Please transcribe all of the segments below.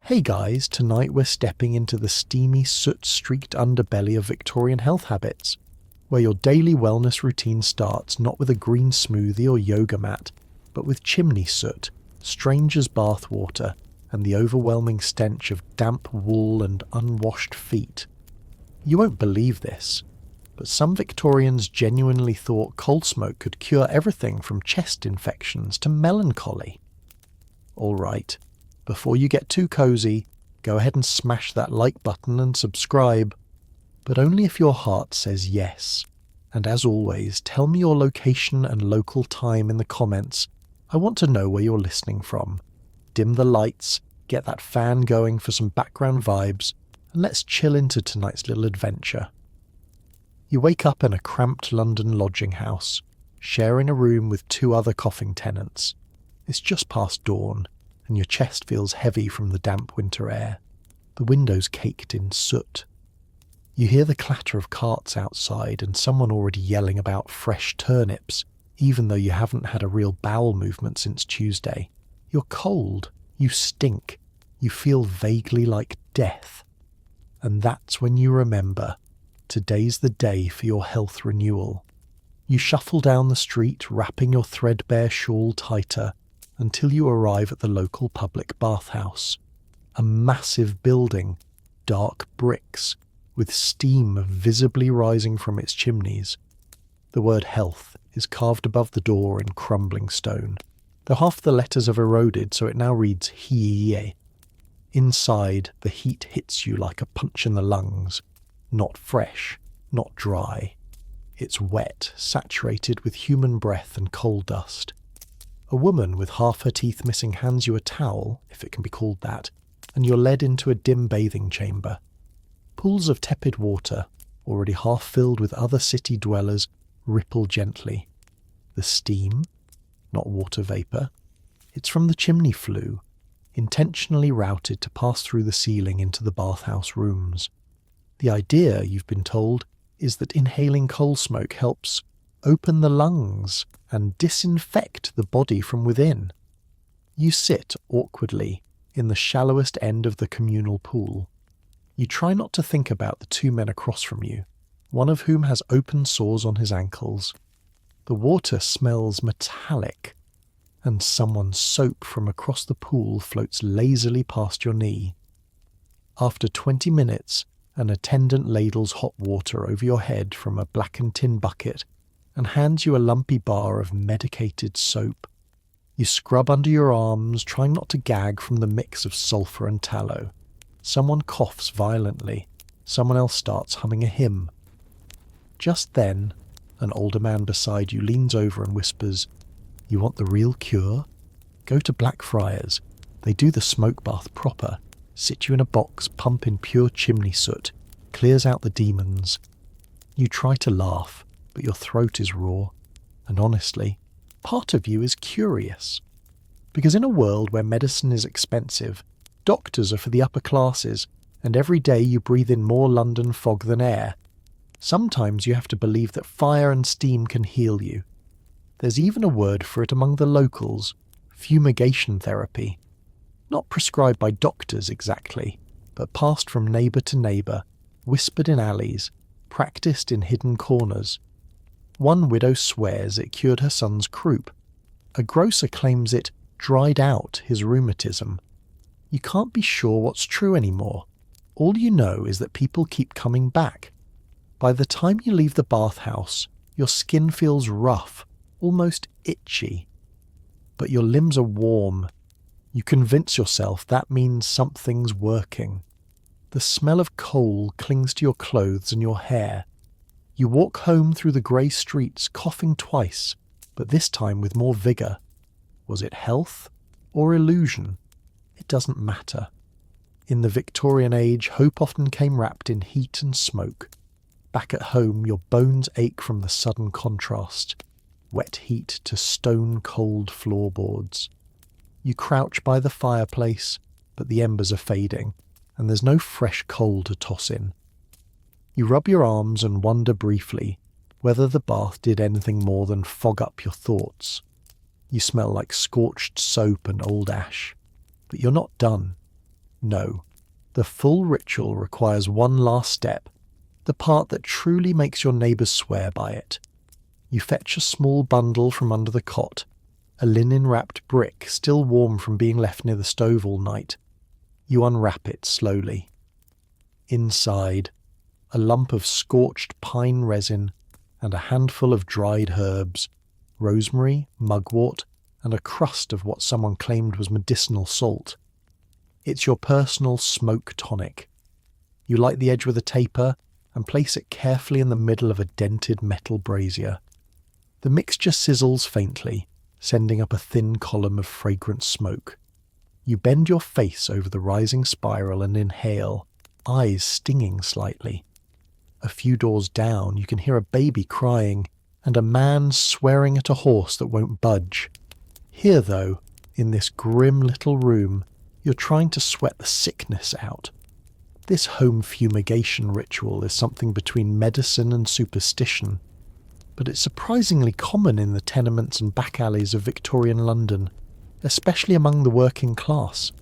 Hey guys, tonight we're stepping into the steamy, soot-streaked underbelly of Victorian health habits, where your daily wellness routine starts not with a green smoothie or yoga mat, but with chimney soot, stranger's bathwater, and the overwhelming stench of damp wool and unwashed feet. You won't believe this, but some Victorians genuinely thought coal smoke could cure everything from chest infections to melancholy. Alright, before you get too cozy, go ahead and smash that like button and subscribe, but only if your heart says yes. And as always, tell me your location and local time in the comments. I want to know where you're listening from. Dim the lights, get that fan going for some background vibes, and let's chill into tonight's little adventure. You wake up in a cramped London lodging house, sharing a room with two other coughing tenants. It's just past dawn, and your chest feels heavy from the damp winter air. The window's caked in soot. You hear the clatter of carts outside and someone already yelling about fresh turnips, even though you haven't had a real bowel movement since Tuesday. You're cold. You stink. You feel vaguely like death. And that's when you remember, today's the day for your health renewal. You shuffle down the street, wrapping your threadbare shawl tighter, until you arrive at the local public bathhouse. A massive building, dark bricks, with steam visibly rising from its chimneys. The word health is carved above the door in crumbling stone, though half the letters have eroded, so it now reads Hie. Inside, the heat hits you like a punch in the lungs. Not fresh, not dry. It's wet, saturated with human breath and coal dust. A woman with half her teeth missing hands you a towel, if it can be called that, and you're led into a dim bathing chamber. Pools of tepid water, already half filled with other city dwellers, ripple gently. The steam? Not water vapour. It's from the chimney flue, intentionally routed to pass through the ceiling into the bathhouse rooms. The idea, you've been told, is that inhaling coal smoke helps open the lungs and disinfect the body from within. You sit awkwardly in the shallowest end of the communal pool. You try not to think about the two men across from you, one of whom has open sores on his ankles. The water smells metallic, and someone's soap from across the pool floats lazily past your knee. After 20 minutes, an attendant ladles hot water over your head from a blackened tin bucket and hands you a lumpy bar of medicated soap. You scrub under your arms, trying not to gag from the mix of sulphur and tallow. Someone coughs violently. Someone else starts humming a hymn. Just then, an older man beside you leans over and whispers, "You want the real cure? Go to Blackfriars. They do the smoke bath proper. Sit you in a box, pump in pure chimney soot. Clears out the demons." You try to laugh, but your throat is raw. And honestly, part of you is curious. Because in a world where medicine is expensive, doctors are for the upper classes, and every day you breathe in more London fog than air. Sometimes you have to believe that fire and steam can heal you. There's even a word for it among the locals, fumigation therapy. Not prescribed by doctors exactly, but passed from neighbour to neighbour, whispered in alleys, practised in hidden corners. One widow swears it cured her son's croup. A grocer claims it dried out his rheumatism. You can't be sure what's true anymore. All you know is that people keep coming back. By the time you leave the bathhouse, your skin feels rough, almost itchy. But your limbs are warm. You convince yourself that means something's working. The smell of coal clings to your clothes and your hair. You walk home through the grey streets, coughing twice, but this time with more vigour. Was it health or illusion? It doesn't matter. In the Victorian age, hope often came wrapped in heat and smoke. Back at home, your bones ache from the sudden contrast. Wet heat to stone-cold floorboards. You crouch by the fireplace, but the embers are fading, and there's no fresh coal to toss in. You rub your arms and wonder briefly whether the bath did anything more than fog up your thoughts. You smell like scorched soap and old ash, but you're not done. No, the full ritual requires one last step, the part that truly makes your neighbours swear by it. You fetch a small bundle from under the cot, a linen-wrapped brick still warm from being left near the stove all night. You unwrap it slowly. Inside, a lump of scorched pine resin and a handful of dried herbs, rosemary, mugwort, and a crust of what someone claimed was medicinal salt. It's your personal smoke tonic. You light the edge with a taper and place it carefully in the middle of a dented metal brazier. The mixture sizzles faintly, sending up a thin column of fragrant smoke. You bend your face over the rising spiral and inhale, eyes stinging slightly. A few doors down, you can hear a baby crying and a man swearing at a horse that won't budge. Here, though, in this grim little room, you're trying to sweat the sickness out. This home fumigation ritual is something between medicine and superstition, but it's surprisingly common in the tenements and back alleys of Victorian London, especially among the working class.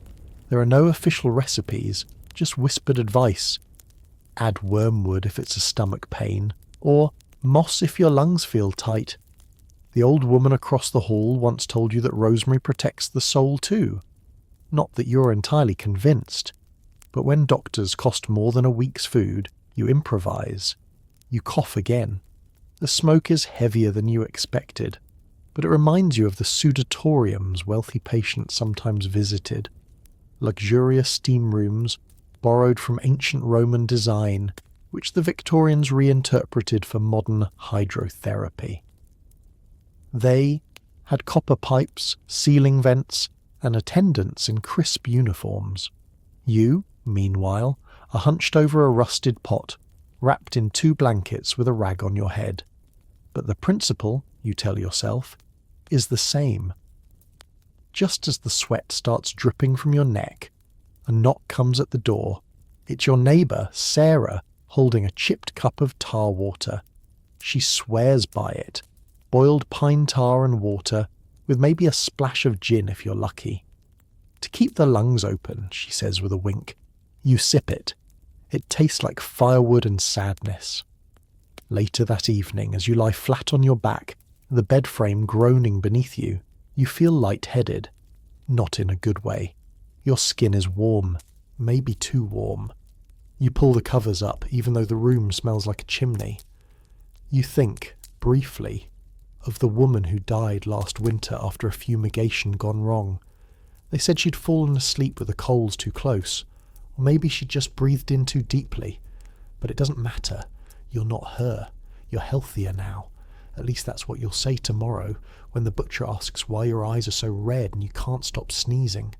There are no official recipes, just whispered advice. Add wormwood if it's a stomach pain, or moss if your lungs feel tight. The old woman across the hall once told you that rosemary protects the soul too. Not that you're entirely convinced, but when doctors cost more than a week's food, you improvise. You cough again. The smoke is heavier than you expected, but it reminds you of the sudatoriums wealthy patients sometimes visited. Luxurious steam rooms, borrowed from ancient Roman design, which the Victorians reinterpreted for modern hydrotherapy. They had copper pipes, ceiling vents, and attendants in crisp uniforms. You, meanwhile, are hunched over a rusted pot, wrapped in 2 blankets with a rag on your head. But the principle, you tell yourself, is the same. Just as the sweat starts dripping from your neck, a knock comes at the door. It's your neighbour, Sarah, holding a chipped cup of tar water. She swears by it. Boiled pine tar and water, with maybe a splash of gin if you're lucky. To keep the lungs open, she says with a wink. You sip it. It tastes like firewood and sadness. Later that evening, as you lie flat on your back, the bed frame groaning beneath you, you feel light-headed. Not in a good way. Your skin is warm, maybe too warm. You pull the covers up, even though the room smells like a chimney. You think, briefly, of the woman who died last winter after a fumigation gone wrong. They said she'd fallen asleep with the coals too close, or maybe she'd just breathed in too deeply. But it doesn't matter. You're not her. You're healthier now. At least that's what you'll say tomorrow, when the butcher asks why your eyes are so red and you can't stop sneezing.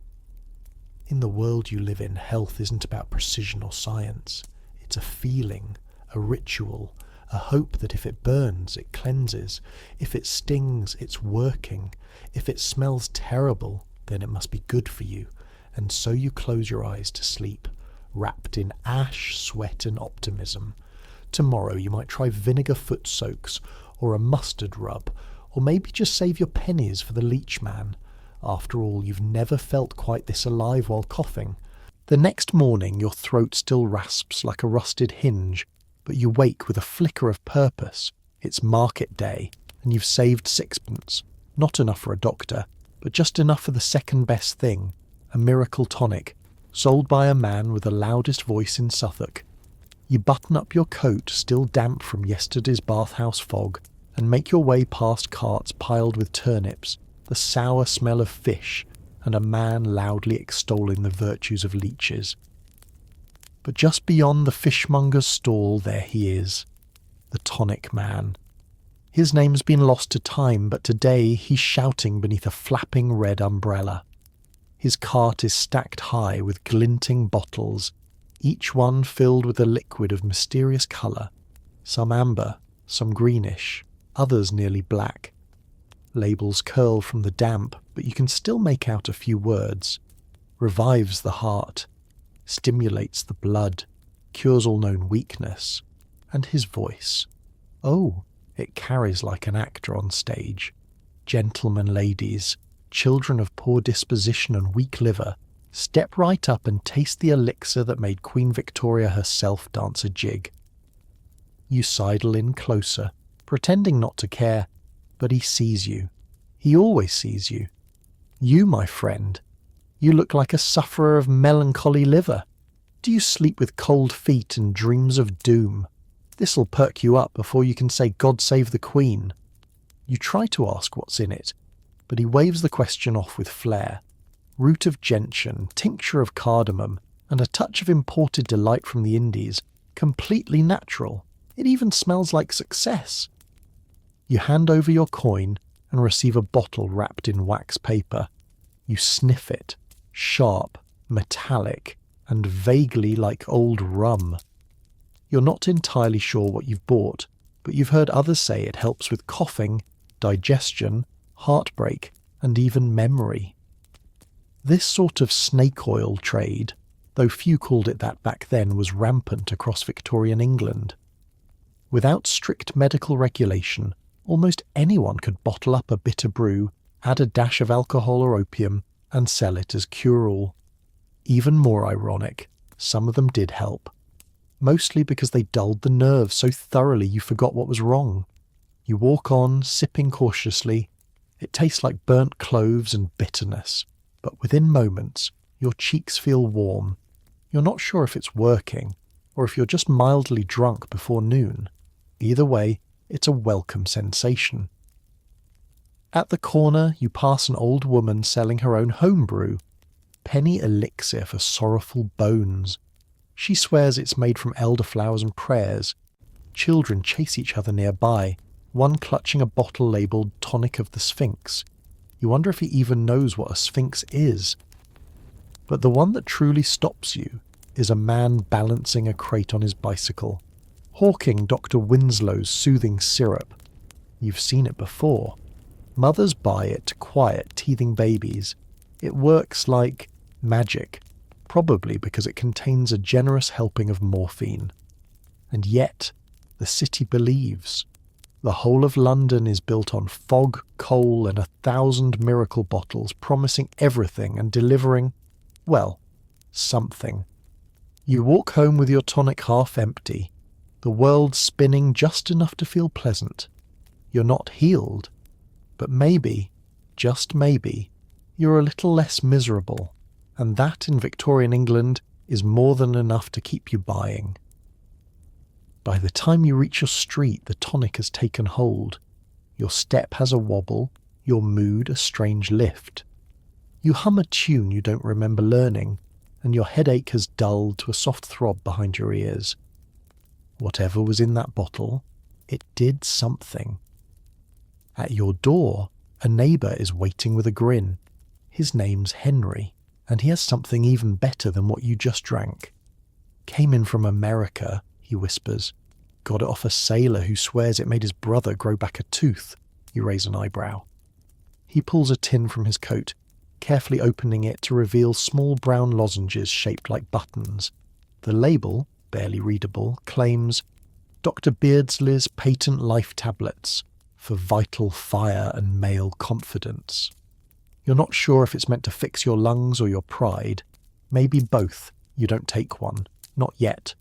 In the world you live in, health isn't about precision or science. It's a feeling, a ritual, a hope that if it burns, it cleanses. If it stings, it's working. If it smells terrible, then it must be good for you. And so you close your eyes to sleep, wrapped in ash, sweat and optimism. Tomorrow you might try vinegar foot soaks, or a mustard rub, or maybe just save your pennies for the leech man. After all, you've never felt quite this alive while coughing. The next morning your throat still rasps like a rusted hinge, but you wake with a flicker of purpose. It's market day, and you've saved 6pence. Not enough for a doctor, but just enough for the second best thing, a miracle tonic, sold by a man with the loudest voice in Suffolk. You button up your coat, still damp from yesterday's bathhouse fog, and make your way past carts piled with turnips, the sour smell of fish, and a man loudly extolling the virtues of leeches. But just beyond the fishmonger's stall there he is, the tonic man. His name's been lost to time, but today he's shouting beneath a flapping red umbrella. His cart is stacked high with glinting bottles, each one filled with a liquid of mysterious colour, some amber, some greenish, others nearly black. Labels curl from the damp, but you can still make out a few words. Revives the heart, stimulates the blood, cures all known weakness. And his voice. Oh, it carries like an actor on stage. Gentlemen, ladies, children of poor disposition and weak liver, Step right up and taste the elixir that made Queen Victoria herself dance a jig. You sidle in closer, pretending not to care, but he sees you. He always sees you. You, my friend, you look like a sufferer of melancholy liver. Do you sleep with cold feet and dreams of doom? This'll perk you up before you can say God save the Queen. You try to ask what's in it, but he waves the question off with flair. Root of gentian, tincture of cardamom, and a touch of imported delight from the Indies. Completely natural. It even smells like success. You hand over your coin and receive a bottle wrapped in wax paper. You sniff it. Sharp, metallic, and vaguely like old rum. You're not entirely sure what you've bought, but you've heard others say it helps with coughing, digestion, heartbreak, and even memory. This sort of snake oil trade, though few called it that back then, was rampant across Victorian England. Without strict medical regulation, almost anyone could bottle up a bitter brew, add a dash of alcohol or opium, and sell it as cure-all. Even more ironic, some of them did help. Mostly because they dulled the nerves so thoroughly you forgot what was wrong. You walk on, sipping cautiously. It tastes like burnt cloves and bitterness, but within moments, your cheeks feel warm. You're not sure if it's working, or if you're just mildly drunk before noon. Either way, it's a welcome sensation. At the corner, you pass an old woman selling her own home brew, penny elixir for sorrowful bones. She swears it's made from elderflowers and prayers. Children chase each other nearby, one clutching a bottle labelled Tonic of the Sphinx. You wonder if he even knows what a sphinx is. But the one that truly stops you is a man balancing a crate on his bicycle, hawking Dr. Winslow's soothing syrup. You've seen it before. Mothers buy it to quiet teething babies. It works like magic, probably because it contains a generous helping of morphine. And yet, the city believes. The whole of London is built on fog, coal, and 1,000 miracle bottles promising everything and delivering, well, something. You walk home with your tonic half empty, the world spinning just enough to feel pleasant. You're not healed, but maybe, just maybe, you're a little less miserable, and that in Victorian England is more than enough to keep you buying. By the time you reach your street, the tonic has taken hold. Your step has a wobble, your mood a strange lift. You hum a tune you don't remember learning, and your headache has dulled to a soft throb behind your ears. Whatever was in that bottle, it did something. At your door, a neighbour is waiting with a grin. His name's Henry, and he has something even better than what you just drank. Came in from America, he whispers. Got it off a sailor who swears it made his brother grow back a tooth. You raise an eyebrow. He pulls a tin from his coat, carefully opening it to reveal small brown lozenges shaped like buttons. The label, barely readable, claims Dr. Beardsley's patent life tablets for vital fire and male confidence. You're not sure if it's meant to fix your lungs or your pride. Maybe both. You don't take one. Not yet.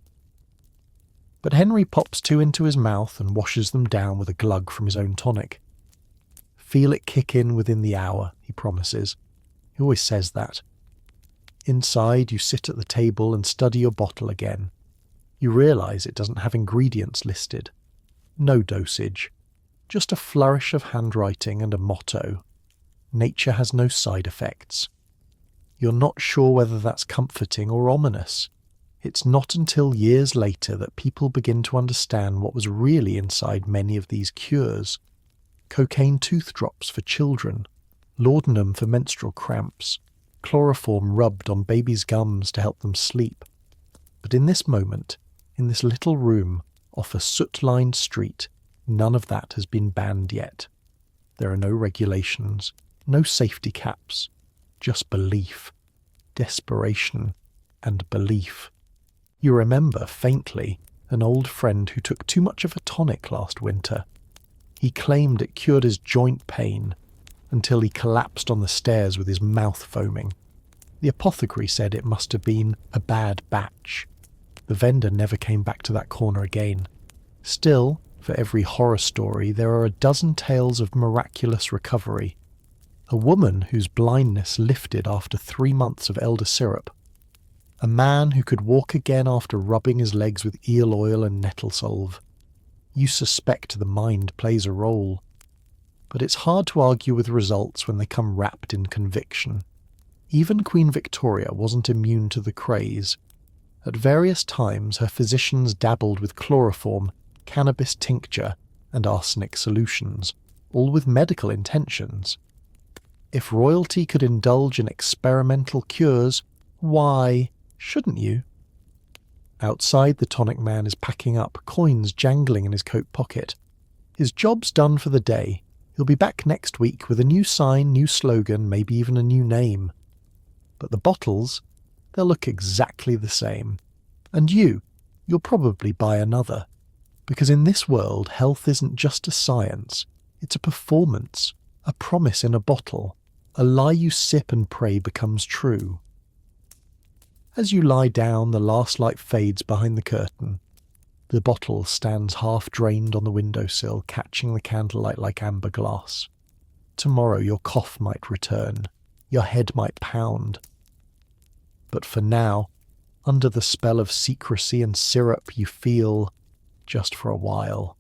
But Henry pops two into his mouth and washes them down with a glug from his own tonic. Feel it kick in within the hour, he promises. He always says that. Inside, you sit at the table and study your bottle again. You realise it doesn't have ingredients listed. No dosage. Just a flourish of handwriting and a motto. Nature has no side effects. You're not sure whether that's comforting or ominous. It's not until years later that people begin to understand what was really inside many of these cures. Cocaine tooth drops for children, laudanum for menstrual cramps, chloroform rubbed on babies' gums to help them sleep. But in this moment, in this little room off a soot-lined street, none of that has been banned yet. There are no regulations, no safety caps, just belief, desperation, and belief. You remember, faintly, an old friend who took too much of a tonic last winter. He claimed it cured his joint pain, until he collapsed on the stairs with his mouth foaming. The apothecary said it must have been a bad batch. The vendor never came back to that corner again. Still, for every horror story, there are a dozen tales of miraculous recovery. A woman whose blindness lifted after 3 months of elder syrup. A man who could walk again after rubbing his legs with eel oil and nettle salve. You suspect the mind plays a role. But it's hard to argue with results when they come wrapped in conviction. Even Queen Victoria wasn't immune to the craze. At various times her physicians dabbled with chloroform, cannabis tincture, and arsenic solutions, all with medical intentions. If royalty could indulge in experimental cures, why shouldn't you? Outside, the tonic man is packing up, coins jangling in his coat pocket. His job's done for the day. He'll be back next week with a new sign, new slogan, maybe even a new name. But the bottles, they'll look exactly the same. And you'll probably buy another. Because in this world, health isn't just a science, it's a performance, a promise in a bottle, a lie you sip and pray becomes true. As you lie down, the last light fades behind the curtain. The bottle stands half-drained on the windowsill, catching the candlelight like amber glass. Tomorrow your cough might return, your head might pound. But for now, under the spell of secrecy and syrup, you feel, just for a while,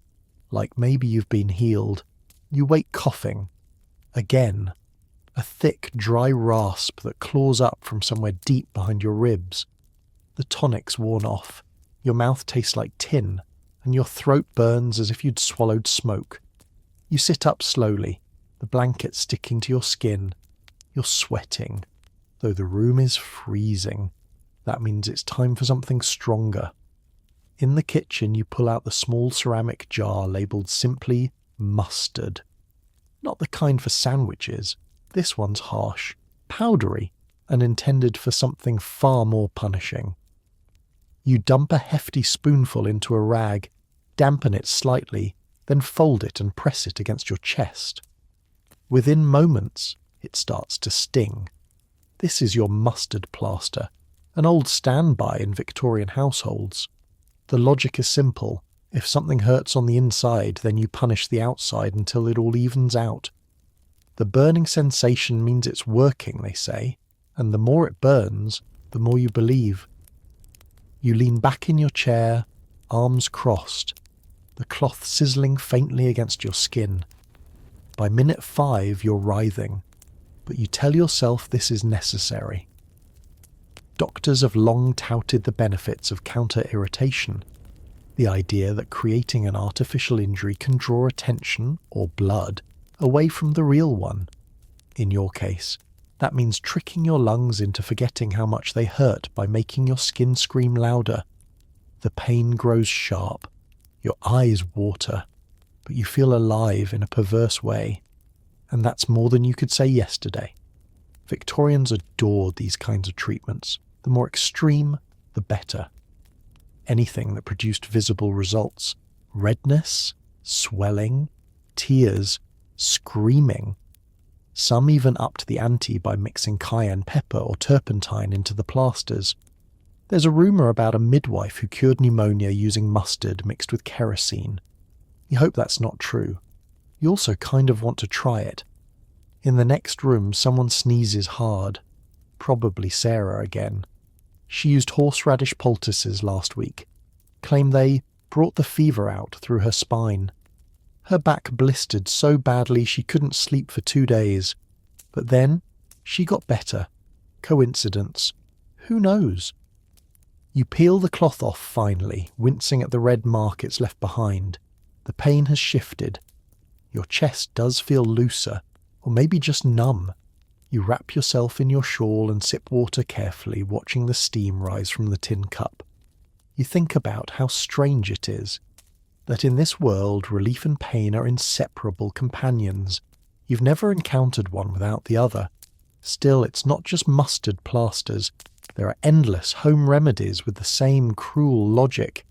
like maybe you've been healed. You wake coughing. Again. A thick, dry rasp that claws up from somewhere deep behind your ribs. The tonic's worn off. Your mouth tastes like tin, and your throat burns as if you'd swallowed smoke. You sit up slowly, the blanket sticking to your skin. You're sweating, though the room is freezing. That means it's time for something stronger. In the kitchen, you pull out the small ceramic jar labelled simply mustard. Not the kind for sandwiches. This one's harsh, powdery, and intended for something far more punishing. You dump a hefty spoonful into a rag, dampen it slightly, then fold it and press it against your chest. Within moments, it starts to sting. This is your mustard plaster, an old standby in Victorian households. The logic is simple. If something hurts on the inside, then you punish the outside until it all evens out. The burning sensation means it's working, they say, and the more it burns, the more you believe. You lean back in your chair, arms crossed, the cloth sizzling faintly against your skin. By minute 5, you're writhing, but you tell yourself this is necessary. Doctors have long touted the benefits of counter-irritation, the idea that creating an artificial injury can draw attention, or blood, away from the real one. In your case, that means tricking your lungs into forgetting how much they hurt by making your skin scream louder. The pain grows sharp, your eyes water, but you feel alive in a perverse way. And that's more than you could say yesterday. Victorians adored these kinds of treatments. The more extreme, the better. Anything that produced visible results. Redness, swelling, tears, screaming. Some even upped the ante by mixing cayenne pepper or turpentine into the plasters. There's a rumour about a midwife who cured pneumonia using mustard mixed with kerosene. You hope that's not true. You also kind of want to try it. In the next room, someone sneezes hard. Probably Sarah again. She used horseradish poultices last week. Claim they brought the fever out through her spine. Her back blistered so badly she couldn't sleep for 2 days. But then, she got better. Coincidence? Who knows? You peel the cloth off finally, wincing at the red mark it's left behind. The pain has shifted. Your chest does feel looser, or maybe just numb. You wrap yourself in your shawl and sip water carefully, watching the steam rise from the tin cup. You think about how strange it is that in this world relief and pain are inseparable companions. You've never encountered one without the other. Still, it's not just mustard plasters. There are endless home remedies with the same cruel logic.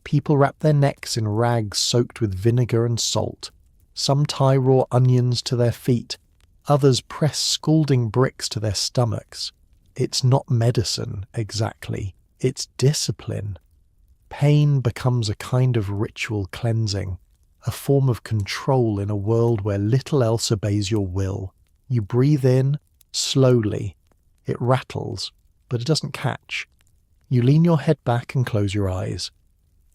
People wrap their necks in rags soaked with vinegar and salt. Some tie raw onions to their feet. Others press scalding bricks to their stomachs. It's not medicine, exactly. It's discipline. Pain becomes a kind of ritual cleansing, a form of control in a world where little else obeys your will. You breathe in, slowly. It rattles, but it doesn't catch. You lean your head back and close your eyes.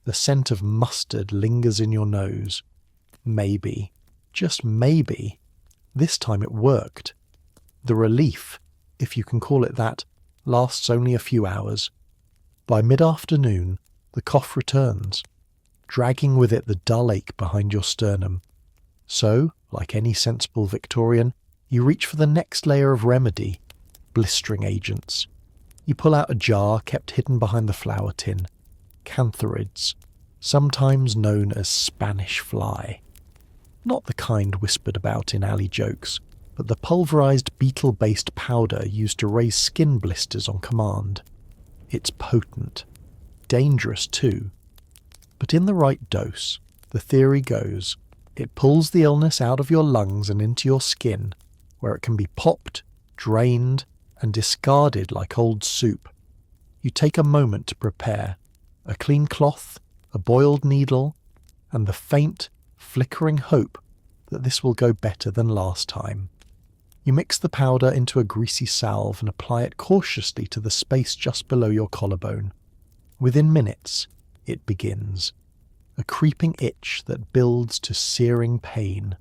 The scent of mustard lingers in your nose. Maybe, just maybe, this time it worked. The relief, if you can call it that, lasts only a few hours. By mid-afternoon, the cough returns, dragging with it the dull ache behind your sternum. So, like any sensible Victorian, you reach for the next layer of remedy, blistering agents. You pull out a jar kept hidden behind the flour tin. Cantharids, sometimes known as Spanish fly. Not the kind whispered about in alley jokes, but the pulverized beetle-based powder used to raise skin blisters on command. It's potent. Dangerous too. But in the right dose, the theory goes, it pulls the illness out of your lungs and into your skin, where it can be popped, drained, and discarded like old soup. You take a moment to prepare. A clean cloth, a boiled needle, and the faint, flickering hope that this will go better than last time. You mix the powder into a greasy salve and apply it cautiously to the space just below your collarbone. Within minutes, it begins. A creeping itch that builds to searing pain.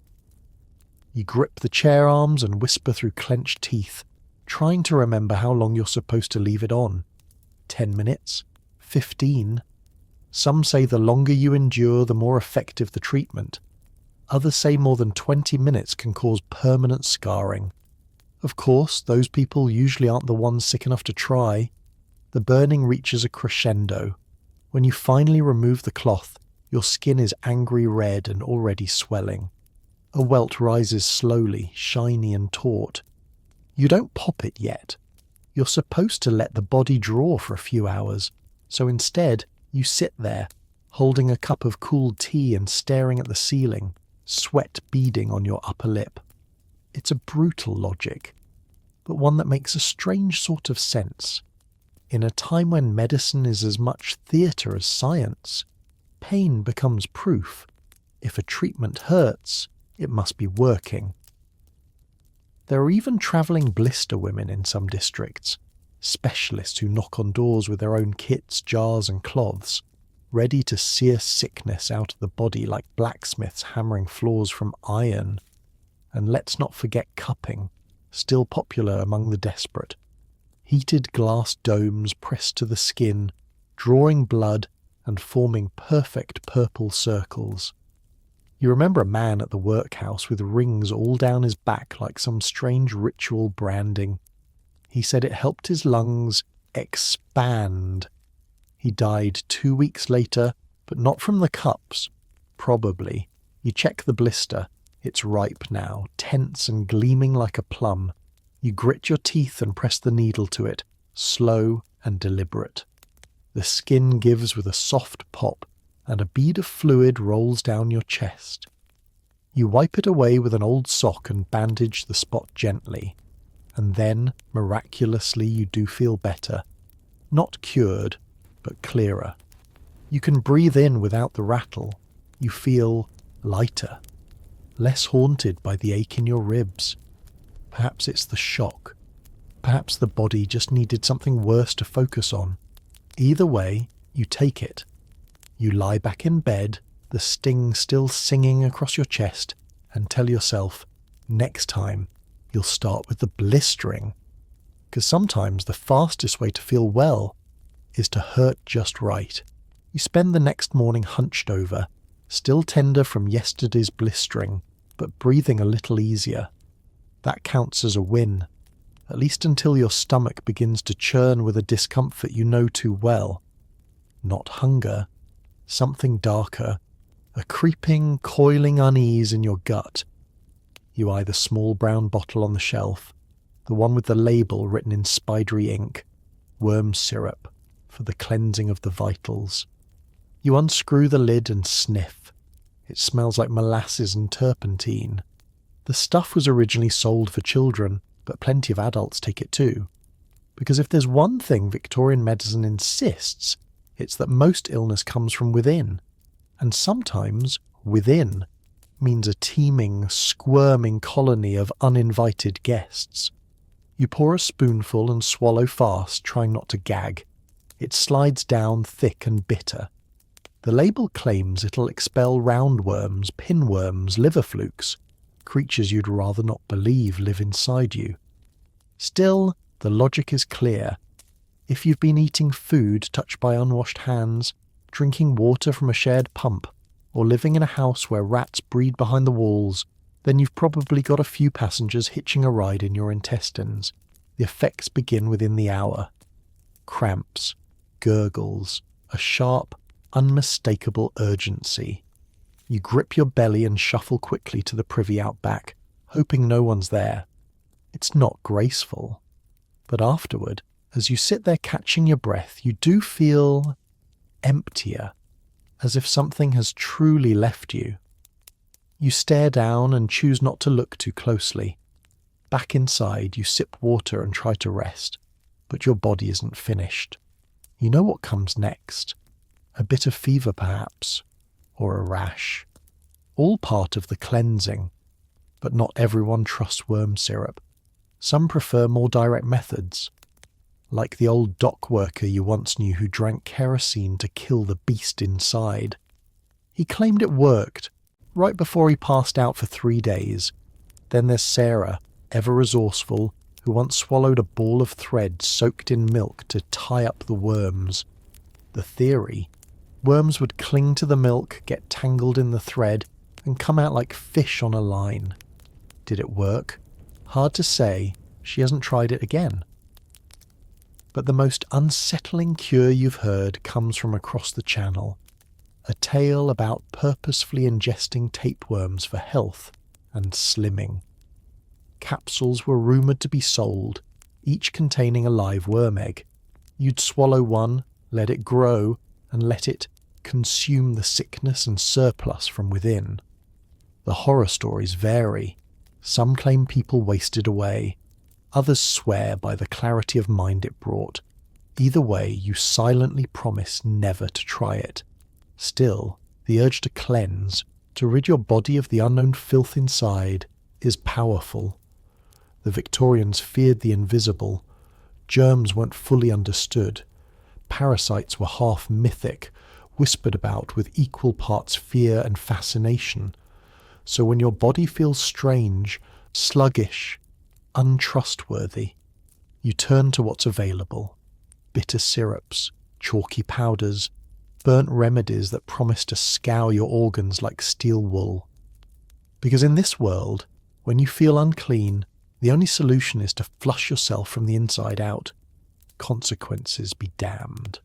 You grip the chair arms and whisper through clenched teeth, trying to remember how long you're supposed to leave it on. 10 minutes? 15? Some say the longer you endure, the more effective the treatment. Others say more than 20 minutes can cause permanent scarring. Of course, those people usually aren't the ones sick enough to try. The burning reaches a crescendo. When you finally remove the cloth, your skin is angry red and already swelling. A welt rises slowly, shiny and taut. You don't pop it yet. You're supposed to let the body draw for a few hours, so instead you sit there, holding a cup of cool tea and staring at the ceiling, sweat beading on your upper lip. It's a brutal logic, but one that makes a strange sort of sense. In a time when medicine is as much theatre as science, pain becomes proof. If a treatment hurts, it must be working. There are even travelling blister women in some districts, specialists who knock on doors with their own kits, jars and cloths, ready to sear sickness out of the body like blacksmiths hammering floors from iron. And let's not forget cupping, still popular among the desperate. Heated glass domes pressed to the skin, drawing blood and forming perfect purple circles. You remember a man at the workhouse with rings all down his back like some strange ritual branding. He said it helped his lungs expand. He died 2 weeks later, but not from the cups. Probably. You check the blister. It's ripe now, tense and gleaming like a plum. You grit your teeth and press the needle to it, slow and deliberate. The skin gives with a soft pop, and a bead of fluid rolls down your chest. You wipe it away with an old sock and bandage the spot gently. And then, miraculously, you do feel better. Not cured, but clearer. You can breathe in without the rattle. You feel lighter. Less haunted by the ache in your ribs. Perhaps it's the shock. Perhaps the body just needed something worse to focus on. Either way, you take it. You lie back in bed, the sting still singing across your chest, and tell yourself, next time, you'll start with the blistering. Because sometimes the fastest way to feel well is to hurt just right. You spend the next morning hunched over, still tender from yesterday's blistering, but breathing a little easier. That counts as a win, at least until your stomach begins to churn with a discomfort you know too well. Not hunger, something darker, a creeping, coiling unease in your gut. You eye the small brown bottle on the shelf, the one with the label written in spidery ink, worm syrup, for the cleansing of the vitals. You unscrew the lid and sniff. It smells like molasses and turpentine. The stuff was originally sold for children, but plenty of adults take it too. Because if there's one thing Victorian medicine insists, it's that most illness comes from within. And sometimes within means a teeming, squirming colony of uninvited guests. You pour a spoonful and swallow fast, trying not to gag. It slides down thick and bitter. The label claims it'll expel roundworms, pinworms, liver flukes, creatures you'd rather not believe live inside you. Still, the logic is clear. If you've been eating food touched by unwashed hands, drinking water from a shared pump, or living in a house where rats breed behind the walls, then you've probably got a few passengers hitching a ride in your intestines. The effects begin within the hour. Cramps, gurgles, a sharp, unmistakable urgency. You grip your belly and shuffle quickly to the privy out back, hoping no one's there. It's not graceful. But afterward, as you sit there catching your breath, you do feel emptier, as if something has truly left you. You stare down and choose not to look too closely. Back inside, you sip water and try to rest, but your body isn't finished. You know what comes next. A bit of fever perhaps, or a rash. All part of the cleansing, but not everyone trusts worm syrup. Some prefer more direct methods, like the old dock worker you once knew who drank kerosene to kill the beast inside. He claimed it worked, right before he passed out for 3 days. Then there's Sarah, ever resourceful, who once swallowed a ball of thread soaked in milk to tie up the worms. The theory: worms would cling to the milk, get tangled in the thread, and come out like fish on a line. Did it work? Hard to say. She hasn't tried it again. But the most unsettling cure you've heard comes from across the channel. A tale about purposefully ingesting tapeworms for health and slimming. Capsules were rumoured to be sold, each containing a live worm egg. You'd swallow one, let it grow, and let it consume the sickness and surplus from within. The horror stories vary. Some claim people wasted away. Others swear by the clarity of mind it brought. Either way, you silently promise never to try it. Still, the urge to cleanse, to rid your body of the unknown filth inside, is powerful. The Victorians feared the invisible. Germs weren't fully understood. Parasites were half mythic, whispered about with equal parts fear and fascination. So when your body feels strange, sluggish, untrustworthy, you turn to what's available. Bitter syrups, chalky powders, burnt remedies that promise to scour your organs like steel wool. Because in this world, when you feel unclean, the only solution is to flush yourself from the inside out. Consequences be damned.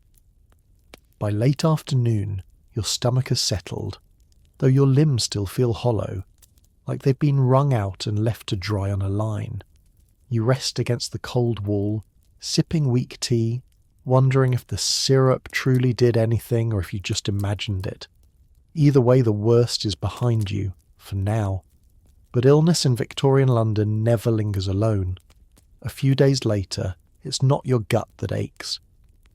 By late afternoon, your stomach has settled, though your limbs still feel hollow, like they've been wrung out and left to dry on a line. You rest against the cold wall, sipping weak tea, wondering if the syrup truly did anything or if you just imagined it. Either way, the worst is behind you, for now. But illness in Victorian London never lingers alone. A few days later, it's not your gut that aches.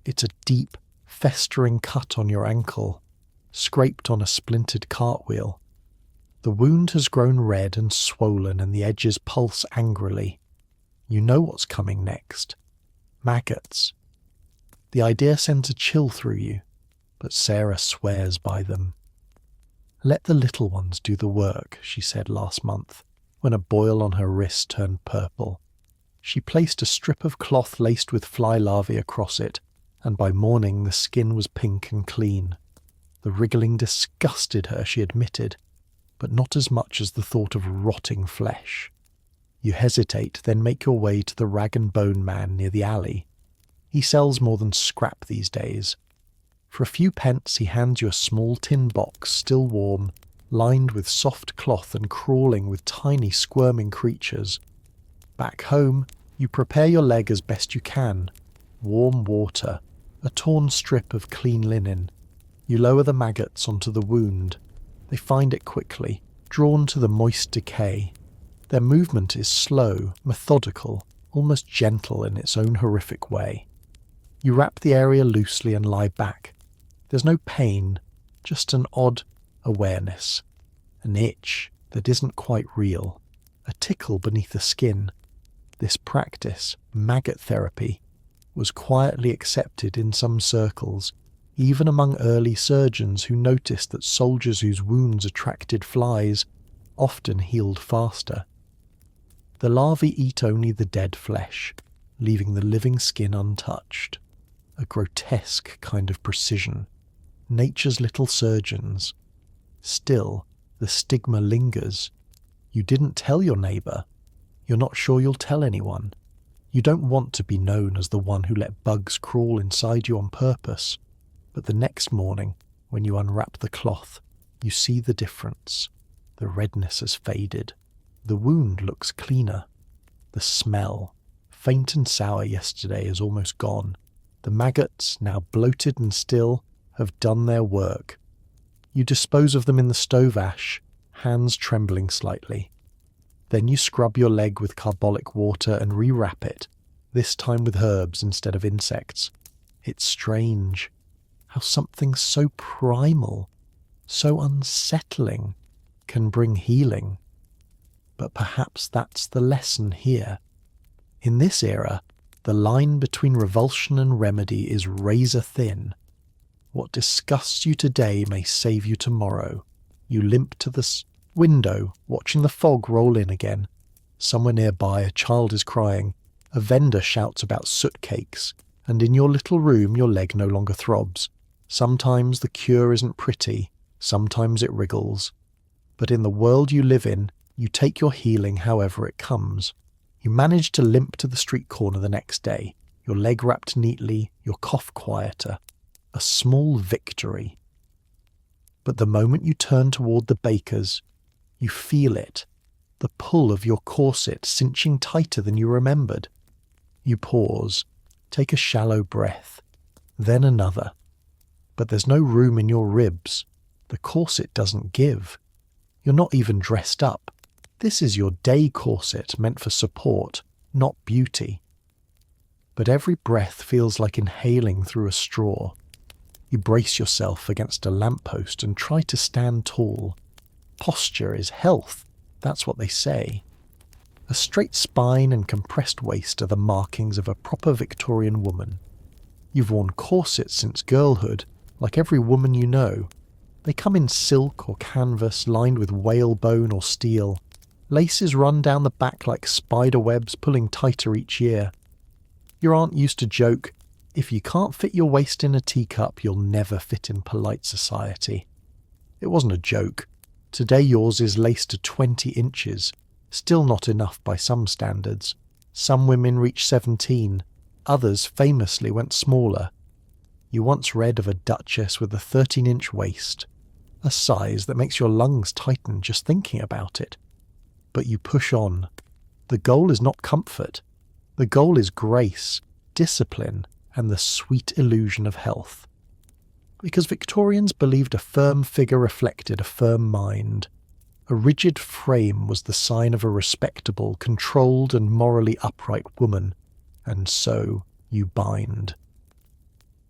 It's a deep, festering cut on your ankle, scraped on a splintered cartwheel. The wound has grown red and swollen and the edges pulse angrily. You know what's coming next. Maggots. The idea sends a chill through you, but Sarah swears by them. Let the little ones do the work, she said last month, when a boil on her wrist turned purple. She placed a strip of cloth laced with fly larvae across it, and by morning the skin was pink and clean. The wriggling disgusted her, she admitted, but not as much as the thought of rotting flesh. You hesitate, then make your way to the rag and bone man near the alley. He sells more than scrap these days. For a few pence he hands you a small tin box, still warm, lined with soft cloth and crawling with tiny squirming creatures. Back home, you prepare your leg as best you can. Warm water, a torn strip of clean linen. You lower the maggots onto the wound. They find it quickly, drawn to the moist decay. Their movement is slow, methodical, almost gentle in its own horrific way. You wrap the area loosely and lie back. There's no pain, just an odd awareness, an itch that isn't quite real, a tickle beneath the skin. This practice, maggot therapy, was quietly accepted in some circles, even among early surgeons who noticed that soldiers whose wounds attracted flies often healed faster. The larvae eat only the dead flesh, leaving the living skin untouched. A grotesque kind of precision. Nature's little surgeons. Still, the stigma lingers. You didn't tell your neighbour. You're not sure you'll tell anyone. You don't want to be known as the one who let bugs crawl inside you on purpose. But the next morning, when you unwrap the cloth, you see the difference. The redness has faded. The wound looks cleaner. The smell, faint and sour yesterday, is almost gone. The maggots, now bloated and still, have done their work. You dispose of them in the stove ash, hands trembling slightly. Then you scrub your leg with carbolic water and rewrap it, this time with herbs instead of insects. It's strange how something so primal, so unsettling, can bring healing. But perhaps that's the lesson here. In this era, the line between revulsion and remedy is razor thin. What disgusts you today may save you tomorrow. You limp to the window, watching the fog roll in again. Somewhere nearby, a child is crying. A vendor shouts about soot cakes, and in your little room your leg no longer throbs. Sometimes the cure isn't pretty, sometimes it wriggles. But in the world you live in, you take your healing however it comes. You manage to limp to the street corner the next day, your leg wrapped neatly, your cough quieter. A small victory. But the moment you turn toward the baker's, you feel it, the pull of your corset cinching tighter than you remembered. You pause, take a shallow breath, then another. But there's no room in your ribs. The corset doesn't give. You're not even dressed up. This is your day corset meant for support, not beauty. But every breath feels like inhaling through a straw. You brace yourself against a lamppost and try to stand tall. Posture is health, that's what they say. A straight spine and compressed waist are the markings of a proper Victorian woman. You've worn corsets since girlhood, like every woman you know. They come in silk or canvas lined with whalebone or steel. Laces run down the back like spider webs, pulling tighter each year. Your aunt used to joke, if you can't fit your waist in a teacup, you'll never fit in polite society. It wasn't a joke. Today yours is laced to 20 inches, still not enough by some standards. Some women reach 17, others famously went smaller. You once read of a duchess with a 13-inch waist, a size that makes your lungs tighten just thinking about it. But you push on. The goal is not comfort. The goal is grace, discipline, and the sweet illusion of health. Because Victorians believed a firm figure reflected a firm mind. A rigid frame was the sign of a respectable, controlled, and morally upright woman, and so you bind.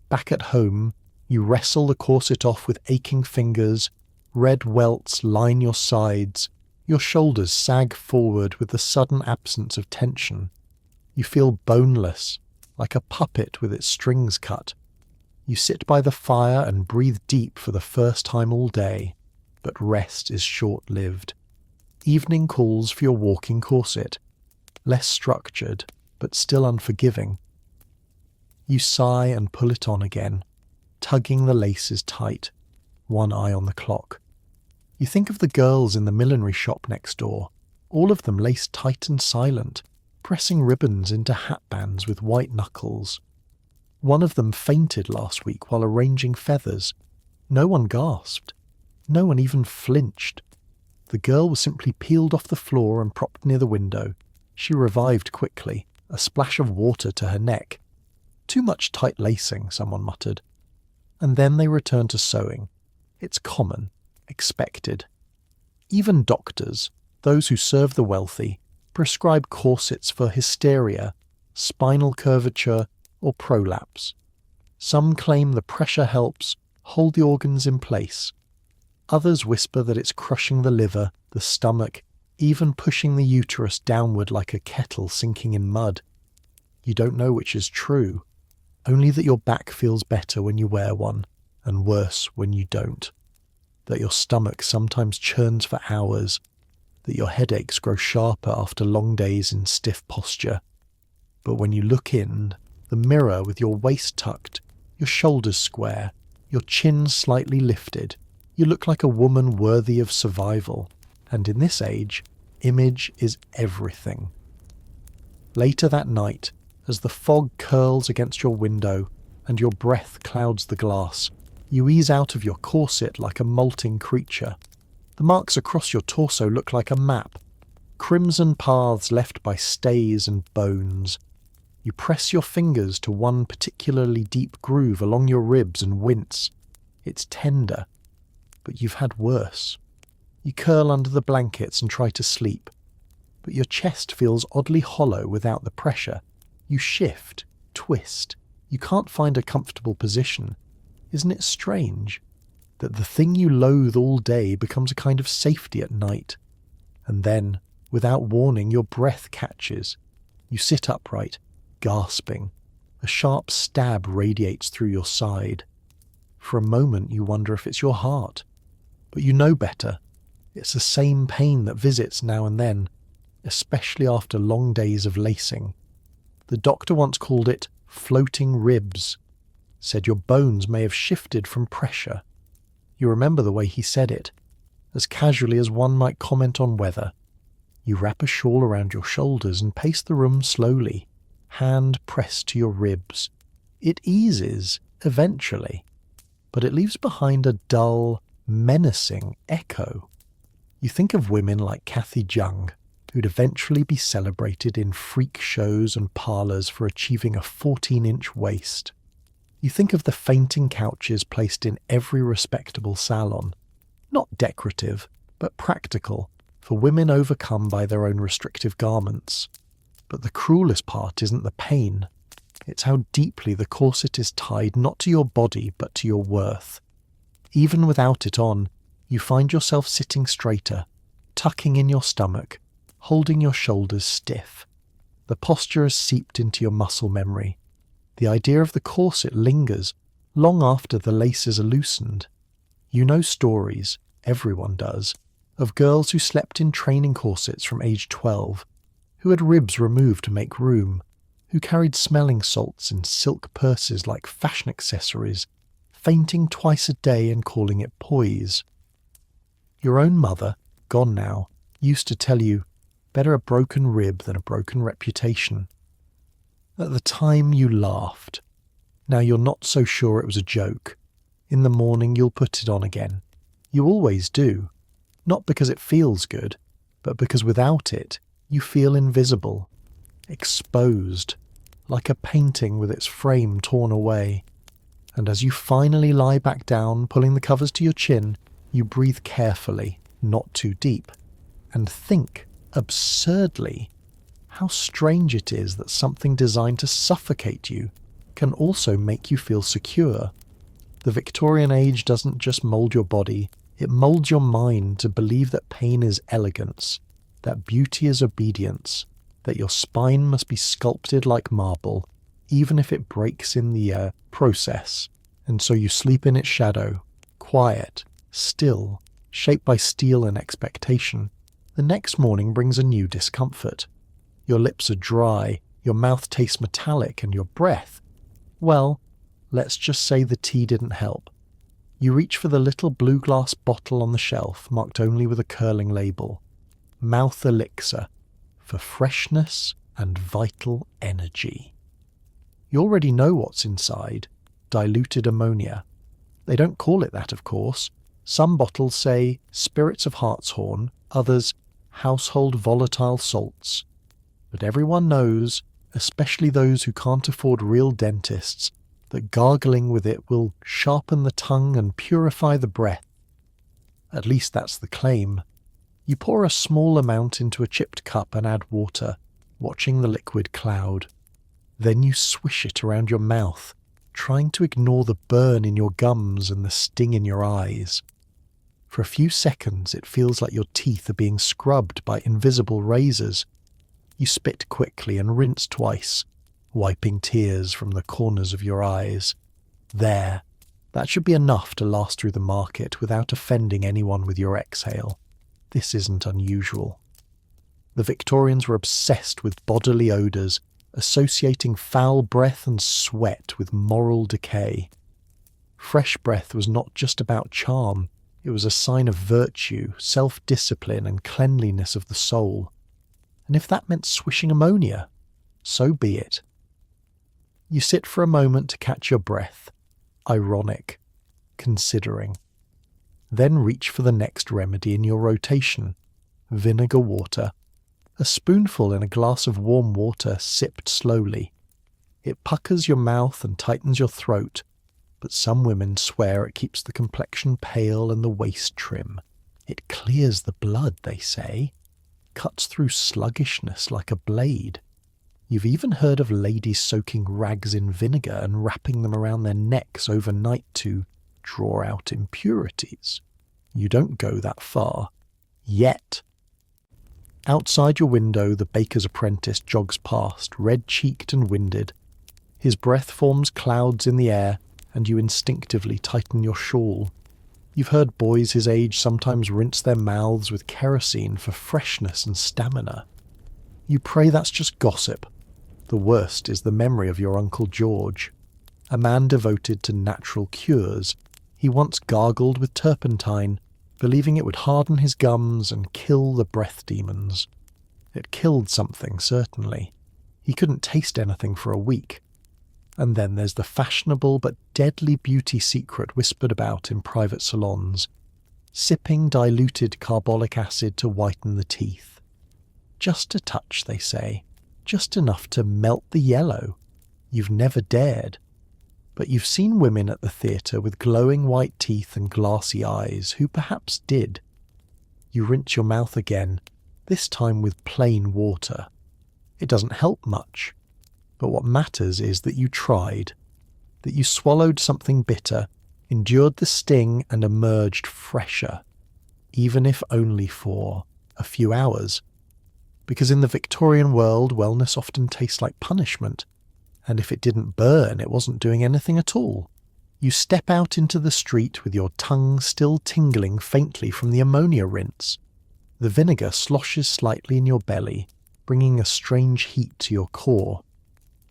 Back at home, you wrestle the corset off with aching fingers, red welts line your sides, your shoulders sag forward with the sudden absence of tension. You feel boneless, like a puppet with its strings cut. You sit by the fire and breathe deep for the first time all day, but rest is short-lived. Evening calls for your walking corset, less structured, but still unforgiving. You sigh and pull it on again, tugging the laces tight, one eye on the clock. You think of the girls in the millinery shop next door, all of them laced tight and silent, pressing ribbons into hatbands with white knuckles. One of them fainted last week while arranging feathers. No one gasped. No one even flinched. The girl was simply peeled off the floor and propped near the window. She revived quickly, a splash of water to her neck. Too much tight lacing, someone muttered. And then they returned to sewing. It's common, expected. Even doctors, those who serve the wealthy, prescribe corsets for hysteria, spinal curvature, or prolapse. Some claim the pressure helps hold the organs in place. Others whisper that it's crushing the liver, the stomach, even pushing the uterus downward like a kettle sinking in mud. You don't know which is true, only that your back feels better when you wear one, and worse when you don't. That your stomach sometimes churns for hours, that your headaches grow sharper after long days in stiff posture. But when you look in the mirror with your waist tucked, your shoulders square, your chin slightly lifted, you look like a woman worthy of survival. And in this age, image is everything. Later that night, as the fog curls against your window and your breath clouds the glass, you ease out of your corset like a molting creature. The marks across your torso look like a map, crimson paths left by stays and bones. You press your fingers to one particularly deep groove along your ribs and wince. It's tender, but you've had worse. You curl under the blankets and try to sleep, but your chest feels oddly hollow without the pressure. You shift, twist. You can't find a comfortable position. Isn't it strange that the thing you loathe all day becomes a kind of safety at night? And then, without warning, your breath catches. You sit upright, gasping. A sharp stab radiates through your side. For a moment you wonder if it's your heart. But you know better. It's the same pain that visits now and then, especially after long days of lacing. The doctor once called it floating ribs, said your bones may have shifted from pressure. You remember the way he said it, as casually as one might comment on weather. You wrap a shawl around your shoulders and pace the room slowly, hand pressed to your ribs. It eases, eventually, but it leaves behind a dull, menacing echo. You think of women like Kathy Jung, who'd eventually be celebrated in freak shows and parlours for achieving a 14-inch waist. You think of the fainting couches placed in every respectable salon, not decorative, but practical, for women overcome by their own restrictive garments. But the cruelest part isn't the pain. It's how deeply the corset is tied not to your body but to your worth. Even without it on, you find yourself sitting straighter, tucking in your stomach, holding your shoulders stiff. The posture has seeped into your muscle memory. The idea of the corset lingers long after the laces are loosened. You know stories, everyone does, of girls who slept in training corsets from age 12, who had ribs removed to make room, who carried smelling salts in silk purses like fashion accessories, fainting twice a day and calling it poise. Your own mother, gone now, used to tell you, better a broken rib than a broken reputation. At the time you laughed. Now you're not so sure it was a joke. In the morning you'll put it on again. You always do. Not because it feels good, but because without it, you feel invisible, exposed, like a painting with its frame torn away. And as you finally lie back down, pulling the covers to your chin, you breathe carefully, not too deep, and think, absurdly, how strange it is that something designed to suffocate you can also make you feel secure. The Victorian age doesn't just mould your body, it moulds your mind to believe that pain is elegance, that beauty is obedience, that your spine must be sculpted like marble, even if it breaks in the process. And so you sleep in its shadow, quiet, still, shaped by steel and expectation. The next morning brings a new discomfort. Your lips are dry, your mouth tastes metallic, and your breath, well, let's just say the tea didn't help. You reach for the little blue glass bottle on the shelf, marked only with a curling label. Mouth elixir, for freshness and vital energy. You already know what's inside, diluted ammonia. They don't call it that, of course. Some bottles say spirits of hartshorn, others household volatile salts. But everyone knows, especially those who can't afford real dentists, that gargling with it will sharpen the tongue and purify the breath. At least that's the claim. You pour a small amount into a chipped cup and add water, watching the liquid cloud. Then you swish it around your mouth, trying to ignore the burn in your gums and the sting in your eyes. For a few seconds it feels like your teeth are being scrubbed by invisible razors. You spit quickly and rinse twice, wiping tears from the corners of your eyes. There, that should be enough to last through the market without offending anyone with your exhale. This isn't unusual. The Victorians were obsessed with bodily odours, associating foul breath and sweat with moral decay. Fresh breath was not just about charm, it was a sign of virtue, self-discipline and cleanliness of the soul. And if that meant swishing ammonia, so be it. You sit for a moment to catch your breath, ironic, considering. Then reach for the next remedy in your rotation, vinegar water. A spoonful in a glass of warm water sipped slowly. It puckers your mouth and tightens your throat, but some women swear it keeps the complexion pale and the waist trim. It clears the blood, they say, cuts through sluggishness like a blade. You've even heard of ladies soaking rags in vinegar and wrapping them around their necks overnight to draw out impurities. You don't go that far. Yet. Outside your window, the baker's apprentice jogs past, red-cheeked and winded. His breath forms clouds in the air, and you instinctively tighten your shawl. You've heard boys his age sometimes rinse their mouths with kerosene for freshness and stamina. You pray that's just gossip. The worst is the memory of your Uncle George, a man devoted to natural cures. He once gargled with turpentine, believing it would harden his gums and kill the breath demons. It killed something, certainly. He couldn't taste anything for a week. And then there's the fashionable but deadly beauty secret whispered about in private salons, sipping diluted carbolic acid to whiten the teeth. Just a touch, they say, just enough to melt the yellow. You've never dared. But you've seen women at the theatre with glowing white teeth and glassy eyes who perhaps did. You rinse your mouth again, this time with plain water. It doesn't help much, but what matters is that you tried, that you swallowed something bitter, endured the sting and emerged fresher, even if only for a few hours. Because in the Victorian world, wellness often tastes like punishment. And if it didn't burn, it wasn't doing anything at all. You step out into the street with your tongue still tingling faintly from the ammonia rinse. The vinegar sloshes slightly in your belly, bringing a strange heat to your core.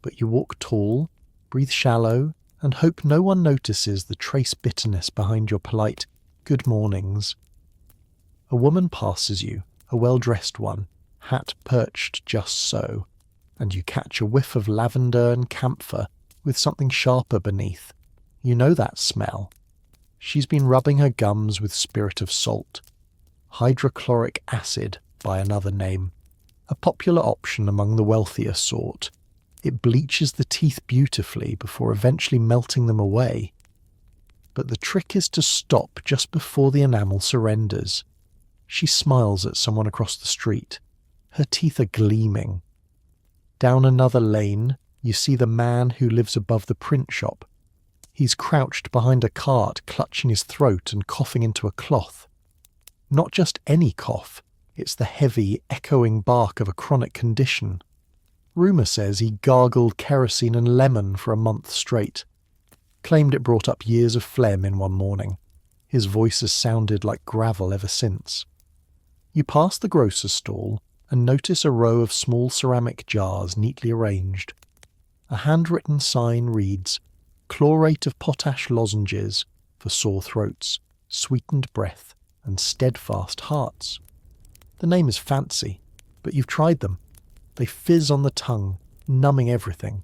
But you walk tall, breathe shallow, and hope no one notices the trace bitterness behind your polite good mornings. A woman passes you, a well-dressed one, hat perched just so, and you catch a whiff of lavender and camphor with something sharper beneath. You know that smell. She's been rubbing her gums with spirit of salt. Hydrochloric acid, by another name. A popular option among the wealthier sort. It bleaches the teeth beautifully before eventually melting them away. But the trick is to stop just before the enamel surrenders. She smiles at someone across the street. Her teeth are gleaming. Down another lane, you see the man who lives above the print shop. He's crouched behind a cart, clutching his throat and coughing into a cloth. Not just any cough, it's the heavy, echoing bark of a chronic condition. Rumour says he gargled kerosene and lemon for a month straight. Claimed it brought up years of phlegm in one morning. His voice has sounded like gravel ever since. You pass the grocer's stall and notice a row of small ceramic jars neatly arranged. A handwritten sign reads, "Chlorate of potash lozenges for sore throats, sweetened breath, and steadfast hearts." The name is fancy, but you've tried them. They fizz on the tongue, numbing everything.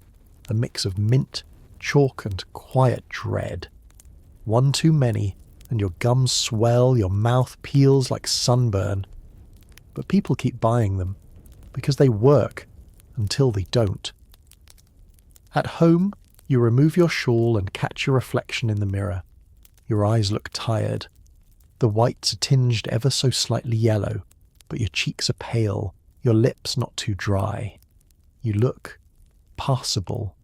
A mix of mint, chalk, and quiet dread. One too many, and your gums swell, your mouth peels like sunburn. But people keep buying them, because they work, until they don't. At home, you remove your shawl and catch your reflection in the mirror. Your eyes look tired. The whites are tinged ever so slightly yellow, but your cheeks are pale, your lips not too dry. You look passable.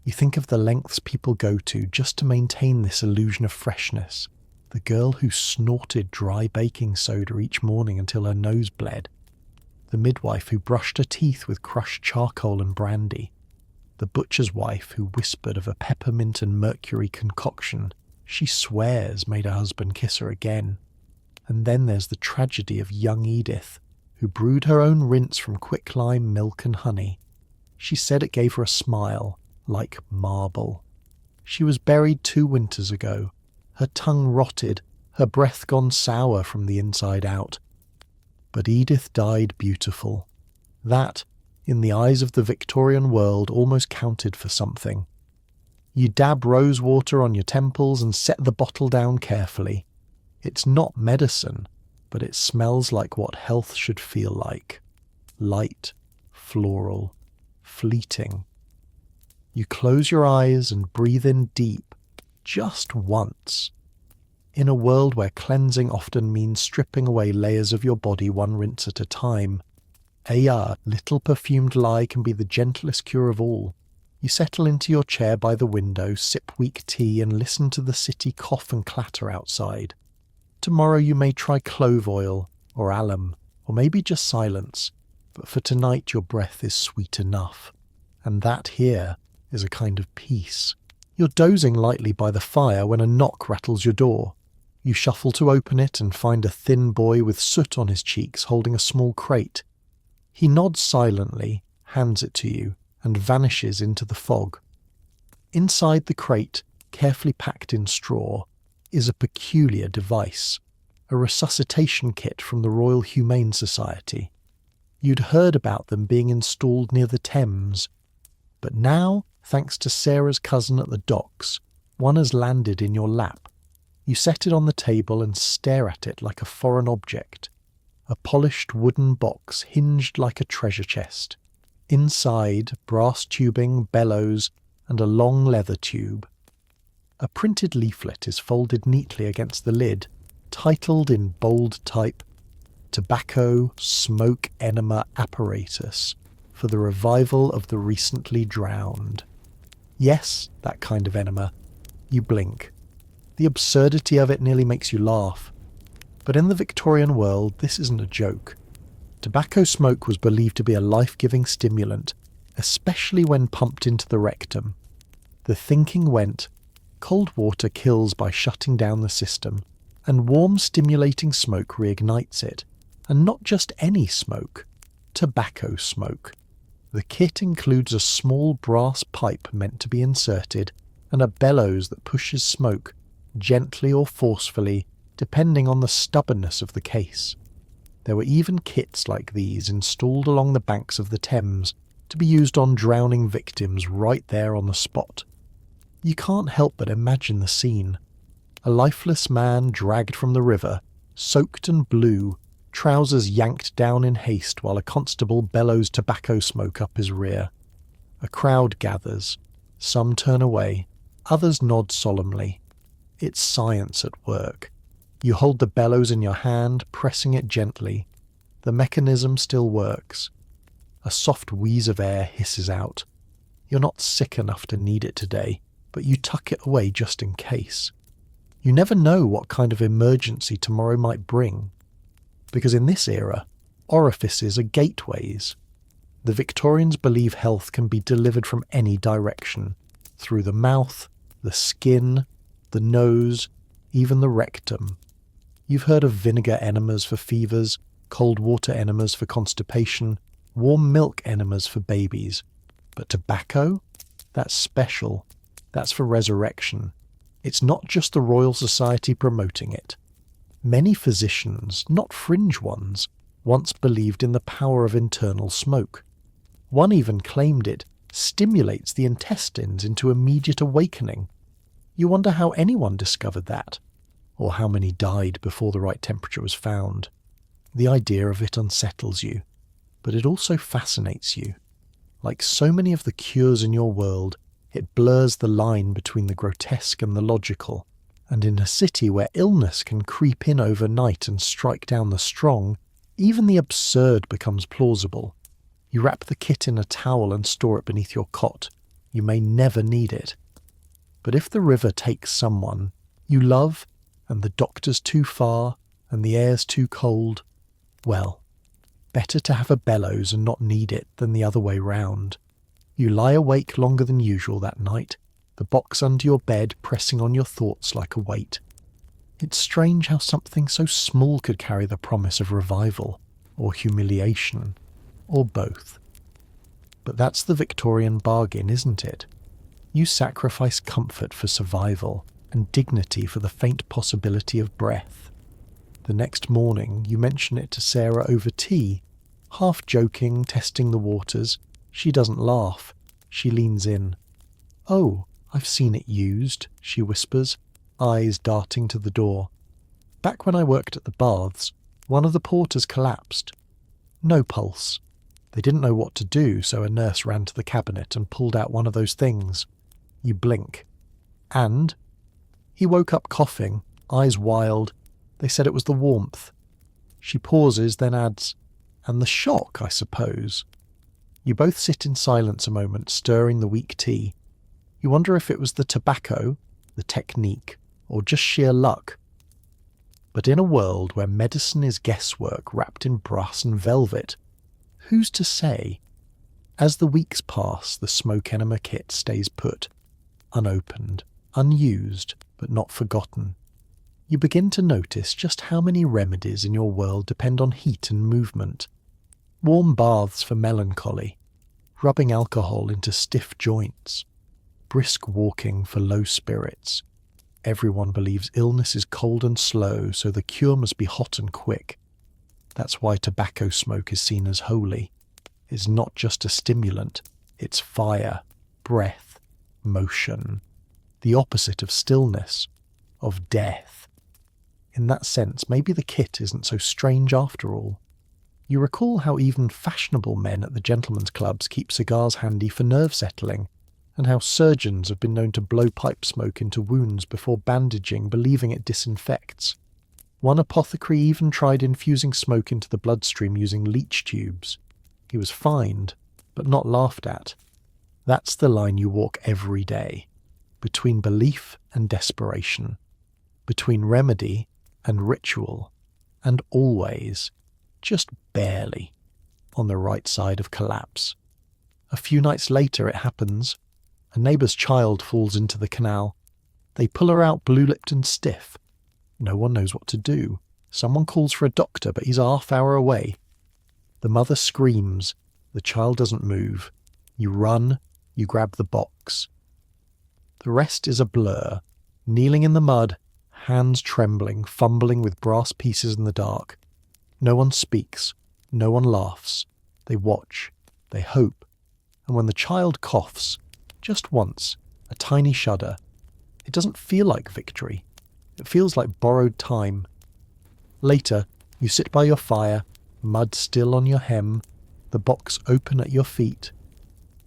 You think of the lengths people go to just to maintain this illusion of freshness. The girl who snorted dry baking soda each morning until her nose bled. The midwife who brushed her teeth with crushed charcoal and brandy. The butcher's wife who whispered of a peppermint and mercury concoction she swears made her husband kiss her again. And then there's the tragedy of young Edith, who brewed her own rinse from quicklime, milk and honey. She said it gave her a smile, like marble. She was buried 2 winters ago, her tongue rotted, her breath gone sour from the inside out. But Edith died beautiful. That, in the eyes of the Victorian world, almost counted for something. You dab rose water on your temples and set the bottle down carefully. It's not medicine, but it smells like what health should feel like. Light, floral, fleeting. You close your eyes and breathe in deep, just once. In a world where cleansing often means stripping away layers of your body one rinse at a time, a little perfumed lie can be the gentlest cure of all. You settle into your chair by the window, sip weak tea and listen to the city cough and clatter outside. Tomorrow you may try clove oil, or alum, or maybe just silence, but for tonight your breath is sweet enough. And that here is a kind of peace. You're dozing lightly by the fire when a knock rattles your door. You shuffle to open it and find a thin boy with soot on his cheeks holding a small crate. He nods silently, hands it to you, and vanishes into the fog. Inside the crate, carefully packed in straw, is a peculiar device, a resuscitation kit from the Royal Humane Society. You'd heard about them being installed near the Thames, but now, thanks to Sarah's cousin at the docks, one has landed in your lap. You set it on the table and stare at it like a foreign object. A polished wooden box hinged like a treasure chest. Inside, brass tubing, bellows, and a long leather tube. A printed leaflet is folded neatly against the lid, titled in bold type, Tobacco Smoke Enema Apparatus for the Revival of the Recently Drowned. Yes, that kind of enema. You blink. The absurdity of it nearly makes you laugh. But in the Victorian world, this isn't a joke. Tobacco smoke was believed to be a life-giving stimulant, especially when pumped into the rectum. The thinking went, cold water kills by shutting down the system, and warm stimulating smoke reignites it. And not just any smoke, tobacco smoke. The kit includes a small brass pipe meant to be inserted, and a bellows that pushes smoke, gently or forcefully, depending on the stubbornness of the case. There were even kits like these installed along the banks of the Thames to be used on drowning victims right there on the spot. You can't help but imagine the scene. A lifeless man dragged from the river, soaked and blue, trousers yanked down in haste while a constable bellows tobacco smoke up his rear. A crowd gathers. Some turn away, others nod solemnly. It's science at work. You hold the bellows in your hand, pressing it gently. The mechanism still works. A soft wheeze of air hisses out. You're not sick enough to need it today, but you tuck it away just in case. You never know what kind of emergency tomorrow might bring. Because in this era, orifices are gateways. The Victorians believe health can be delivered from any direction, through the mouth, the skin, the nose, even the rectum. You've heard of vinegar enemas for fevers, cold water enemas for constipation, warm milk enemas for babies. But tobacco? That's special. That's for resurrection. It's not just the Royal Society promoting it. Many physicians, not fringe ones, once believed in the power of internal smoke. One even claimed it stimulates the intestines into immediate awakening. You wonder how anyone discovered that, or how many died before the right temperature was found. The idea of it unsettles you, but it also fascinates you. Like so many of the cures in your world, it blurs the line between the grotesque and the logical. And in a city where illness can creep in overnight and strike down the strong, even the absurd becomes plausible. You wrap the kit in a towel and store it beneath your cot. You may never need it. But if the river takes someone you love, and the doctor's too far, and the air's too cold, well, better to have a bellows and not need it than the other way round. You lie awake longer than usual that night, the box under your bed pressing on your thoughts like a weight. It's strange how something so small could carry the promise of revival, or humiliation, or both. But that's the Victorian bargain, isn't it? You sacrifice comfort for survival, and dignity for the faint possibility of breath. The next morning you mention it to Sarah over tea, half joking, testing the waters. She doesn't laugh. She leans in. "Oh, I've seen it used," she whispers, eyes darting to the door. "Back when I worked at the baths, one of the porters collapsed. No pulse. They didn't know what to do, so a nurse ran to the cabinet and pulled out one of those things." You blink. "And?" "He woke up coughing, eyes wild. They said it was the warmth." She pauses, then adds, "And the shock, I suppose." You both sit in silence a moment, stirring the weak tea. You wonder if it was the tobacco, the technique, or just sheer luck. But in a world where medicine is guesswork wrapped in brass and velvet, who's to say? As the weeks pass, the smoke enema kit stays put, unopened, unused, but not forgotten. You begin to notice just how many remedies in your world depend on heat and movement. Warm baths for melancholy, rubbing alcohol into stiff joints, brisk walking for low spirits. Everyone believes illness is cold and slow, so the cure must be hot and quick. That's why tobacco smoke is seen as holy. It's not just a stimulant, it's fire, breath, motion. The opposite of stillness, of death. In that sense, maybe the kit isn't so strange after all. You recall how even fashionable men at the gentlemen's clubs keep cigars handy for nerve settling, and how surgeons have been known to blow pipe smoke into wounds before bandaging, believing it disinfects. One apothecary even tried infusing smoke into the bloodstream using leech tubes. He was fined, but not laughed at. That's the line you walk every day, between belief and desperation, between remedy and ritual, and always, just barely, on the right side of collapse. A few nights later it happens. A neighbour's child falls into the canal. They pull her out blue-lipped and stiff. No one knows what to do. Someone calls for a doctor, but he's a half-hour away. The mother screams. The child doesn't move. You run. You grab the box. The rest is a blur. Kneeling in the mud, hands trembling, fumbling with brass pieces in the dark. No one speaks. No one laughs. They watch. They hope. And when the child coughs, just once, a tiny shudder, it doesn't feel like victory. It feels like borrowed time. Later, you sit by your fire, mud still on your hem, the box open at your feet.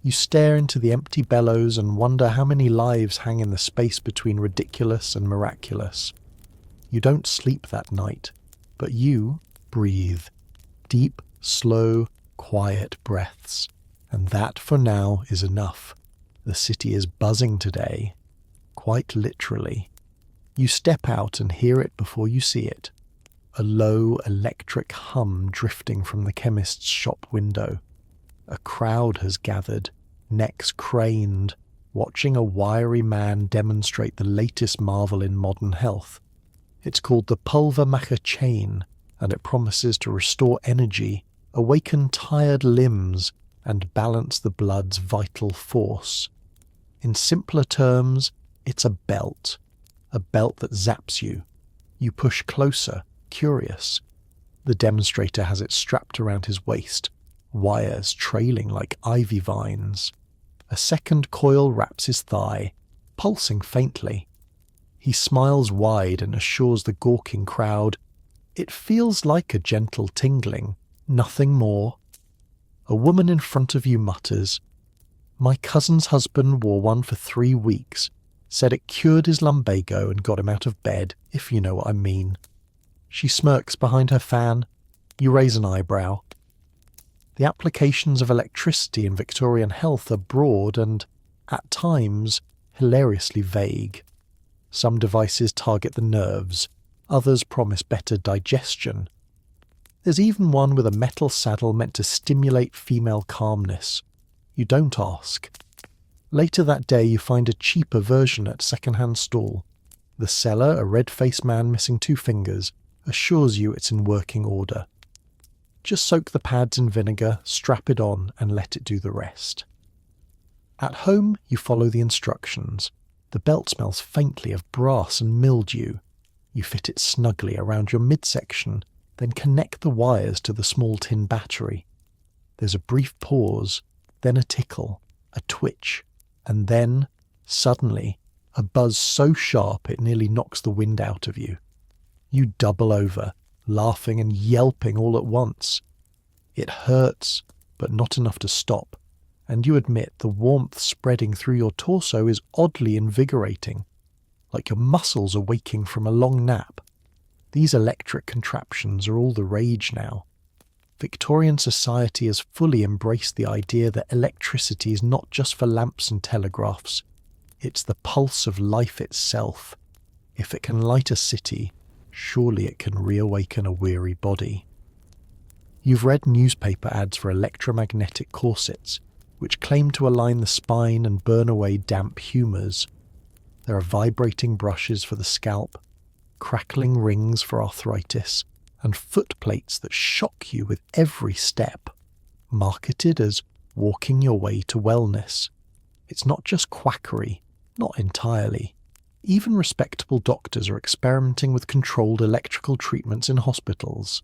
You stare into the empty bellows and wonder how many lives hang in the space between ridiculous and miraculous. You don't sleep that night, but you breathe. Deep, slow, quiet breaths. And that, for now, is enough. The city is buzzing today, quite literally. You step out and hear it before you see it. A low electric hum drifting from the chemist's shop window. A crowd has gathered, necks craned, watching a wiry man demonstrate the latest marvel in modern health. It's called the Pulvermacher chain, and it promises to restore energy, awaken tired limbs, and balance the blood's vital force. In simpler terms, it's a belt that zaps you. You push closer, curious. The demonstrator has it strapped around his waist, wires trailing like ivy vines. A second coil wraps his thigh, pulsing faintly. He smiles wide and assures the gawking crowd, it feels like a gentle tingling, nothing more. A woman in front of you mutters, my cousin's husband wore one for 3 weeks, said it cured his lumbago and got him out of bed, if you know what I mean. She smirks behind her fan. You raise an eyebrow. The applications of electricity in Victorian health are broad and, at times, hilariously vague. Some devices target the nerves, others promise better digestion. There's even one with a metal saddle meant to stimulate female calmness. You don't ask. Later that day you find a cheaper version at second-hand stall. The seller, a red-faced man missing 2 fingers, assures you it's in working order. Just soak the pads in vinegar, strap it on, and let it do the rest. At home, you follow the instructions. The belt smells faintly of brass and mildew. You fit it snugly around your midsection, then connect the wires to the small tin battery. There's a brief pause, then a tickle, a twitch, and then, suddenly, a buzz so sharp it nearly knocks the wind out of you. You double over, laughing and yelping all at once. It hurts, but not enough to stop, and you admit the warmth spreading through your torso is oddly invigorating, like your muscles are waking from a long nap. These electric contraptions are all the rage now. Victorian society has fully embraced the idea that electricity is not just for lamps and telegraphs. It's the pulse of life itself. If it can light a city, surely it can reawaken a weary body. You've read newspaper ads for electromagnetic corsets, which claim to align the spine and burn away damp humours. There are vibrating brushes for the scalp, crackling rings for arthritis, and foot plates that shock you with every step, marketed as walking your way to wellness. It's not just quackery, not entirely. Even respectable doctors are experimenting with controlled electrical treatments in hospitals,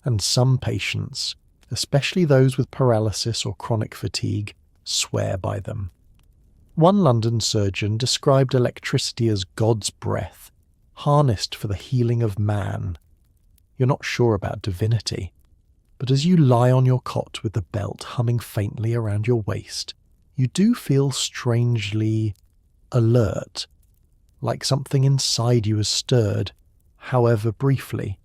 and some patients, especially those with paralysis or chronic fatigue, swear by them. One London surgeon described electricity as God's breath, harnessed for the healing of man. You're not sure about divinity, but as you lie on your cot with the belt humming faintly around your waist, you do feel strangely alert, like something inside you has stirred, however briefly.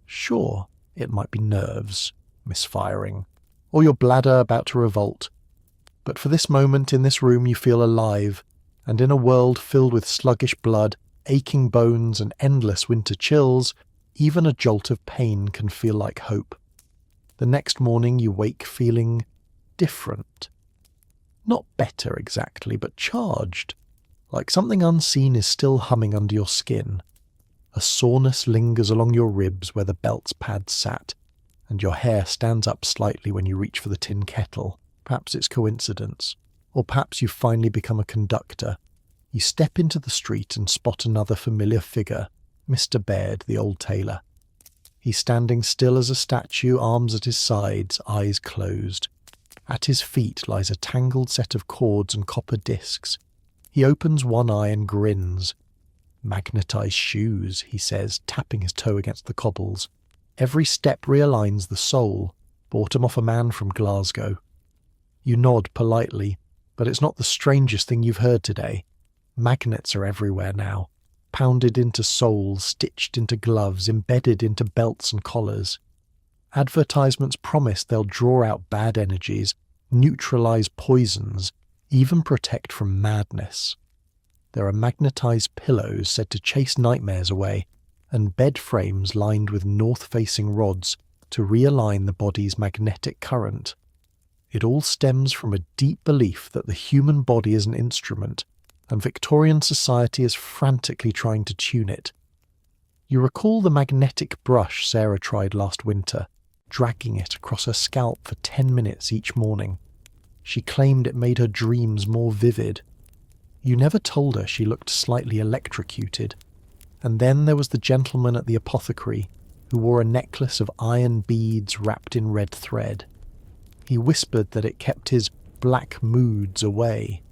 Sure, it might be nerves misfiring, or your bladder about to revolt, but for this moment in this room you feel alive, and in a world filled with sluggish blood, aching bones and endless winter chills, even a jolt of pain can feel like hope. The next morning you wake feeling different. Not better exactly, but charged, like something unseen is still humming under your skin. A soreness lingers along your ribs where the belt's pad sat, and your hair stands up slightly when you reach for the tin kettle. Perhaps it's coincidence, or perhaps you've finally become a conductor. You step into the street and spot another familiar figure, Mr. Baird, the old tailor. He's standing still as a statue, arms at his sides, eyes closed. At his feet lies a tangled set of cords and copper discs. He opens one eye and grins. "Magnetized shoes," he says, tapping his toe against the cobbles. "Every step realigns the soul. Bought 'em off a man from Glasgow." You nod politely, but it's not the strangest thing you've heard today. Magnets are everywhere now, pounded into soles, stitched into gloves, embedded into belts and collars. Advertisements promise they'll draw out bad energies, neutralize poisons, even protect from madness. There are magnetized pillows said to chase nightmares away, and bed frames lined with north-facing rods to realign the body's magnetic current. It all stems from a deep belief that the human body is an instrument, and Victorian society is frantically trying to tune it. You recall the magnetic brush Sarah tried last winter, dragging it across her scalp for 10 minutes each morning. She claimed it made her dreams more vivid. You never told her she looked slightly electrocuted. And then there was the gentleman at the apothecary who wore a necklace of iron beads wrapped in red thread. He whispered that it kept his black moods away.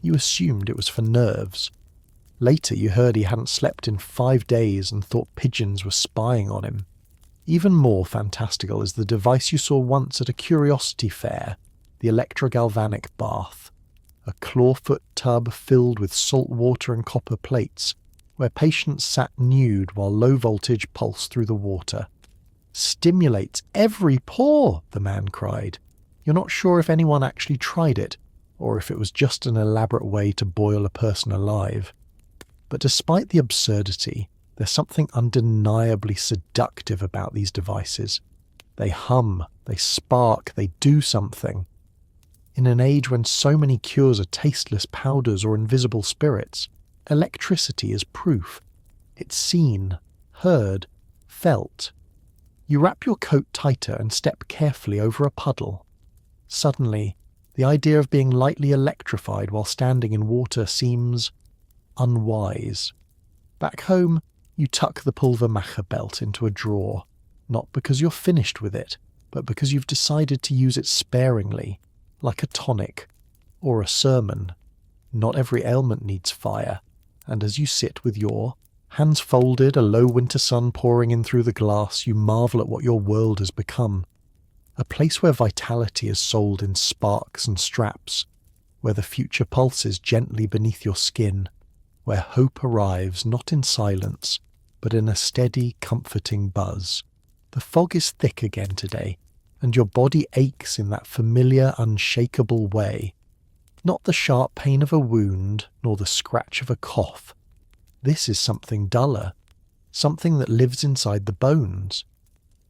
You assumed it was for nerves. Later you heard he hadn't slept in 5 days and thought pigeons were spying on him. Even more fantastical is the device you saw once at a curiosity fair, the electrogalvanic bath. A clawfoot tub filled with salt water and copper plates, where patients sat nude while low voltage pulsed through the water. "Stimulates every pore," the man cried. You're not sure if anyone actually tried it, or if it was just an elaborate way to boil a person alive. But despite the absurdity, there's something undeniably seductive about these devices. They hum, they spark, they do something. In an age when so many cures are tasteless powders or invisible spirits, electricity is proof. It's seen, heard, felt. You wrap your coat tighter and step carefully over a puddle. Suddenly, the idea of being lightly electrified while standing in water seems unwise. Back home, you tuck the pulvermacher belt into a drawer, not because you're finished with it, but because you've decided to use it sparingly, like a tonic or a sermon. Not every ailment needs fire, and as you sit with your hands folded, a low winter sun pouring in through the glass, you marvel at what your world has become. A place where vitality is sold in sparks and straps, where the future pulses gently beneath your skin, where hope arrives not in silence, but in a steady, comforting buzz. The fog is thick again today, and your body aches in that familiar, unshakable way. Not the sharp pain of a wound, nor the scratch of a cough. This is something duller, something that lives inside the bones.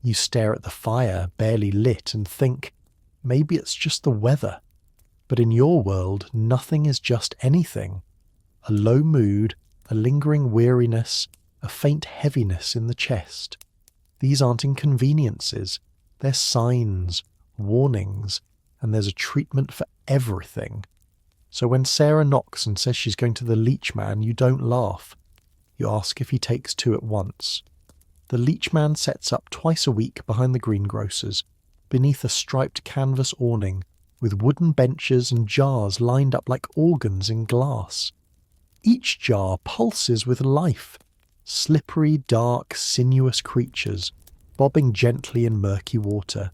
You stare at the fire, barely lit, and think, maybe it's just the weather. But in your world, nothing is just anything. A low mood, a lingering weariness, a faint heaviness in the chest. These aren't inconveniences. They're signs, warnings, and there's a treatment for everything. So when Sarah knocks and says she's going to the leech man, you don't laugh. You ask if he takes 2 at once. The leech man sets up twice a week behind the greengrocer's, beneath a striped canvas awning, with wooden benches and jars lined up like organs in glass. Each jar pulses with life. Slippery, dark, sinuous creatures, bobbing gently in murky water.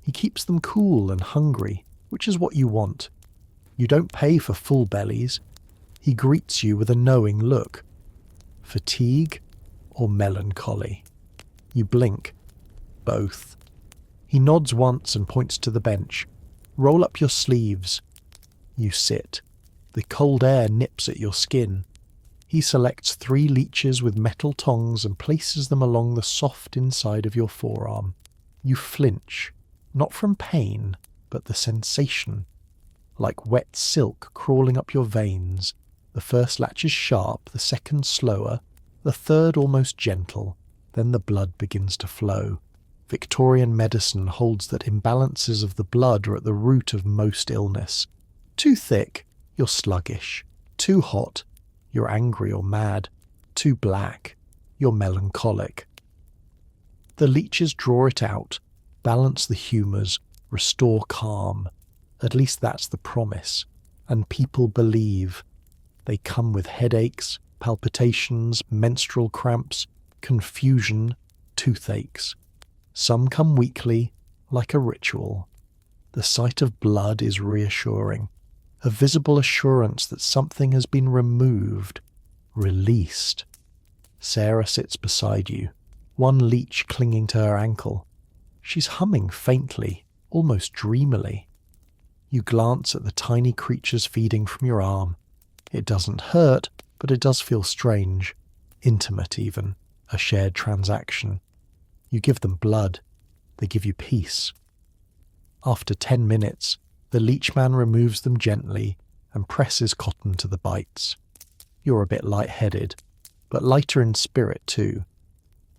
He keeps them cool and hungry, which is what you want. You don't pay for full bellies. He greets you with a knowing look. Fatigue or melancholy? You blink. Both. He nods once and points to the bench. Roll up your sleeves. You sit. The cold air nips at your skin. He selects 3 leeches with metal tongs and places them along the soft inside of your forearm. You flinch, not from pain, but the sensation. Like wet silk crawling up your veins. The first latch is sharp, the second slower, the third almost gentle. Then the blood begins to flow. Victorian medicine holds that imbalances of the blood are at the root of most illness. Too thick, you're sluggish. Too hot, you're angry or mad. Too black, you're melancholic. The leeches draw it out, balance the humours, restore calm. At least that's the promise. And people believe. They come with headaches, palpitations, menstrual cramps, confusion, toothaches. Some come weekly, like a ritual. The sight of blood is reassuring. A visible assurance that something has been removed, released. Sarah sits beside you, one leech clinging to her ankle. She's humming faintly, almost dreamily. You glance at the tiny creatures feeding from your arm. It doesn't hurt, but it does feel strange, intimate even, a shared transaction. You give them blood. They give you peace. After 10 minutes, the leechman removes them gently and presses cotton to the bites. You're a bit light-headed, but lighter in spirit too.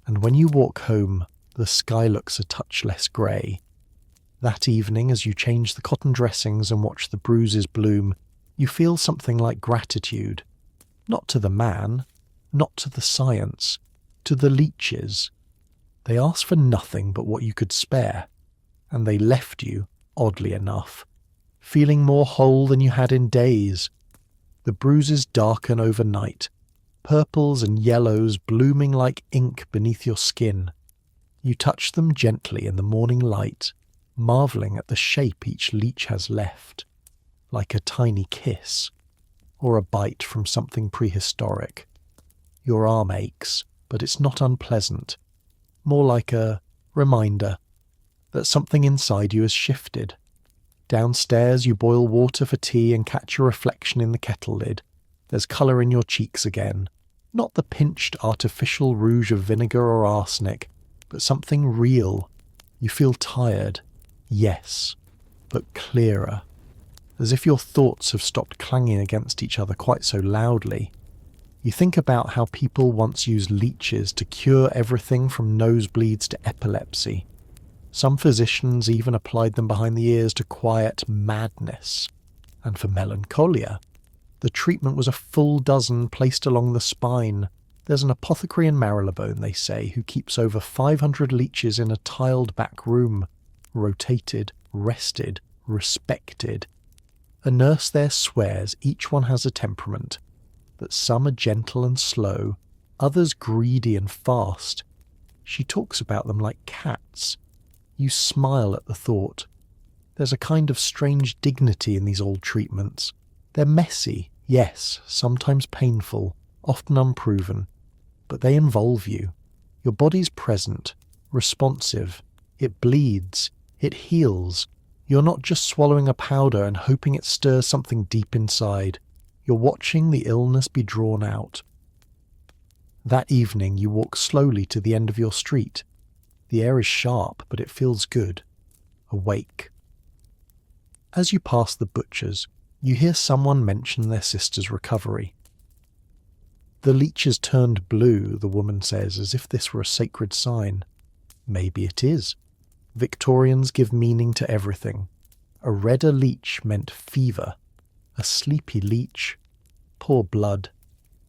And when you walk home, the sky looks a touch less grey. That evening, as you change the cotton dressings and watch the bruises bloom, you feel something like gratitude. Not to the man, not to the science, to the leeches. They asked for nothing but what you could spare, and they left you, oddly enough, feeling more whole than you had in days. The bruises darken overnight, purples and yellows blooming like ink beneath your skin. You touch them gently in the morning light, marvelling at the shape each leech has left, like a tiny kiss, or a bite from something prehistoric. Your arm aches, but it's not unpleasant, more like a reminder that something inside you has shifted. Downstairs, you boil water for tea and catch your reflection in the kettle lid. There's colour in your cheeks again. Not the pinched artificial rouge of vinegar or arsenic, but something real. You feel tired. Yes, but clearer. As if your thoughts have stopped clanging against each other quite so loudly. You think about how people once used leeches to cure everything from nosebleeds to epilepsy. Some physicians even applied them behind the ears to quiet madness. And for melancholia, the treatment was a full dozen placed along the spine. There's an apothecary in Marylebone, they say, who keeps over 500 leeches in a tiled back room, rotated, rested, respected. A nurse there swears each one has a temperament, that some are gentle and slow, others greedy and fast. She talks about them like cats. You smile at the thought. There's a kind of strange dignity in these old treatments. They're messy, yes, sometimes painful, often unproven, but they involve you. Your body's present, responsive. It bleeds. It heals. You're not just swallowing a powder and hoping it stirs something deep inside. You're watching the illness be drawn out. That evening you walk slowly to the end of your street. The air is sharp, but it feels good. Awake. As you pass the butcher's, you hear someone mention their sister's recovery. The leeches turned blue, the woman says, as if this were a sacred sign. Maybe it is. Victorians give meaning to everything. A redder leech meant fever. A sleepy leech. Poor blood.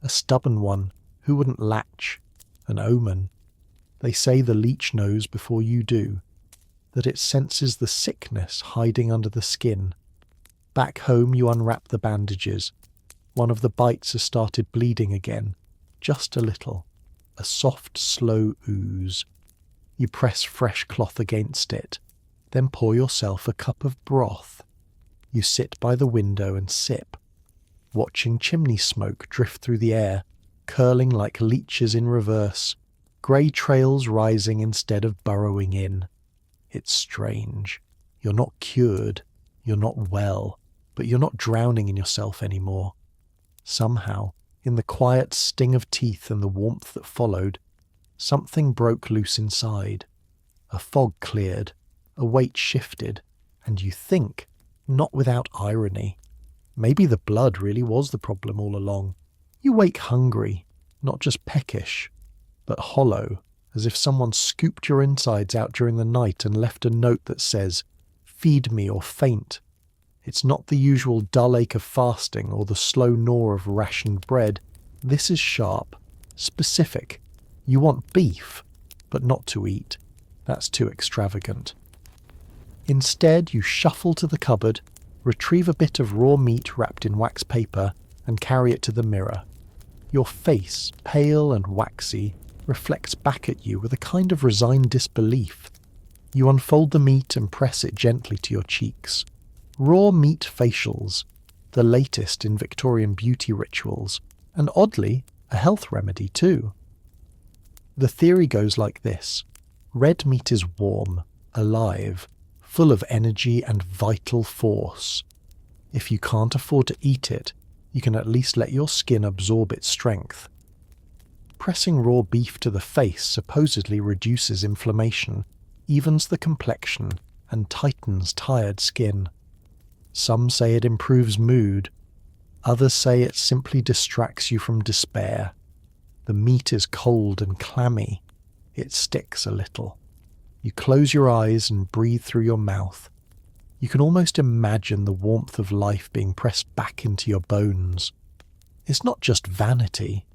A stubborn one. Who wouldn't latch? An omen. They say the leech knows before you do. That it senses the sickness hiding under the skin. Back home you unwrap the bandages. One of the bites has started bleeding again. Just a little. A soft, slow ooze. You press fresh cloth against it, then pour yourself a cup of broth. You sit by the window and sip, watching chimney smoke drift through the air, curling like leeches in reverse, grey trails rising instead of burrowing in. It's strange. You're not cured, you're not well, but you're not drowning in yourself anymore. Somehow, in the quiet sting of teeth and the warmth that followed, something broke loose inside. A fog cleared, a weight shifted, and you think, not without irony, maybe the blood really was the problem all along. You wake hungry, not just peckish, but hollow, as if someone scooped your insides out during the night and left a note that says, "Feed me or faint." It's not the usual dull ache of fasting or the slow gnaw of rationed bread. This is sharp, specific. You want beef, but not to eat. That's too extravagant. Instead, you shuffle to the cupboard, retrieve a bit of raw meat wrapped in wax paper, and carry it to the mirror. Your face, pale and waxy, reflects back at you with a kind of resigned disbelief. You unfold the meat and press it gently to your cheeks. Raw meat facials, the latest in Victorian beauty rituals, and oddly, a health remedy too. The theory goes like this. Red meat is warm, alive, full of energy and vital force. If you can't afford to eat it, you can at least let your skin absorb its strength. Pressing raw beef to the face supposedly reduces inflammation, evens the complexion, and tightens tired skin. Some say it improves mood. Others say it simply distracts you from despair. The meat is cold and clammy. It sticks a little. You close your eyes and breathe through your mouth. You can almost imagine the warmth of life being pressed back into your bones. It's not just vanity.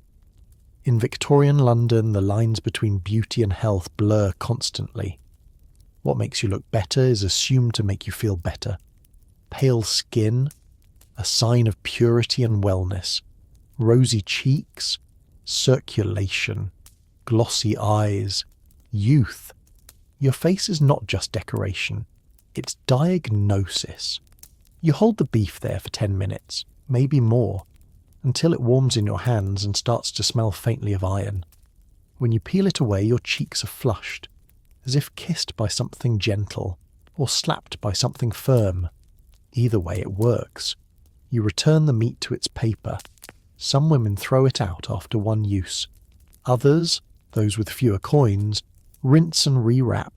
In Victorian London, the lines between beauty and health blur constantly. What makes you look better is assumed to make you feel better. Pale skin, a sign of purity and wellness. Rosy cheeks, circulation, glossy eyes, youth. Your face is not just decoration, it's diagnosis. You hold the beef there for 10 minutes, maybe more, until it warms in your hands and starts to smell faintly of iron. When you peel it away, your cheeks are flushed, as if kissed by something gentle, or slapped by something firm. Either way, it works. You return the meat to its paper. Some women throw it out after one use. Others, those with fewer coins, rinse and rewrap,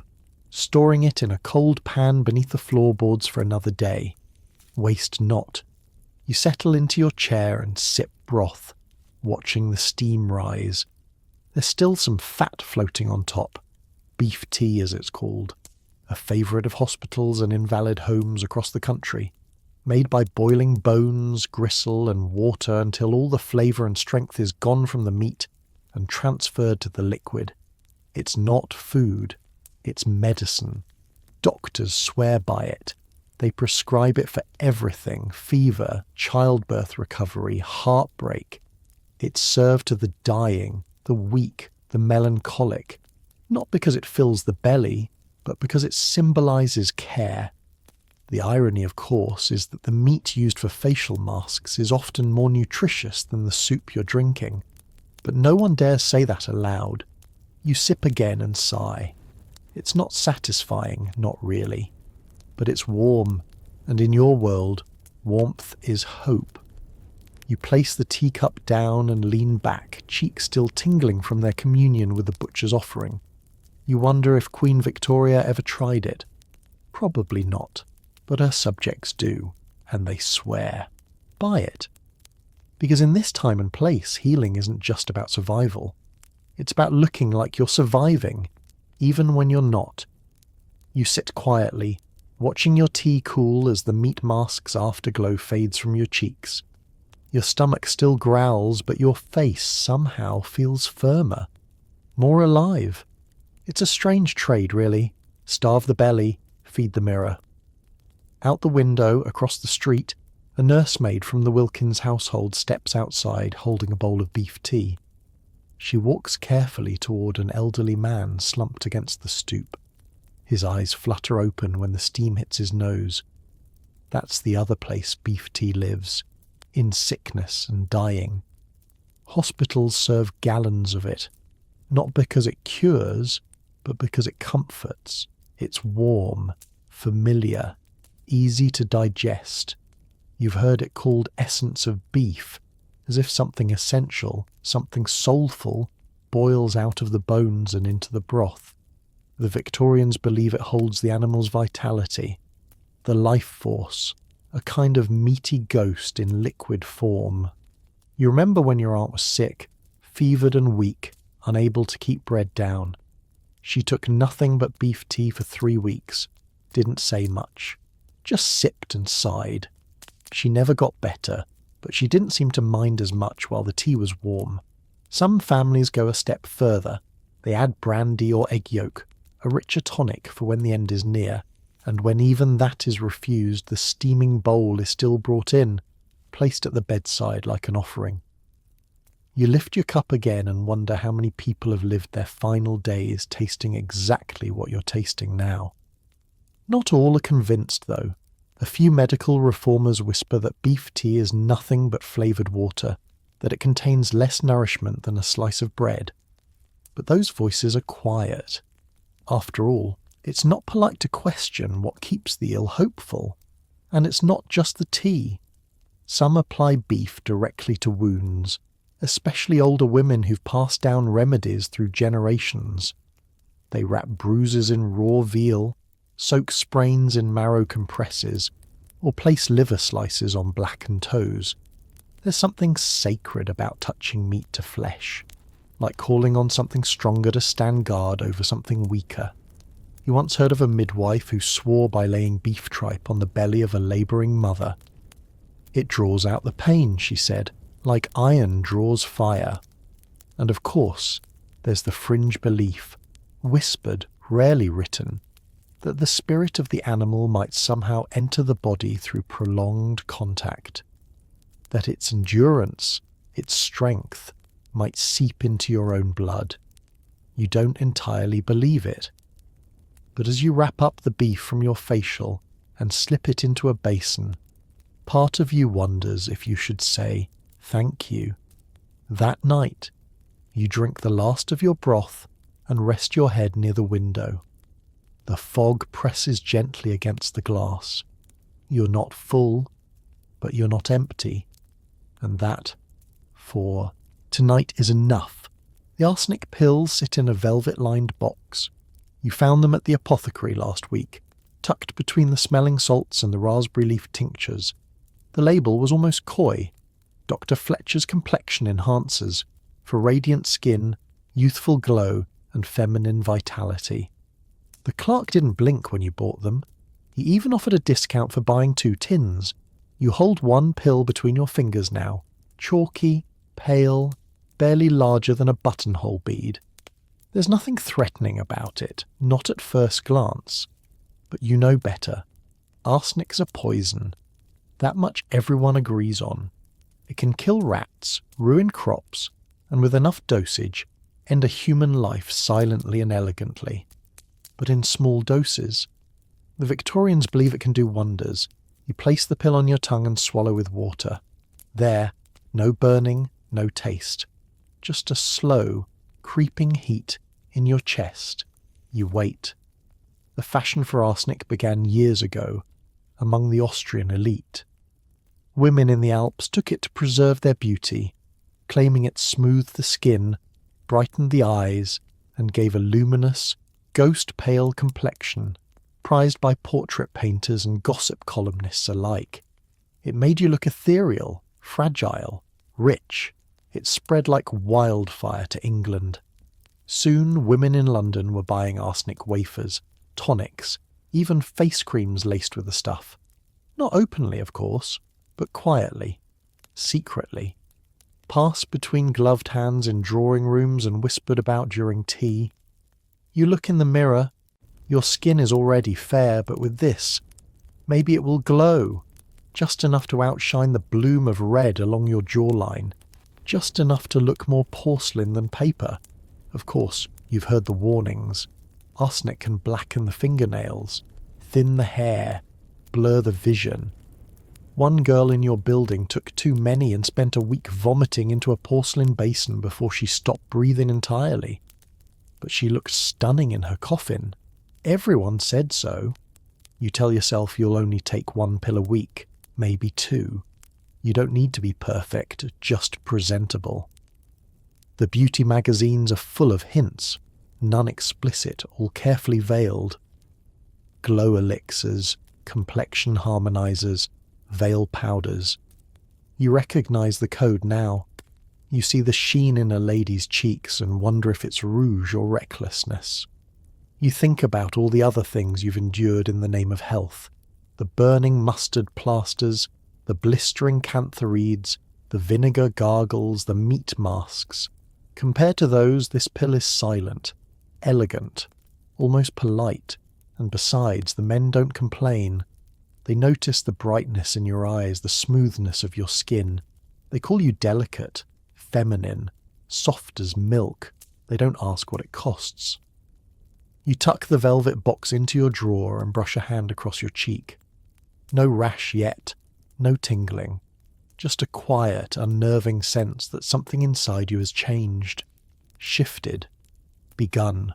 storing it in a cold pan beneath the floorboards for another day. Waste not. You settle into your chair and sip broth, watching the steam rise. There's still some fat floating on top. Beef tea, as it's called. A favourite of hospitals and invalid homes across the country. Made by boiling bones, gristle and water until all the flavour and strength is gone from the meat and transferred to the liquid. It's not food. It's medicine. Doctors swear by it. They prescribe it for everything: fever, childbirth recovery, heartbreak. It's served to the dying, the weak, the melancholic, not because it fills the belly, but because it symbolises care. The irony, of course, is that the meat used for facial masks is often more nutritious than the soup you're drinking. But no one dares say that aloud. You sip again and sigh. It's not satisfying, not really. But it's warm, and in your world, warmth is hope. You place the teacup down and lean back, cheeks still tingling from their communion with the butcher's offering. You wonder if Queen Victoria ever tried it. Probably not, but her subjects do, and they swear by it. Because in this time and place, healing isn't just about survival. It's about looking like you're surviving, even when you're not. You sit quietly, watching your tea cool as the meat mask's afterglow fades from your cheeks. Your stomach still growls, but your face somehow feels firmer, more alive. It's a strange trade, really. Starve the belly, feed the mirror. Out the window, across the street, a nursemaid from the Wilkins household steps outside holding a bowl of beef tea. She walks carefully toward an elderly man slumped against the stoop. His eyes flutter open when the steam hits his nose. That's the other place beef tea lives, in sickness and dying. Hospitals serve gallons of it, not because it cures, but because it comforts. It's warm, familiar, easy to digest. You've heard it called essence of beef, as if something essential, something soulful, boils out of the bones and into the broth. The Victorians believe it holds the animal's vitality, the life force, a kind of meaty ghost in liquid form. You remember when your aunt was sick, fevered and weak, unable to keep bread down. She took nothing but beef tea for 3 weeks, didn't say much, just sipped and sighed. She never got better, but she didn't seem to mind as much while the tea was warm. Some families go a step further. They add brandy or egg yolk, a richer tonic for when the end is near, and when even that is refused, the steaming bowl is still brought in, placed at the bedside like an offering. You lift your cup again and wonder how many people have lived their final days tasting exactly what you're tasting now. Not all are convinced, though. A few medical reformers whisper that beef tea is nothing but flavoured water, that it contains less nourishment than a slice of bread. But those voices are quiet. After all, it's not polite to question what keeps the ill hopeful. And it's not just the tea. Some apply beef directly to wounds, especially older women who've passed down remedies through generations. They wrap bruises in raw veal, soak sprains in marrow compresses, or place liver slices on blackened toes. There's something sacred about touching meat to flesh, like calling on something stronger to stand guard over something weaker. You once heard of a midwife who swore by laying beef tripe on the belly of a labouring mother. It draws out the pain, she said, like iron draws fire. And of course, there's the fringe belief, whispered, rarely written, that the spirit of the animal might somehow enter the body through prolonged contact, that its endurance, its strength, might seep into your own blood. You don't entirely believe it. But as you wrap up the beef from your facial and slip it into a basin, part of you wonders if you should say, "Thank you." That night, you drink the last of your broth and rest your head near the window. The fog presses gently against the glass. You're not full, but you're not empty. And that, for tonight, is enough. The arsenic pills sit in a velvet-lined box. You found them at the apothecary last week, tucked between the smelling salts and the raspberry leaf tinctures. The label was almost coy. Dr. Fletcher's complexion enhancers for radiant skin, youthful glow, and feminine vitality. The clerk didn't blink when you bought them. He even offered a discount for buying 2 tins. You hold one pill between your fingers now, chalky, pale, barely larger than a buttonhole bead. There's nothing threatening about it, not at first glance. But you know better. Arsenic's a poison. That much everyone agrees on. It can kill rats, ruin crops, and with enough dosage, end a human life silently and elegantly. But in small doses. The Victorians believe it can do wonders. You place the pill on your tongue and swallow with water. There, no burning, no taste. Just a slow, creeping heat in your chest. You wait. The fashion for arsenic began years ago, among the Austrian elite. Women in the Alps took it to preserve their beauty, claiming it smoothed the skin, brightened the eyes, and gave a luminous, ghost-pale complexion, prized by portrait painters and gossip columnists alike. It made you look ethereal, fragile, rich. It spread like wildfire to England. Soon women in London were buying arsenic wafers, tonics, even face creams laced with the stuff. Not openly, of course, but quietly, secretly. Passed between gloved hands in drawing rooms and whispered about during tea. You look in the mirror. Your skin is already fair, but with this, maybe it will glow, just enough to outshine the bloom of red along your jawline, just enough to look more porcelain than paper. Of course, you've heard the warnings. Arsenic can blacken the fingernails, thin the hair, blur the vision. One girl in your building took too many and spent a week vomiting into a porcelain basin before she stopped breathing entirely. But she looked stunning in her coffin. Everyone said so. You tell yourself you'll only take 1 pill a week, maybe 2. You don't need to be perfect, just presentable. The beauty magazines are full of hints, none explicit, all carefully veiled. Glow elixirs, complexion harmonizers, veil powders. You recognize the code now. You see the sheen in a lady's cheeks and wonder if it's rouge or recklessness. You think about all the other things you've endured in the name of health. The burning mustard plasters, the blistering cantharides, the vinegar gargles, the meat masks. Compared to those, this pill is silent, elegant, almost polite, and besides, the men don't complain. They notice the brightness in your eyes, the smoothness of your skin. They call you delicate, feminine, soft as milk. They don't ask what it costs. You tuck the velvet box into your drawer and brush a hand across your cheek. No rash yet, no tingling. Just a quiet, unnerving sense that something inside you has changed, shifted, begun,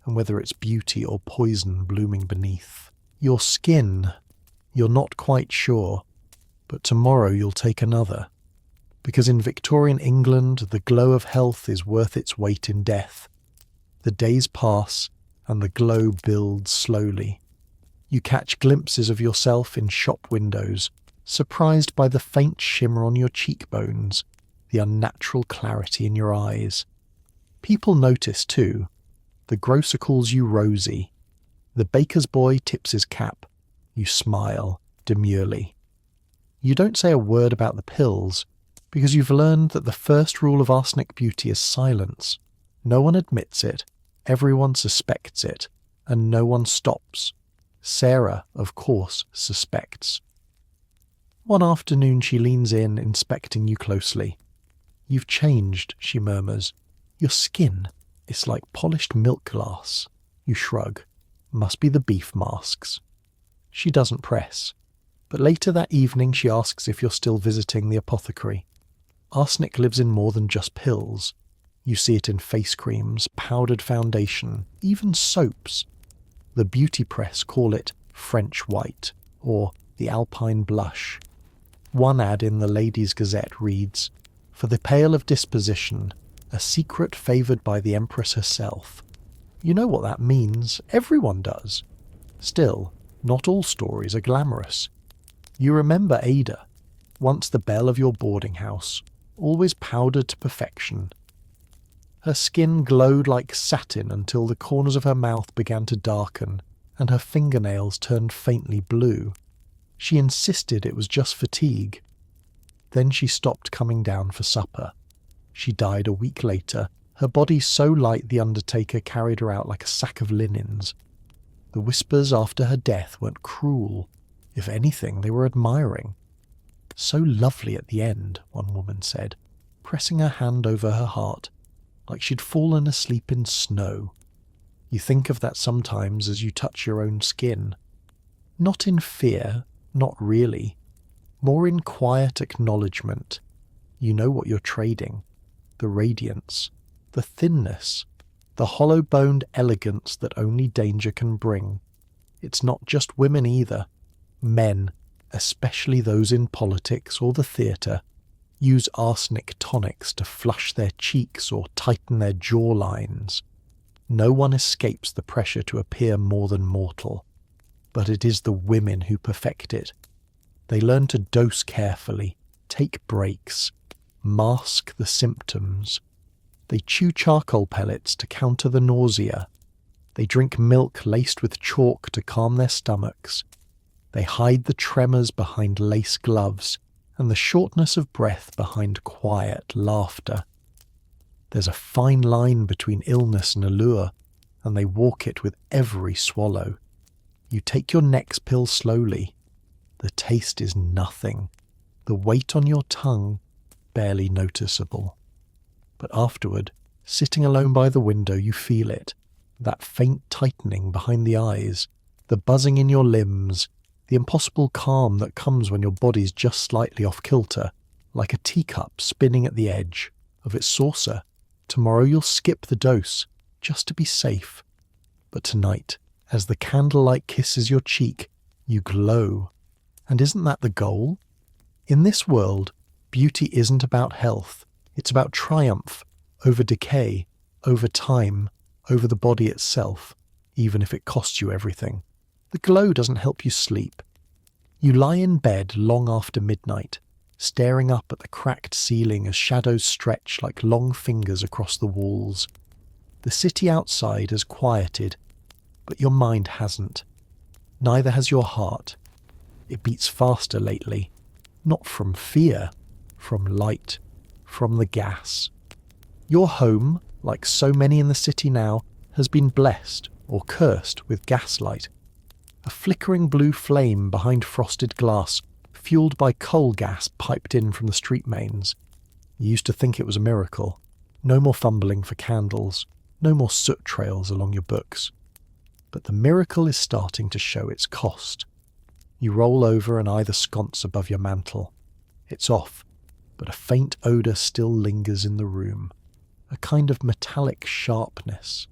and whether it's beauty or poison blooming beneath. Your skin, you're not quite sure, but tomorrow you'll take another. Because in Victorian England, the glow of health is worth its weight in death. The days pass, and the glow builds slowly. You catch glimpses of yourself in shop windows, surprised by the faint shimmer on your cheekbones, the unnatural clarity in your eyes. People notice too. The grocer calls you Rosie. The baker's boy tips his cap. You smile, demurely. You don't say a word about the pills, because you've learned that the first rule of arsenic beauty is silence. No one admits it, everyone suspects it, and no one stops. Sarah, of course, suspects. One afternoon she leans in, inspecting you closely. "You've changed," she murmurs. "Your skin, it's like polished milk glass." You shrug. "Must be the beef masks." She doesn't press. But later that evening she asks if you're still visiting the apothecary. Arsenic lives in more than just pills. You see it in face creams, powdered foundation, even soaps. The beauty press call it French white, or the alpine blush. One ad in the Ladies' Gazette reads, "For the pale of disposition, a secret favoured by the Empress herself." You know what that means. Everyone does. Still, not all stories are glamorous. You remember Ada, once the belle of your boarding house, always powdered to perfection. Her skin glowed like satin until the corners of her mouth began to darken and her fingernails turned faintly blue. She insisted it was just fatigue. Then she stopped coming down for supper. She died a week later, her body so light the undertaker carried her out like a sack of linens. The whispers after her death weren't cruel. If anything, they were admiring. "So lovely at the end," one woman said, pressing her hand over her heart, like she'd fallen asleep in snow. You think of that sometimes as you touch your own skin. Not in fear, not really. More in quiet acknowledgement. You know what you're trading. The radiance, the thinness, the hollow-boned elegance that only danger can bring. It's not just women either. Men, especially those in politics or the theatre, use arsenic tonics to flush their cheeks or tighten their jawlines. No one escapes the pressure to appear more than mortal. But it is the women who perfect it. They learn to dose carefully, take breaks, mask the symptoms. They chew charcoal pellets to counter the nausea. They drink milk laced with chalk to calm their stomachs. They hide the tremors behind lace gloves and the shortness of breath behind quiet laughter. There's a fine line between illness and allure, and they walk it with every swallow. You take your next pill slowly. The taste is nothing. The weight on your tongue, barely noticeable. But afterward, sitting alone by the window, you feel it. That faint tightening behind the eyes, the buzzing in your limbs, the impossible calm that comes when your body's just slightly off kilter, like a teacup spinning at the edge of its saucer. Tomorrow you'll skip the dose, just to be safe. But tonight, as the candlelight kisses your cheek, you glow. And isn't that the goal? In this world, beauty isn't about health. It's about triumph, over decay, over time, over the body itself, even if it costs you everything. The glow doesn't help you sleep. You lie in bed long after midnight, staring up at the cracked ceiling as shadows stretch like long fingers across the walls. The city outside has quieted, but your mind hasn't. Neither has your heart. It beats faster lately, not from fear, from light, from the gas. Your home, like so many in the city now, has been blessed or cursed with gaslight. A flickering blue flame behind frosted glass, fueled by coal gas piped in from the street mains. You used to think it was a miracle. No more fumbling for candles, no more soot trails along your books. But the miracle is starting to show its cost. You roll over and eye the sconce above your mantel. It's off, but a faint odour still lingers in the room, a kind of metallic sharpness.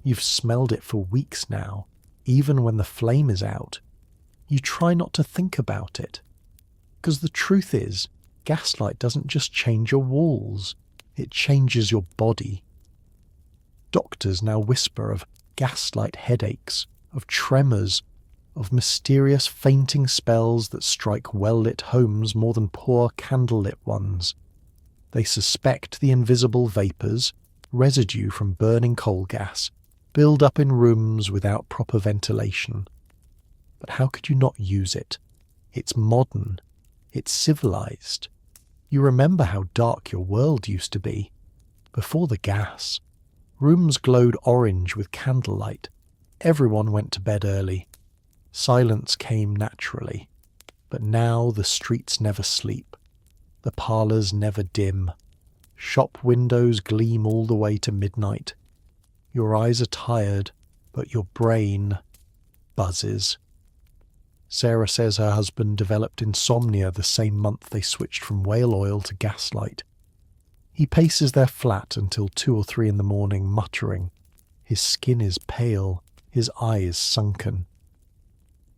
You've smelled it for weeks now, even when the flame is out. You try not to think about it. Because the truth is, gaslight doesn't just change your walls, it changes your body. Doctors now whisper of gaslight headaches, of tremors, of mysterious fainting spells that strike well-lit homes more than poor candle-lit ones. They suspect the invisible vapours, residue from burning coal gas, build up in rooms without proper ventilation. But how could you not use it? It's modern. It's civilized. You remember how dark your world used to be. Before the gas. Rooms glowed orange with candlelight. Everyone went to bed early. Silence came naturally. But now the streets never sleep. The parlours never dim. Shop windows gleam all the way to midnight. Your eyes are tired, but your brain buzzes. Sarah says her husband developed insomnia the same month they switched from whale oil to gaslight. He paces their flat until 2 or 3 in the morning, muttering. His skin is pale, his eyes sunken.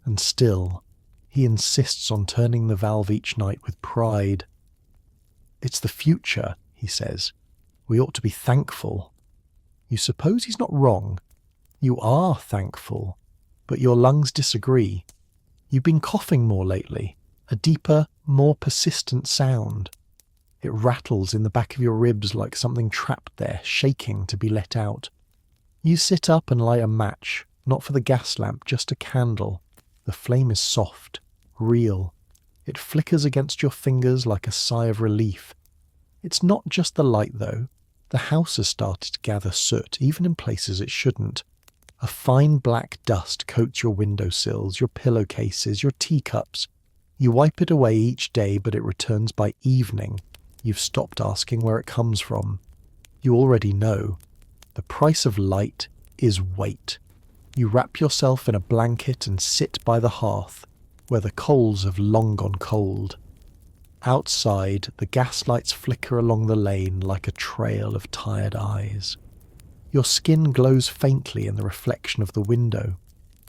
And still, He insists on turning the valve each night with pride. "It's the future," he says. "We ought to be thankful." You suppose he's not wrong. You are thankful, but your lungs disagree. You've been coughing more lately, a deeper, more persistent sound. It rattles in the back of your ribs like something trapped there, shaking to be let out. You sit up and light a match, not for the gas lamp, just a candle. The flame is soft, real. It flickers against your fingers like a sigh of relief. It's not just the light, though. The house has started to gather soot, even in places it shouldn't. A fine black dust coats your windowsills, your pillowcases, your teacups. You wipe it away each day, but it returns by evening. You've stopped asking where it comes from. You already know. The price of light is weight. You wrap yourself in a blanket and sit by the hearth, where the coals have long gone cold. Outside, the gaslights flicker along the lane like a trail of tired eyes. Your skin glows faintly in the reflection of the window.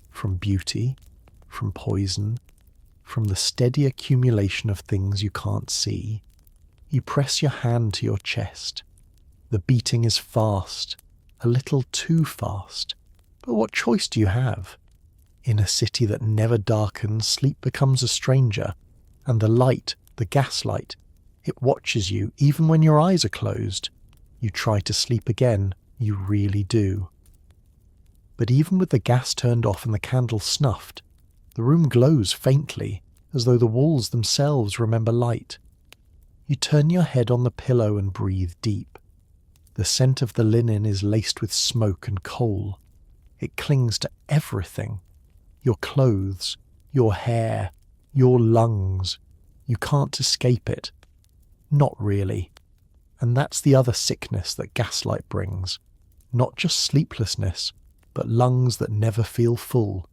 From beauty, from poison, from the steady accumulation of things you can't see. You press your hand to your chest. The beating is fast, a little too fast. But what choice do you have? In a city that never darkens, sleep becomes a stranger, and the light, the gaslight, it watches you even when your eyes are closed. You try to sleep again, you really do. But even with the gas turned off and the candle snuffed, the room glows faintly, as though the walls themselves remember light. You turn your head on the pillow and breathe deep. The scent of the linen is laced with smoke and coal. It clings to everything. Your clothes, your hair, your lungs. You can't escape it. Not really. And that's the other sickness that gaslight brings. Not just sleeplessness, but lungs that never feel full.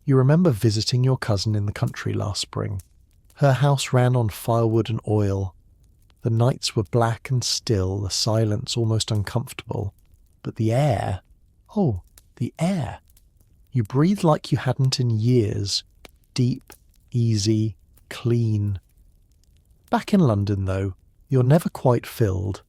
You remember visiting your cousin in the country last spring. Her house ran on firewood and oil. The nights were black and still, the silence almost uncomfortable. But the air, oh, the air. You breathe like you hadn't in years. Deep, easy, clean. Back in London, though, you're never quite filled.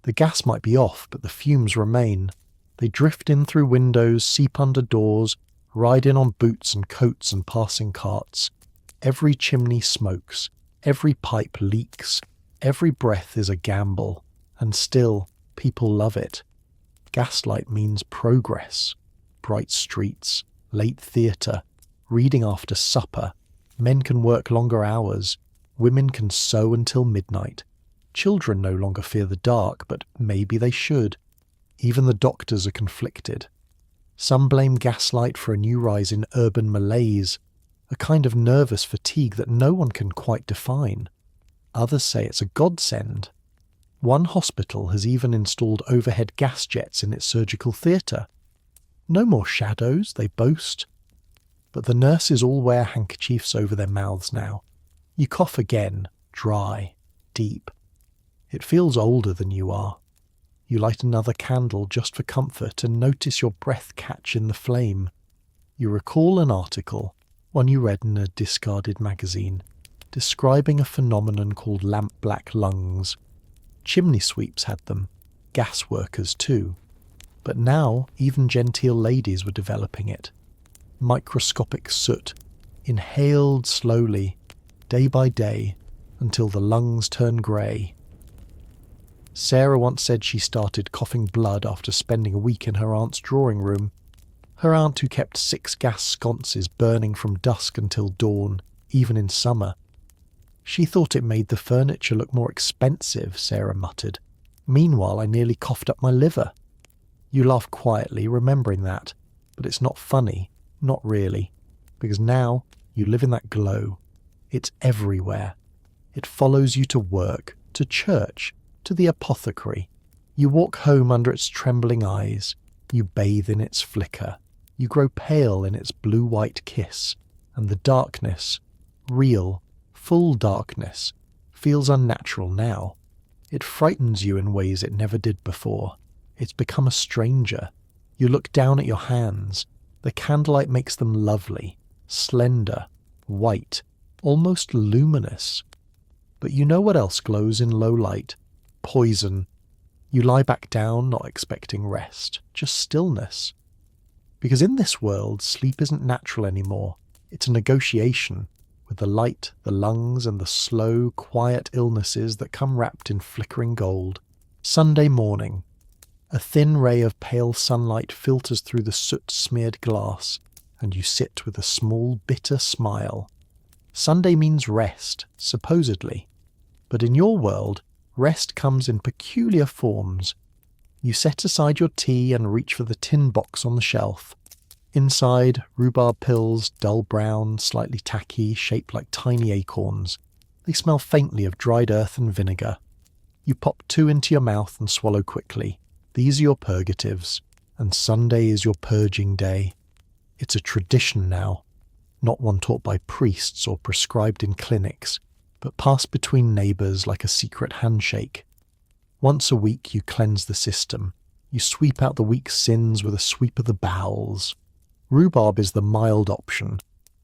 The gas might be off, but the fumes remain. They drift in through windows, seep under doors, ride in on boots and coats and passing carts. Every chimney smokes. Every pipe leaks. Every breath is a gamble. And still, people love it. Gaslight means progress. Bright streets, late theatre, reading after supper. Men can work longer hours. Women can sew until midnight. Children no longer fear the dark, but maybe they should. Even the doctors are conflicted. Some blame gaslight for a new rise in urban malaise, a kind of nervous fatigue that no one can quite define. Others say it's a godsend. One hospital has even installed overhead gas jets in its surgical theatre. No more shadows, they boast. But the nurses all wear handkerchiefs over their mouths now. You cough again, dry, deep. It feels older than you are. You light another candle just for comfort and notice your breath catch in the flame. You recall an article, one you read in a discarded magazine, describing a phenomenon called lamp-black lungs. Chimney sweeps had them, gas workers too. But now even genteel ladies were developing it. Microscopic soot, inhaled slowly, day by day, until the lungs turn grey. Sarah once said she started coughing blood after spending a week in her aunt's drawing room. Her aunt who kept 6 gas sconces burning from dusk until dawn, even in summer. She thought it made the furniture look more expensive, Sarah muttered. Meanwhile, I nearly coughed up my liver. You laugh quietly, remembering that, but it's not funny, not really, because now you live in that glow. It's everywhere. It follows you to work, to church, to the apothecary. You walk home under its trembling eyes. You bathe in its flicker. You grow pale in its blue-white kiss. And the darkness, real, full darkness, feels unnatural now. It frightens you in ways it never did before. It's become a stranger. You look down at your hands. The candlelight makes them lovely, slender, white, almost luminous. But you know what else glows in low light? Poison. You lie back down, not expecting rest, just stillness. Because in this world, sleep isn't natural anymore. It's a negotiation with the light, the lungs, and the slow, quiet illnesses that come wrapped in flickering gold. Sunday morning. A thin ray of pale sunlight filters through the soot-smeared glass, and you sit with a small, bitter smile. Sunday means rest, supposedly. But in your world, rest comes in peculiar forms. You set aside your tea and reach for the tin box on the shelf. Inside, rhubarb pills, dull brown, slightly tacky, shaped like tiny acorns. They smell faintly of dried earth and vinegar. You pop 2 into your mouth and swallow quickly. These are your purgatives, and Sunday is your purging day. It's a tradition now, not one taught by priests or prescribed in clinics, but passed between neighbours like a secret handshake. Once a week you cleanse the system. You sweep out the week's sins with a sweep of the bowels. Rhubarb is the mild option.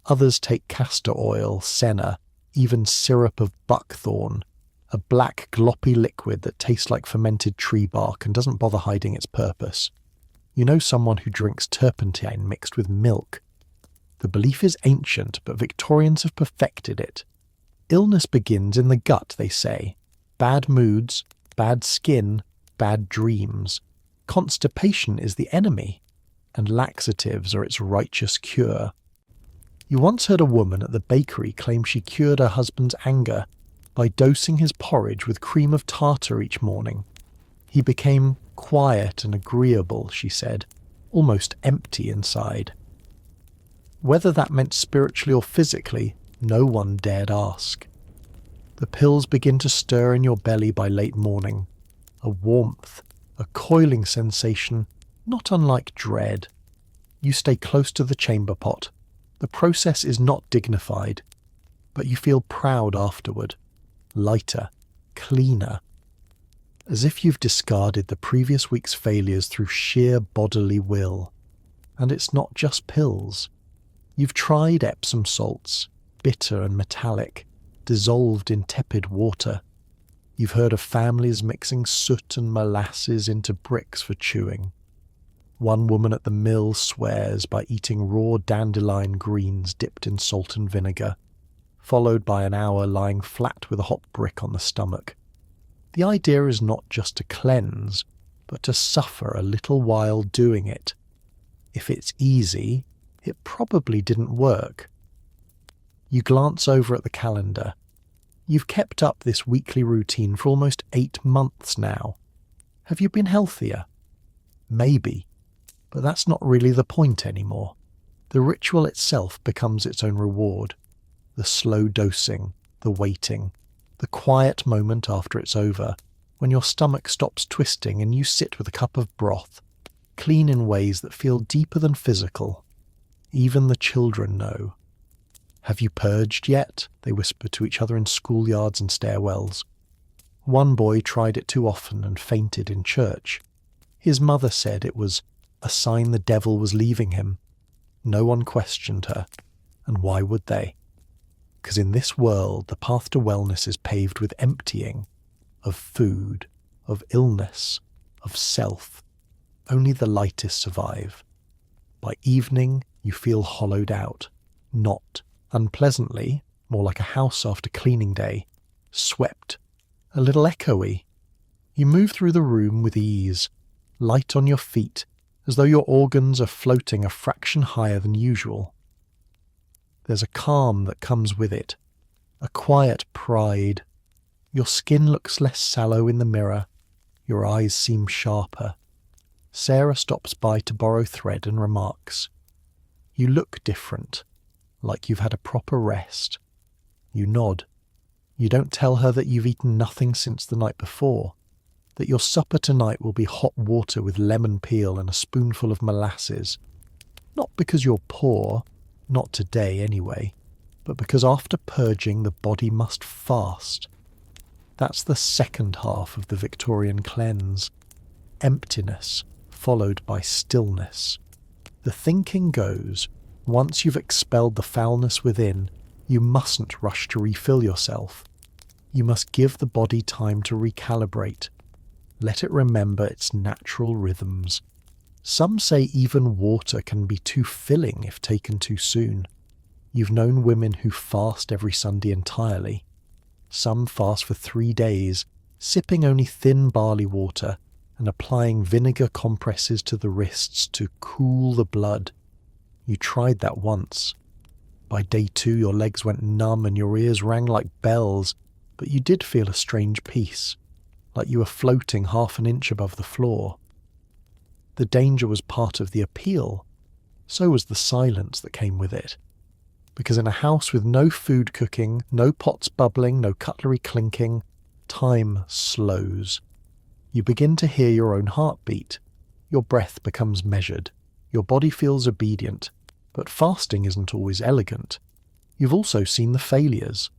Others take castor oil, senna, even syrup of buckthorn, a black gloppy liquid that tastes like fermented tree bark and doesn't bother hiding its purpose. You know someone who drinks turpentine mixed with milk. The belief is ancient, but Victorians have perfected it. Illness begins in the gut, they say. Bad moods, bad skin, bad dreams. Constipation is the enemy, and laxatives are its righteous cure. You once heard a woman at the bakery claim she cured her husband's anger by dosing his porridge with cream of tartar each morning. He became quiet and agreeable, she said, almost empty inside. Whether that meant spiritually or physically, no one dared ask. The pills begin to stir in your belly by late morning. A warmth, a coiling sensation, not unlike dread. You stay close to the chamber pot. The process is not dignified, but you feel proud afterward. Lighter, cleaner, as if you've discarded the previous week's failures through sheer bodily will. And it's not just pills. You've tried Epsom salts, bitter and metallic, dissolved in tepid water. You've heard of families mixing soot and molasses into bricks for chewing. One woman at the mill swears by eating raw dandelion greens dipped in salt and vinegar, followed by an hour lying flat with a hot brick on the stomach. The idea is not just to cleanse, but to suffer a little while doing it. If it's easy, it probably didn't work. You glance over at the calendar. You've kept up this weekly routine for almost 8 months now. Have you been healthier? Maybe, but that's not really the point anymore. The ritual itself becomes its own reward. The slow dosing, the waiting, the quiet moment after it's over, when your stomach stops twisting and you sit with a cup of broth, clean in ways that feel deeper than physical. Even the children know. Have you purged yet? They whisper to each other in schoolyards and stairwells. One boy tried it too often and fainted in church. His mother said it was a sign the devil was leaving him. No one questioned her, and why would they? Because in this world, the path to wellness is paved with emptying, of food, of illness, of self. Only the lightest survive. By evening, you feel hollowed out, not unpleasantly, more like a house after cleaning day, swept, a little echoey. You move through the room with ease, light on your feet, as though your organs are floating a fraction higher than usual. There's a calm that comes with it, a quiet pride. Your skin looks less sallow in the mirror, your eyes seem sharper. Sarah stops by to borrow thread and remarks, "You look different, like you've had a proper rest." You nod. You don't tell her that you've eaten nothing since the night before, that your supper tonight will be hot water with lemon peel and a spoonful of molasses. Not because you're poor, not today anyway, but because after purging the body must fast. That's the second half of the Victorian cleanse. Emptiness, followed by stillness. The thinking goes, once you've expelled the foulness within, You mustn't rush to refill yourself. You must give the body time to recalibrate. Let it remember its natural rhythms. Some say even water can be too filling if taken too soon. You've known women who fast every Sunday entirely. Some fast for 3 days, sipping only thin barley water and applying vinegar compresses to the wrists to cool the blood. You tried that once. By day 2 your legs went numb and your ears rang like bells, but you did feel a strange peace, like you were floating half an inch above the floor. The danger was part of the appeal. So was the silence that came with it. Because in a house with no food cooking, no pots bubbling, no cutlery clinking, time slows. You begin to hear your own heartbeat. Your breath becomes measured. Your body feels obedient. But fasting isn't always elegant. You've also seen the failures.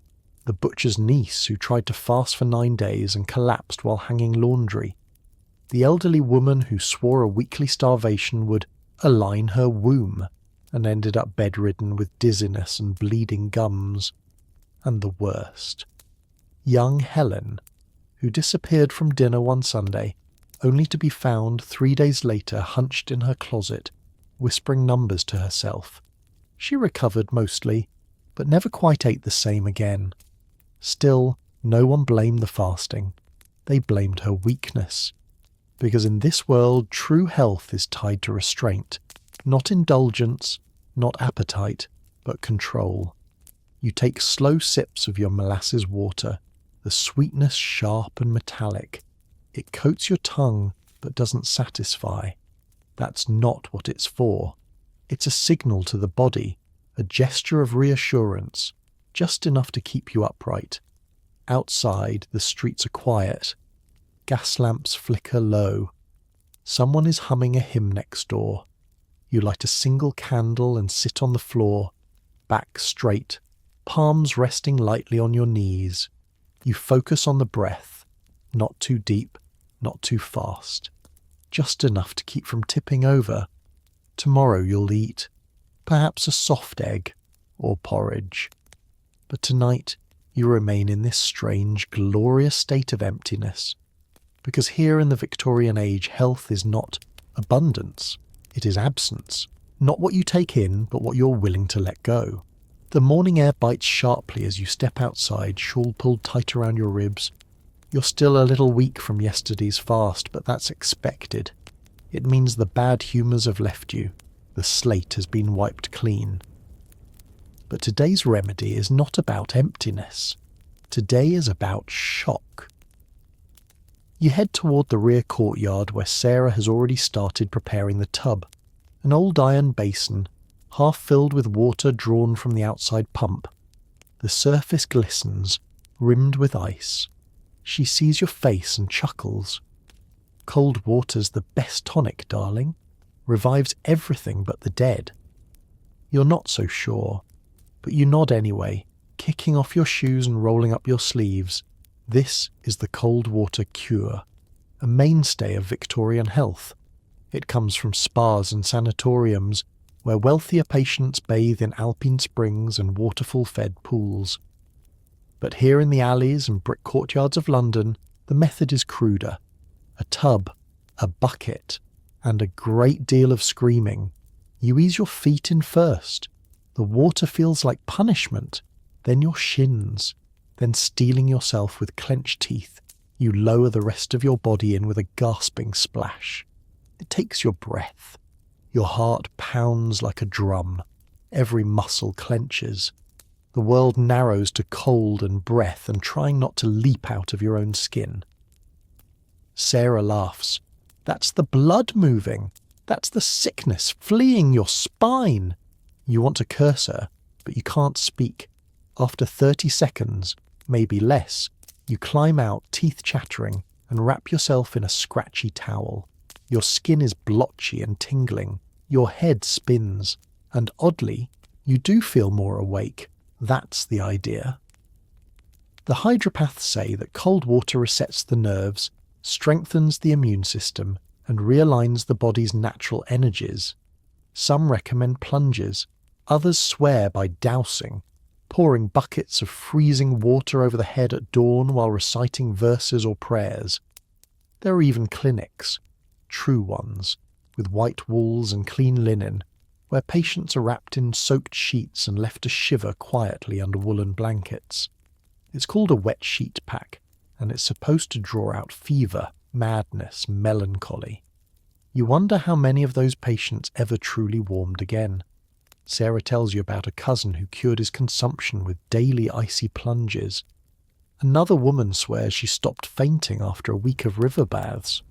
The butcher's niece who tried to fast for 9 days and collapsed while hanging laundry. The elderly woman who swore a weekly starvation would align her womb and ended up bedridden with dizziness and bleeding gums. And the worst. Young Helen, who disappeared from dinner one Sunday, only to be found 3 days later hunched in her closet, whispering numbers to herself. She recovered mostly, but never quite ate the same again. Still, no one blamed the fasting. They blamed her weakness. Because in this world, true health is tied to restraint. Not indulgence, not appetite, but control. You take slow sips of your molasses water, the sweetness sharp and metallic. It coats your tongue, but doesn't satisfy. That's not what it's for. It's a signal to the body, a gesture of reassurance, just enough to keep you upright. Outside, the streets are quiet. Gas lamps flicker low. Someone is humming a hymn next door. You light a single candle and sit on the floor, back straight, palms resting lightly on your knees. You focus on the breath, not too deep, not too fast, just enough to keep from tipping over. Tomorrow you'll eat, perhaps a soft egg or porridge. But tonight you remain in this strange, glorious state of emptiness. Because here in the Victorian age, health is not abundance, it is absence. Not what you take in, but what you're willing to let go. The morning air bites sharply as you step outside, shawl pulled tight around your ribs. You're still a little weak from yesterday's fast, but that's expected. It means the bad humours have left you. The slate has been wiped clean. But today's remedy is not about emptiness. Today is about shock. You head toward the rear courtyard where Sarah has already started preparing the tub, an old iron basin, half filled with water drawn from the outside pump. The surface glistens, rimmed with ice. She sees your face and chuckles. Cold water's the best tonic, darling. Revives everything but the dead. You're not so sure, but you nod anyway, kicking off your shoes and rolling up your sleeves. This is the cold water cure, a mainstay of Victorian health. It comes from spas and sanatoriums, where wealthier patients bathe in alpine springs and waterfall-fed pools. But here in the alleys and brick courtyards of London, the method is cruder. A tub, a bucket, and a great deal of screaming. You ease your feet in first. The water feels like punishment, then your shins. Then steeling yourself with clenched teeth, you lower the rest of your body in with a gasping splash. It takes your breath. Your heart pounds like a drum. Every muscle clenches. The world narrows to cold and breath and trying not to leap out of your own skin. Sarah laughs. That's the blood moving. That's the sickness fleeing your spine. You want to curse her, but you can't speak. After 30 seconds, maybe less, you climb out, teeth chattering, and wrap yourself in a scratchy towel. Your skin is blotchy and tingling. Your head spins. And oddly, you do feel more awake. That's the idea. The hydropaths say that cold water resets the nerves, strengthens the immune system, and realigns the body's natural energies. Some recommend plunges. Others swear by dousing. pouring buckets of freezing water over the head at dawn while reciting verses or prayers. There are even clinics, true ones, with white walls and clean linen, where patients are wrapped in soaked sheets and left to shiver quietly under woolen blankets. It's called a wet sheet pack, and it's supposed to draw out fever, madness, melancholy. You wonder how many of those patients ever truly warmed again. Sarah tells you about a cousin who cured his consumption with daily icy plunges. Another woman swears she stopped fainting after a week of river baths.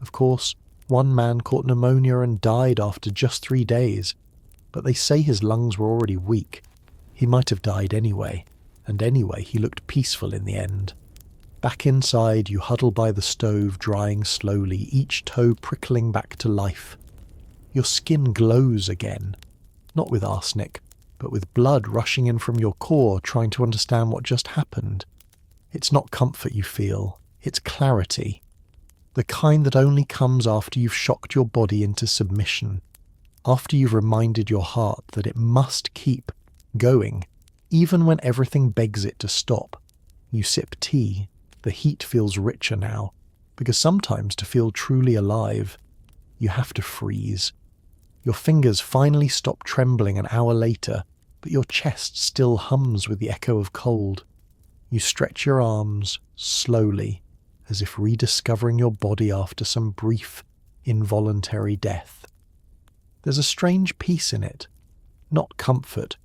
Of course, one man caught pneumonia and died after just 3 days, but they say his lungs were already weak. He might have died anyway, and anyway he looked peaceful in the end. Back inside, you huddle by the stove, drying slowly, each toe prickling back to life. Your skin glows again, not with arsenic, but with blood rushing in from your core, trying to understand what just happened. It's not comfort you feel, it's clarity. The kind that only comes after you've shocked your body into submission, after you've reminded your heart that it must keep going, even when everything begs it to stop. You sip tea. The heat feels richer now, because sometimes to feel truly alive, you have to freeze. Your fingers finally stop trembling an hour later, but your chest still hums with the echo of cold. You stretch your arms, slowly, as if rediscovering your body after some brief, involuntary death. There's a strange peace in it. Not comfort.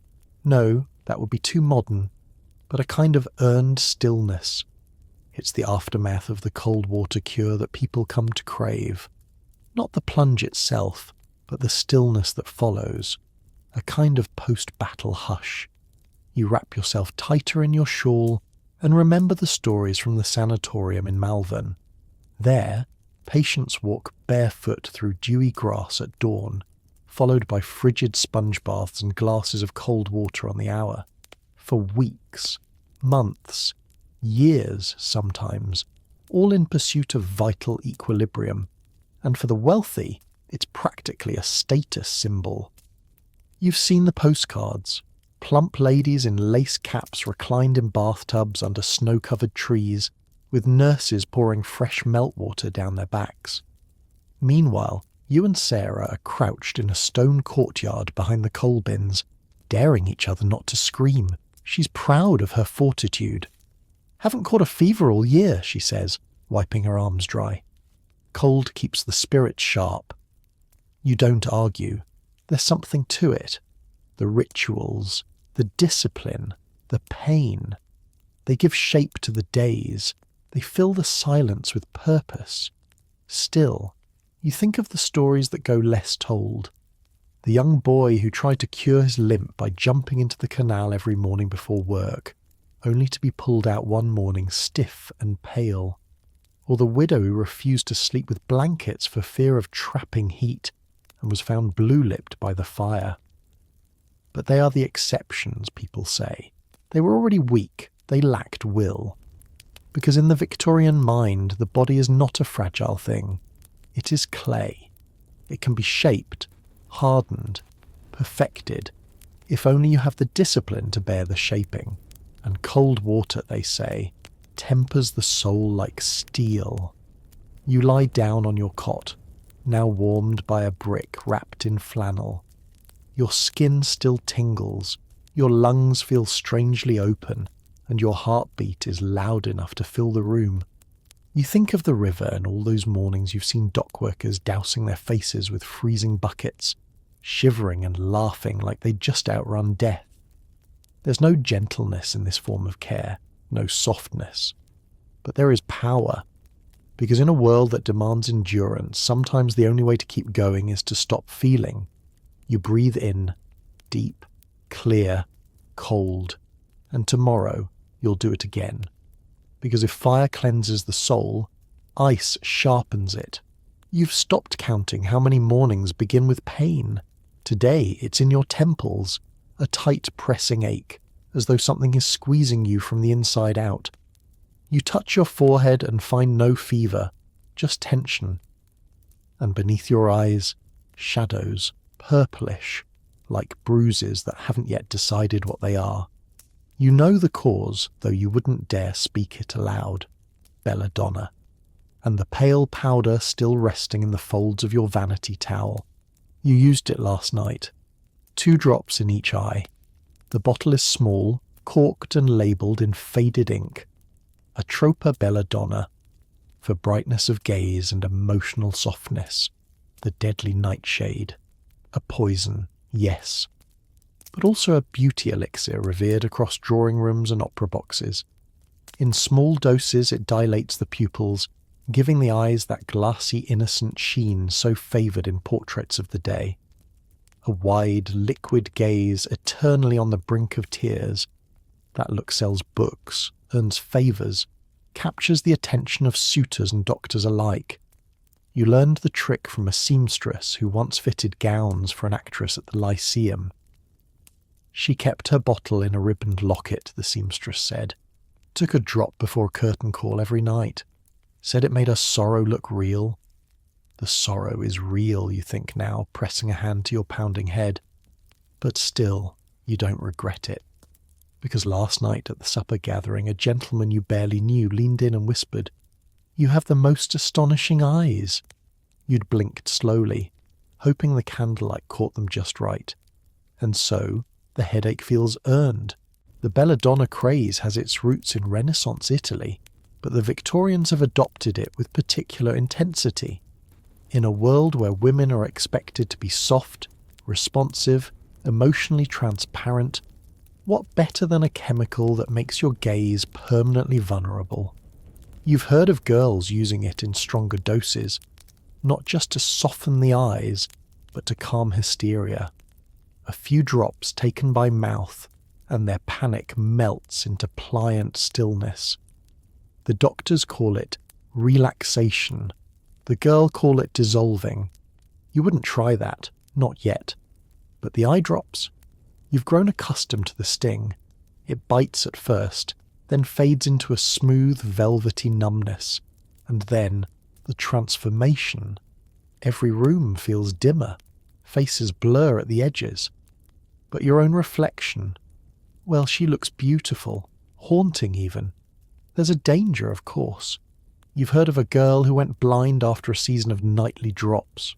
No, that would be too modern, but a kind of earned stillness. It's the aftermath of the cold water cure that people come to crave. Not the plunge itself, but the stillness that follows. A kind of post-battle hush. You wrap yourself tighter in your shawl and remember the stories from the sanatorium in Malvern. There, patients walk barefoot through dewy grass at dawn, followed by frigid sponge baths and glasses of cold water on the hour. For weeks, months, years sometimes, all in pursuit of vital equilibrium. And for the wealthy, it's practically a status symbol. You've seen the postcards. Plump ladies in lace caps reclined in bathtubs under snow-covered trees, with nurses pouring fresh meltwater down their backs. Meanwhile, you and Sarah are crouched in a stone courtyard behind the coal bins, daring each other not to scream. She's proud of her fortitude. "Haven't caught a fever all year," she says, wiping her arms dry. Cold keeps the spirits sharp. You don't argue. There's something to it. The rituals, the discipline, the pain. They give shape to the days. They fill the silence with purpose. Still, you think of the stories that go less told. The young boy who tried to cure his limp by jumping into the canal every morning before work, only to be pulled out one morning stiff and pale. Or the widow who refused to sleep with blankets for fear of trapping heat and was found blue-lipped by the fire. But they are the exceptions, people say. They were already weak. They lacked will. Because in the Victorian mind, the body is not a fragile thing. It is clay. It can be shaped, hardened, perfected, if only you have the discipline to bear the shaping. And cold water, they say, tempers the soul like steel. You lie down on your cot, now warmed by a brick wrapped in flannel. Your skin still tingles, your lungs feel strangely open, and your heartbeat is loud enough to fill the room. You think of the river and all those mornings you've seen dock workers dousing their faces with freezing buckets, shivering and laughing like they'd just outrun death. There's no gentleness in this form of care, no softness. But there is power, because in a world that demands endurance, sometimes the only way to keep going is to stop feeling. You breathe in, deep, clear, cold, and tomorrow you'll do it again. Because if fire cleanses the soul, ice sharpens it. You've stopped counting how many mornings begin with pain. Today it's in your temples, a tight pressing ache, as though something is squeezing you from the inside out. You touch your forehead and find no fever, just tension. And beneath your eyes, shadows, purplish, like bruises that haven't yet decided what they are. You know the cause, though you wouldn't dare speak it aloud. Belladonna. And the pale powder still resting in the folds of your vanity towel. You used it last night. 2 drops in each eye. The bottle is small, corked and labelled in faded ink. Atropa Belladonna, for brightness of gaze and emotional softness. The deadly nightshade. A poison, yes, but also a beauty elixir revered across drawing rooms and opera boxes. In small doses it dilates the pupils, giving the eyes that glassy innocent sheen so favoured in portraits of the day. A wide, liquid gaze eternally on the brink of tears. That look sells books, earns favours, captures the attention of suitors and doctors alike. You learned the trick from a seamstress who once fitted gowns for an actress at the Lyceum. She kept her bottle in a ribboned locket, the seamstress said. Took a drop before a curtain call every night. Said it made her sorrow look real. The sorrow is real, you think now, pressing a hand to your pounding head. But still, you don't regret it. Because last night at the supper gathering, a gentleman you barely knew leaned in and whispered, "You have the most astonishing eyes." You'd blinked slowly, hoping the candlelight caught them just right. And so, the headache feels earned. The belladonna craze has its roots in Renaissance Italy, but the Victorians have adopted it with particular intensity. In a world where women are expected to be soft, responsive, emotionally transparent, what better than a chemical that makes your gaze permanently vulnerable? You've heard of girls using it in stronger doses, not just to soften the eyes, but to calm hysteria. A few drops taken by mouth, and their panic melts into pliant stillness. The doctors call it relaxation. The girl call it dissolving. You wouldn't try that, not yet. But the eye drops? You've grown accustomed to the sting. It bites at first, then fades into a smooth, velvety numbness. And then, the transformation. Every room feels dimmer. Faces blur at the edges. But your own reflection, well, she looks beautiful, haunting even. There's a danger, of course. You've heard of a girl who went blind after a season of nightly drops.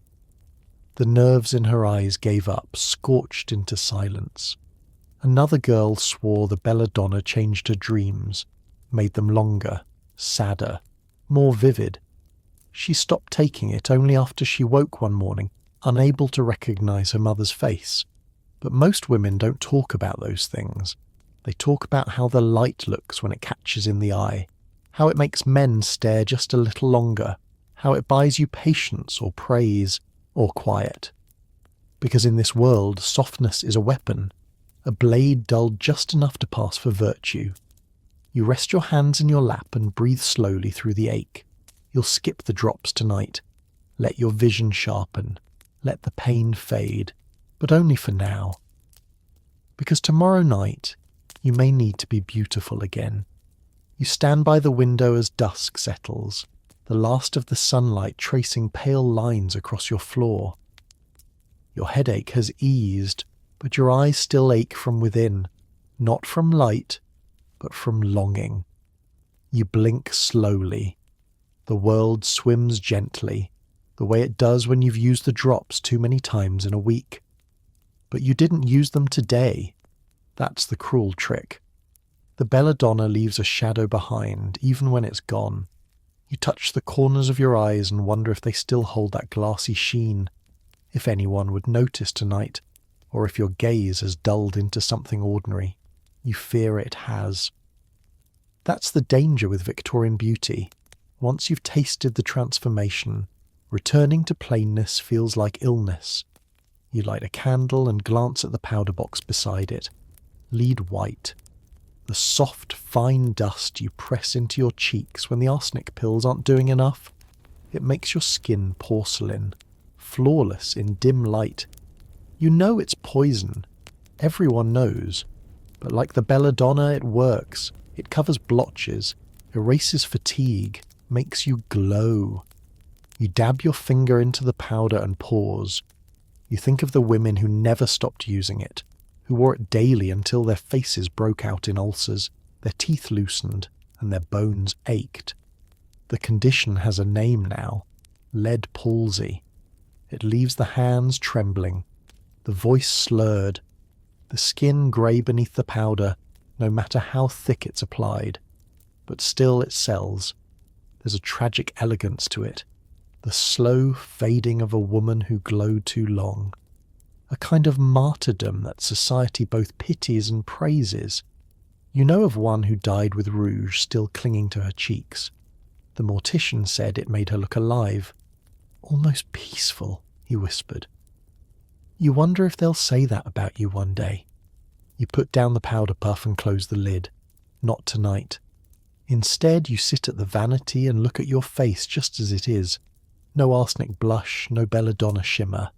The nerves in her eyes gave up, scorched into silence. Another girl swore the belladonna changed her dreams, made them longer, sadder, more vivid. She stopped taking it only after she woke one morning, unable to recognize her mother's face. But most women don't talk about those things. They talk about how the light looks when it catches in the eye, how it makes men stare just a little longer, how it buys you patience or praise or quiet. Because in this world, softness is a weapon, a blade dulled just enough to pass for virtue. You rest your hands in your lap and breathe slowly through the ache. You'll skip the drops tonight. Let your vision sharpen. Let the pain fade. But only for now. Because tomorrow night, you may need to be beautiful again. You stand by the window as dusk settles, the last of the sunlight tracing pale lines across your floor. Your headache has eased, but your eyes still ache from within, not from light, but from longing. You blink slowly. The world swims gently, the way it does when you've used the drops too many times in a week. But you didn't use them today. That's the cruel trick. The belladonna leaves a shadow behind, even when it's gone. You touch the corners of your eyes and wonder if they still hold that glassy sheen, if anyone would notice tonight, or if your gaze has dulled into something ordinary. You fear it has. That's the danger with Victorian beauty. Once you've tasted the transformation, returning to plainness feels like illness. You light a candle and glance at the powder box beside it. Lead white. The soft, fine dust you press into your cheeks when the arsenic pills aren't doing enough. It makes your skin porcelain, flawless in dim light. You know it's poison. Everyone knows. But like the belladonna, it works. It covers blotches, erases fatigue, makes you glow. You dab your finger into the powder and pause. You think of the women who never stopped using it, who wore it daily until their faces broke out in ulcers, their teeth loosened, and their bones ached. The condition has a name now: lead palsy. It leaves the hands trembling, the voice slurred, the skin grey beneath the powder, no matter how thick it's applied. But still it sells. There's a tragic elegance to it, the slow fading of a woman who glowed too long. A kind of martyrdom that society both pities and praises. You know of one who died with rouge still clinging to her cheeks. The mortician said it made her look alive. Almost peaceful, he whispered. You wonder if they'll say that about you one day. You put down the powder puff and close the lid. Not tonight. Instead, you sit at the vanity and look at your face just as it is. No arsenic blush, no belladonna shimmer.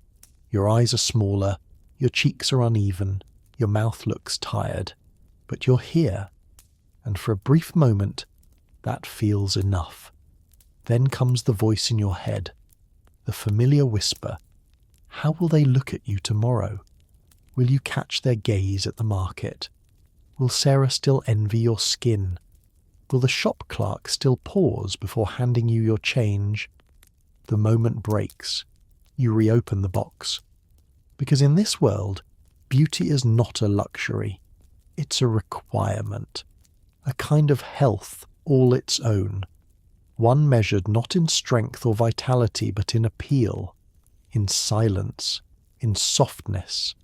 Your eyes are smaller, your cheeks are uneven, your mouth looks tired. But you're here, and for a brief moment, that feels enough. Then comes the voice in your head, the familiar whisper. How will they look at you tomorrow? Will you catch their gaze at the market? Will Sarah still envy your skin? Will the shop clerk still pause before handing you your change? The moment breaks. You reopen the box. Because in this world, beauty is not a luxury. It's a requirement. A kind of health all its own. One measured not in strength or vitality, but in appeal, in silence, in softness.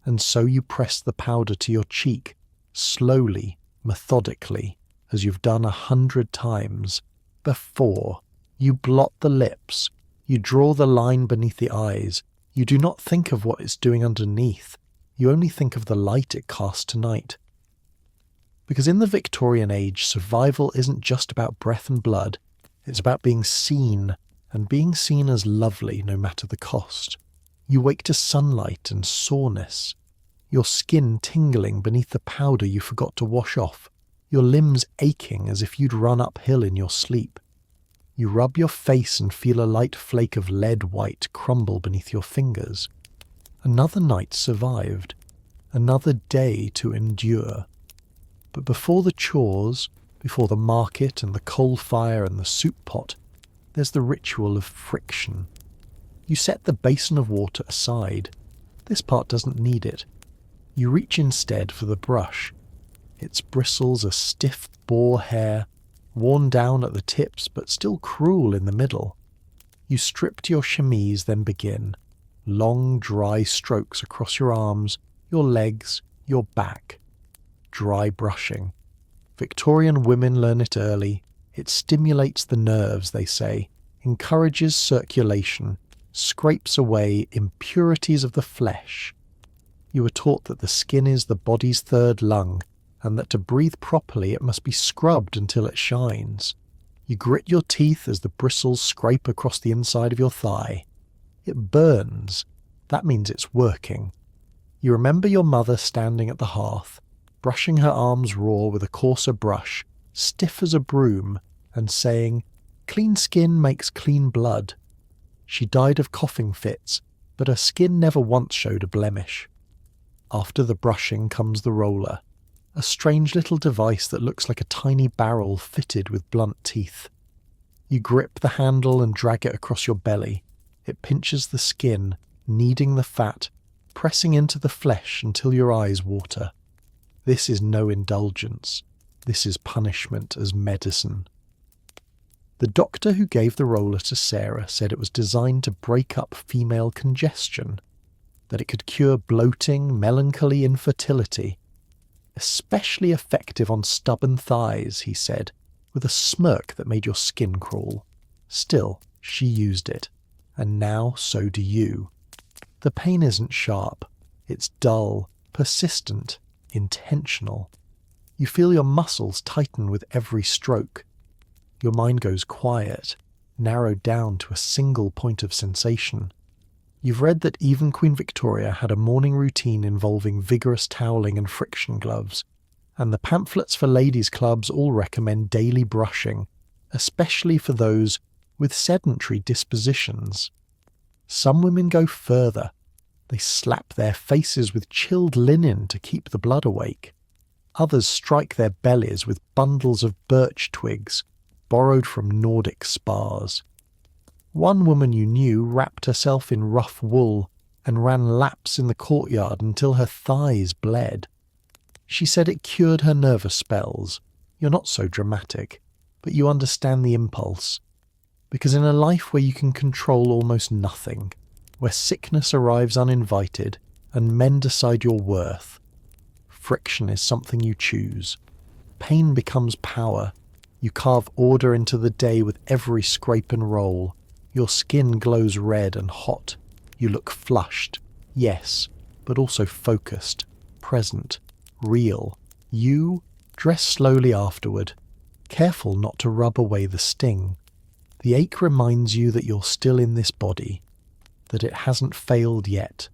And so you press the powder to your cheek, slowly, methodically, as you've done 100 times. Before, you blot the lips, you draw the line beneath the eyes. You do not think of what it's doing underneath. You only think of the light it casts tonight. Because in the Victorian age, survival isn't just about breath and blood. It's about being seen, and being seen as lovely no matter the cost. You wake to sunlight and soreness, your skin tingling beneath the powder you forgot to wash off, your limbs aching as if you'd run uphill in your sleep. You rub your face and feel a light flake of lead white crumble beneath your fingers. Another night survived, another day to endure. But before the chores, before the market and the coal fire and the soup pot, there's the ritual of friction. You set the basin of water aside. This part doesn't need it. You reach instead for the brush. Its bristles are stiff boar hair, worn down at the tips but still cruel in the middle. You strip to your chemise, then begin. Long, dry strokes across your arms, your legs, your back. Dry brushing. Victorian women learn it early. It stimulates the nerves, they say, encourages circulation, scrapes away impurities of the flesh. You were taught that the skin is the body's third lung, and that to breathe properly it must be scrubbed until it shines. You grit your teeth as the bristles scrape across the inside of your thigh. It burns. That means it's working. You remember your mother standing at the hearth, brushing her arms raw with a coarser brush, stiff as a broom, and saying, "Clean skin makes clean blood." She died of coughing fits, but her skin never once showed a blemish. After the brushing comes the roller, a strange little device that looks like a tiny barrel fitted with blunt teeth. You grip the handle and drag it across your belly. It pinches the skin, kneading the fat, pressing into the flesh until your eyes water. This is no indulgence. This is punishment as medicine. The doctor who gave the roller to Sarah said it was designed to break up female congestion, that it could cure bloating, melancholy, infertility. Especially effective on stubborn thighs, he said, with a smirk that made your skin crawl. Still, she used it, and now so do you. The pain isn't sharp. It's dull, persistent, intentional. You feel your muscles tighten with every stroke. Your mind goes quiet, narrowed down to a single point of sensation. You've read that even Queen Victoria had a morning routine involving vigorous toweling and friction gloves, and the pamphlets for ladies' clubs all recommend daily brushing, especially for those with sedentary dispositions. Some women go further. They slap their faces with chilled linen to keep the blood awake. Others strike their bellies with bundles of birch twigs, borrowed from Nordic spas. One woman you knew wrapped herself in rough wool and ran laps in the courtyard until her thighs bled. She said it cured her nervous spells. You're not so dramatic, but you understand the impulse. Because in a life where you can control almost nothing, where sickness arrives uninvited and men decide your worth, friction is something you choose. Pain becomes power. You carve order into the day with every scrape and roll. Your skin glows red and hot. You look flushed, yes, but also focused, present, real. You dress slowly afterward, careful not to rub away the sting. The ache reminds you that you're still in this body, that it hasn't failed yet.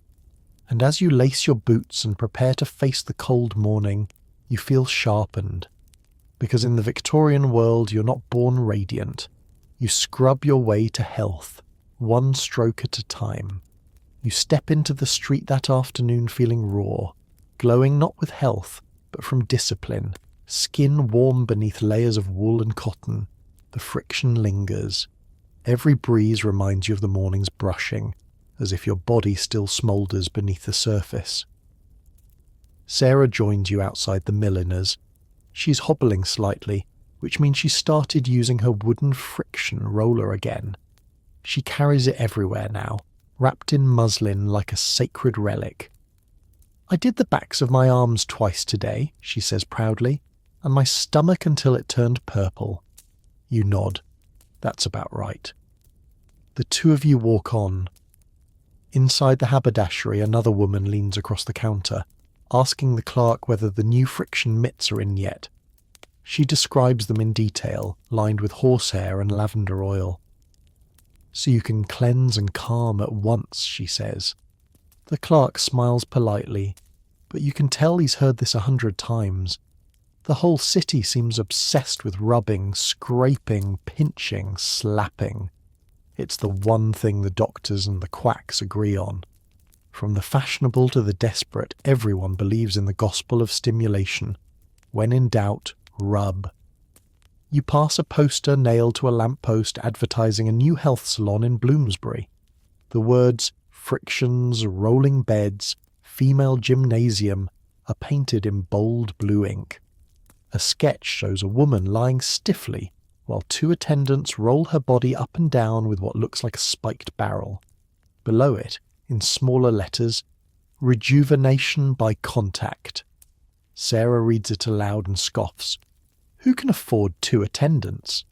And as you lace your boots and prepare to face the cold morning, you feel sharpened. Because in the Victorian world, you're not born radiant. You scrub your way to health, one stroke at a time. You step into the street that afternoon feeling raw, glowing not with health, but from discipline, skin warm beneath layers of wool and cotton. The friction lingers. Every breeze reminds you of the morning's brushing, as if your body still smoulders beneath the surface. Sarah joins you outside the milliner's. She's hobbling slightly, which means she started using her wooden friction roller again. She carries it everywhere now, wrapped in muslin like a sacred relic. I did the backs of my arms twice today, she says proudly, and my stomach until it turned purple. You nod. That's about right. The two of you walk on. Inside the haberdashery, another woman leans across the counter, asking the clerk whether the new friction mitts are in yet. She describes them in detail, lined with horsehair and lavender oil. So you can cleanse and calm at once, she says. The clerk smiles politely, but you can tell he's heard this 100 times. The whole city seems obsessed with rubbing, scraping, pinching, slapping. It's the one thing the doctors and the quacks agree on. From the fashionable to the desperate, everyone believes in the gospel of stimulation. When in doubt, rub. You pass a poster nailed to a lamppost advertising a new health salon in Bloomsbury. The words frictions, rolling beds, female gymnasium are painted in bold blue ink. A sketch shows a woman lying stiffly while two attendants roll her body up and down with what looks like a spiked barrel. Below it, in smaller letters, rejuvenation by contact. Sarah reads it aloud and scoffs. Who can afford 2 attendants?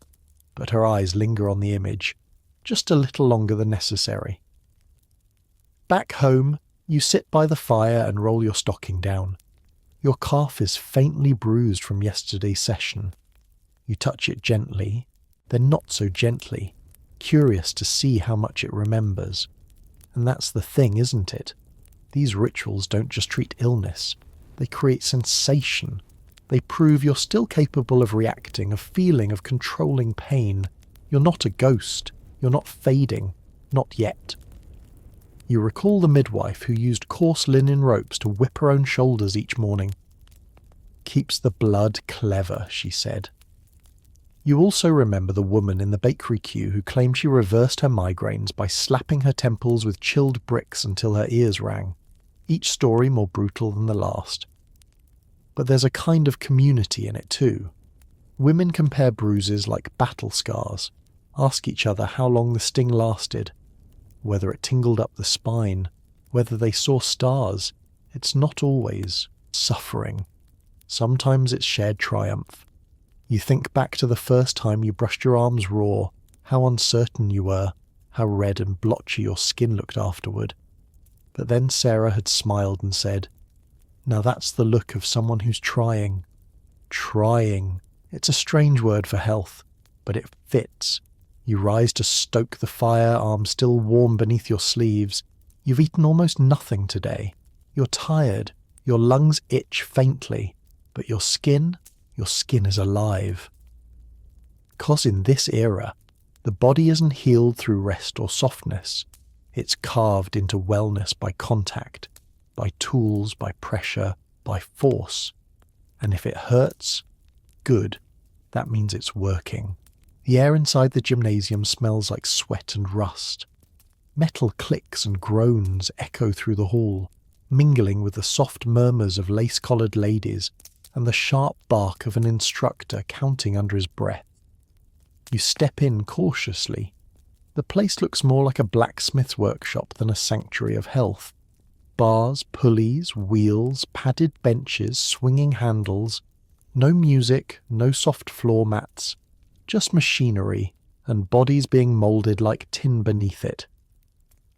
But her eyes linger on the image, just a little longer than necessary. Back home, you sit by the fire and roll your stocking down. Your calf is faintly bruised from yesterday's session. You touch it gently, then not so gently, curious to see how much it remembers. And that's the thing, isn't it? These rituals don't just treat illness. They create sensation. They prove you're still capable of reacting, of feeling, of controlling pain. You're not a ghost. You're not fading. Not yet. You recall the midwife who used coarse linen ropes to whip her own shoulders each morning. Keeps the blood clever, she said. You also remember the woman in the bakery queue who claimed she reversed her migraines by slapping her temples with chilled bricks until her ears rang. Each story more brutal than the last. But there's a kind of community in it too. Women compare bruises like battle scars, ask each other how long the sting lasted, whether it tingled up the spine, whether they saw stars. It's not always suffering. Sometimes it's shared triumph. You think back to the first time you brushed your arms raw, how uncertain you were, how red and blotchy your skin looked afterward. But then Sarah had smiled and said, "Now that's the look of someone who's trying." Trying. It's a strange word for health, but it fits. You rise to stoke the fire, arms still warm beneath your sleeves. You've eaten almost nothing today. You're tired. Your lungs itch faintly, but your skin is alive. 'Cause in this era, the body isn't healed through rest or softness. It's carved into wellness by contact, by tools, by pressure, by force. And if it hurts, good. That means it's working. The air inside the gymnasium smells like sweat and rust. Metal clicks and groans echo through the hall, mingling with the soft murmurs of lace-collared ladies and the sharp bark of an instructor counting under his breath. You step in cautiously. The place looks more like a blacksmith's workshop than a sanctuary of health. Bars, pulleys, wheels, padded benches, swinging handles. No music, no soft floor mats. Just machinery, and bodies being moulded like tin beneath it.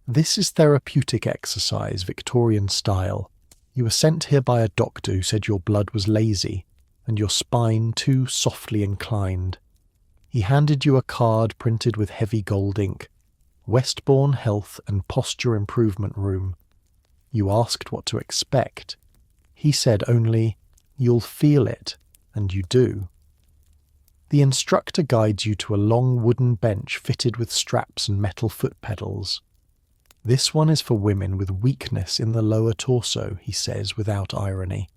This is therapeutic exercise, Victorian style. You were sent here by a doctor who said your blood was lazy, and your spine too softly inclined. He handed you a card printed with heavy gold ink. Westbourne Health and Posture Improvement Room. You asked what to expect. He said only, "You'll feel it," and you do. The instructor guides you to a long wooden bench fitted with straps and metal foot pedals. "This one is for women with weakness in the lower torso," he says without irony.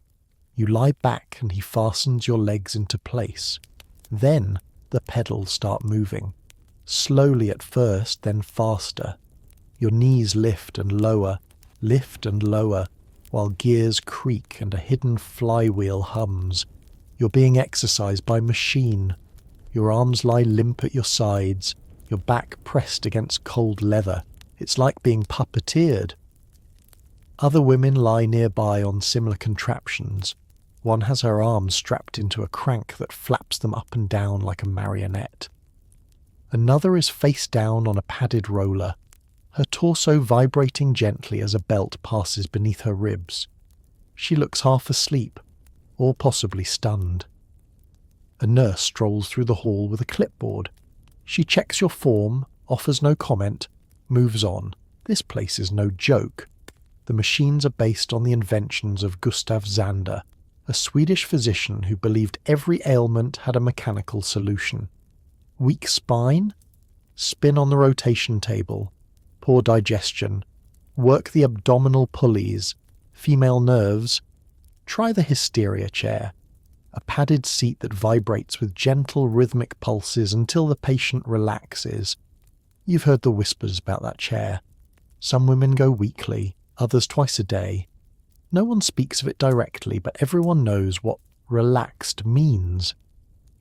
You lie back and he fastens your legs into place. Then the pedals start moving. Slowly at first, then faster. Your knees lift and lower, while gears creak and a hidden flywheel hums. You're being exercised by machine. Your arms lie limp at your sides, your back pressed against cold leather. It's like being puppeteered. Other women lie nearby on similar contraptions. One has her arms strapped into a crank that flaps them up and down like a marionette. Another is face down on a padded roller, her torso vibrating gently as a belt passes beneath her ribs. She looks half asleep, or possibly stunned. A nurse strolls through the hall with a clipboard. She checks your form, offers no comment, moves on. This place is no joke. The machines are based on the inventions of Gustav Zander, a Swedish physician who believed every ailment had a mechanical solution. Weak spine? Spin on the rotation table. Poor digestion. Work the abdominal pulleys. Female nerves? Try the hysteria chair. A padded seat that vibrates with gentle rhythmic pulses until the patient relaxes. You've heard the whispers about that chair. Some women go weekly, others twice a day. No one speaks of it directly, but everyone knows what relaxed means.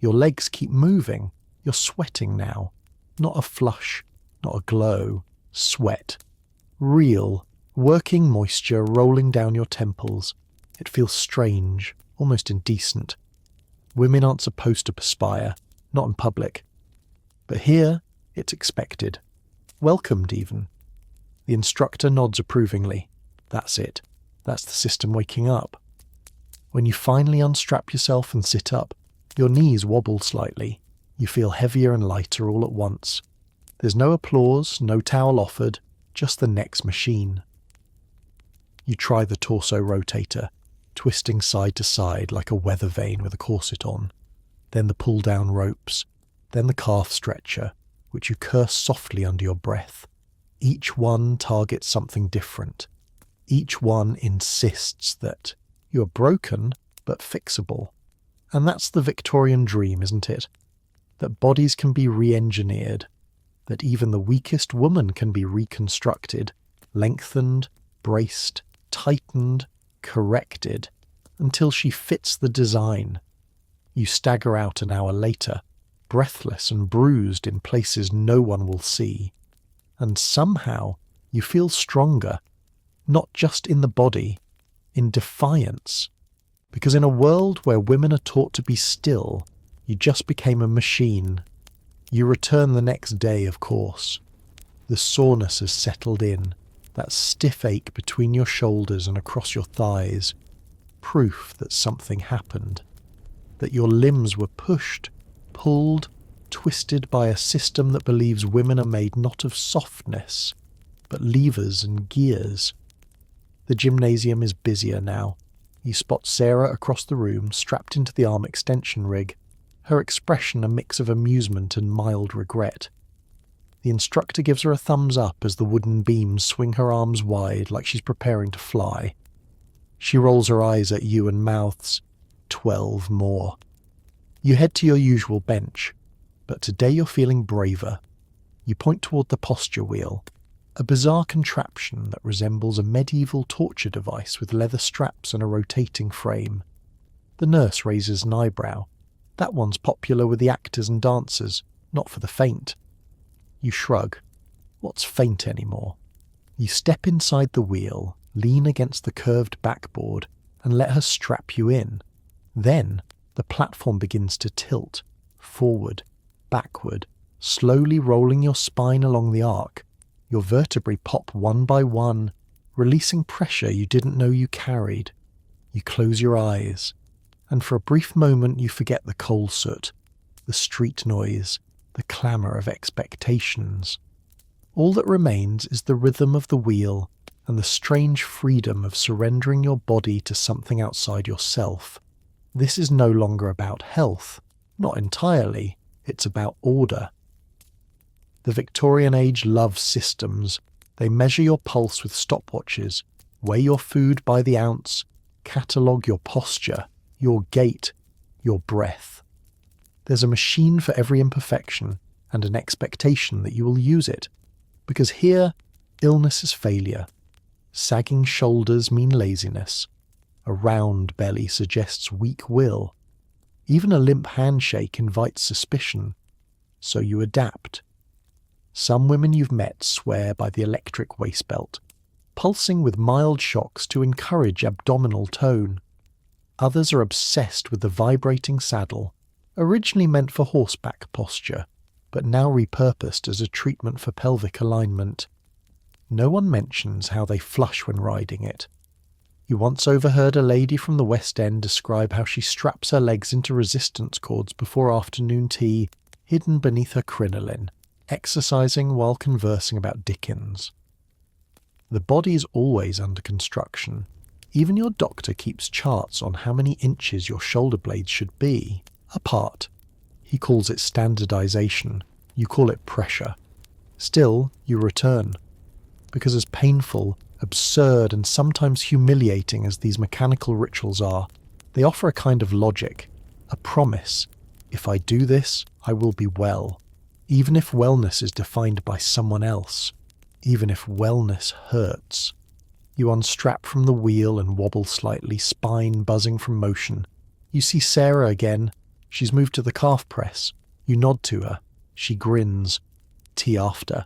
Your legs keep moving. You're sweating now. Not a flush, not a glow. Sweat. Real, working moisture rolling down your temples. It feels strange, almost indecent. Women aren't supposed to perspire, not in public. But here, it's expected. Welcomed even. The instructor nods approvingly. That's it. That's the system waking up. When you finally unstrap yourself and sit up, your knees wobble slightly. You feel heavier and lighter all at once. There's no applause, no towel offered, just the next machine. You try the torso rotator, twisting side to side like a weather vane with a corset on. Then the pull-down ropes. Then the calf stretcher, which you curse softly under your breath. Each one targets something different. Each one insists that you're broken, but fixable. And that's the Victorian dream, isn't it? That bodies can be re-engineered, that even the weakest woman can be reconstructed, lengthened, braced, tightened, corrected, until she fits the design. You stagger out an hour later, breathless and bruised in places no one will see. And somehow you feel stronger, not just in the body, in defiance. Because in a world where women are taught to be still, you just became a machine. You return the next day, of course. The soreness has settled in, that stiff ache between your shoulders and across your thighs. Proof that something happened. That your limbs were pushed, pulled, twisted by a system that believes women are made not of softness, but levers and gears. The gymnasium is busier now. You spot Sarah across the room, strapped into the arm extension rig, her expression a mix of amusement and mild regret. The instructor gives her a thumbs up as the wooden beams swing her arms wide like she's preparing to fly. She rolls her eyes at you and mouths, 12 more. You head to your usual bench, but today you're feeling braver. You point toward the posture wheel, a bizarre contraption that resembles a medieval torture device with leather straps and a rotating frame. The nurse raises an eyebrow. That one's popular with the actors and dancers, not for the faint. You shrug. What's faint anymore? You step inside the wheel, lean against the curved backboard, and let her strap you in. Then, the platform begins to tilt, forward, backward, slowly rolling your spine along the arc. Your vertebrae pop one by one, releasing pressure you didn't know you carried. You close your eyes, and for a brief moment you forget the coal soot, the street noise, the clamour of expectations. All that remains is the rhythm of the wheel and the strange freedom of surrendering your body to something outside yourself. This is no longer about health. Not entirely. It's about order. The Victorian age loves systems. They measure your pulse with stopwatches, weigh your food by the ounce, catalogue your posture, your gait, your breath. There's a machine for every imperfection and an expectation that you will use it. Because here, illness is failure. Sagging shoulders mean laziness. A round belly suggests weak will. Even a limp handshake invites suspicion. So you adapt. Some women you've met swear by the electric waist belt, pulsing with mild shocks to encourage abdominal tone. Others are obsessed with the vibrating saddle, originally meant for horseback posture, but now repurposed as a treatment for pelvic alignment. No one mentions how they flush when riding it. You once overheard a lady from the West End describe how she straps her legs into resistance cords before afternoon tea, hidden beneath her crinoline, exercising while conversing about Dickens. The body is always under construction. Even your doctor keeps charts on how many inches your shoulder blades should be apart. He calls it standardization. You call it pressure. Still, you return. Because as painful, absurd, and sometimes humiliating as these mechanical rituals are, they offer a kind of logic, a promise. If I do this, I will be well. Even if wellness is defined by someone else. Even if wellness hurts. You unstrap from the wheel and wobble slightly, spine buzzing from motion. You see Sarah again. She's moved to the calf press. You nod to her. She grins. Tea after.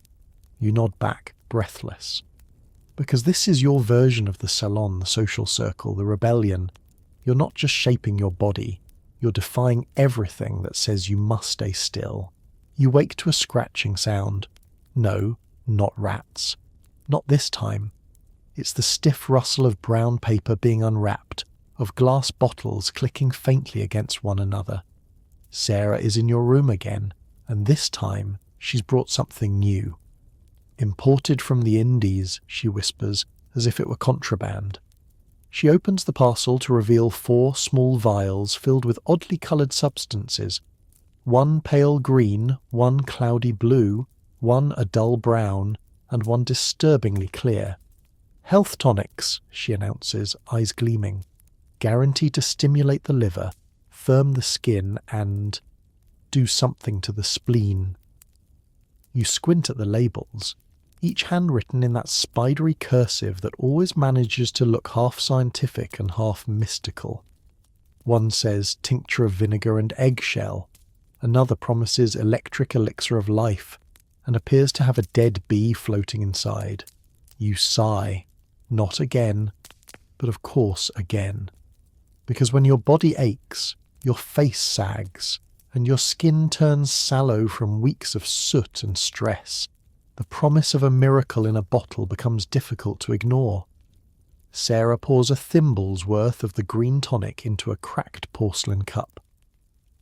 You nod back, breathless. Because this is your version of the salon, the social circle, the rebellion. You're not just shaping your body. You're defying everything that says you must stay still. You wake to a scratching sound. No, not rats. Not this time. It's the stiff rustle of brown paper being unwrapped, of glass bottles clicking faintly against one another. Sarah is in your room again, and this time she's brought something new. Imported from the Indies, she whispers, as if it were contraband. She opens the parcel to reveal 4 small vials filled with oddly coloured substances. One pale green, one cloudy blue, one a dull brown, and one disturbingly clear. Health tonics, she announces, eyes gleaming. Guaranteed to stimulate the liver, firm the skin, and do something to the spleen. You squint at the labels, each handwritten in that spidery cursive that always manages to look half scientific and half mystical. One says tincture of vinegar and eggshell. Another promises electric elixir of life, and appears to have a dead bee floating inside. You sigh. Not again, but of course again. Because when your body aches, your face sags, and your skin turns sallow from weeks of soot and stress, the promise of a miracle in a bottle becomes difficult to ignore. Sarah pours a thimble's worth of the green tonic into a cracked porcelain cup.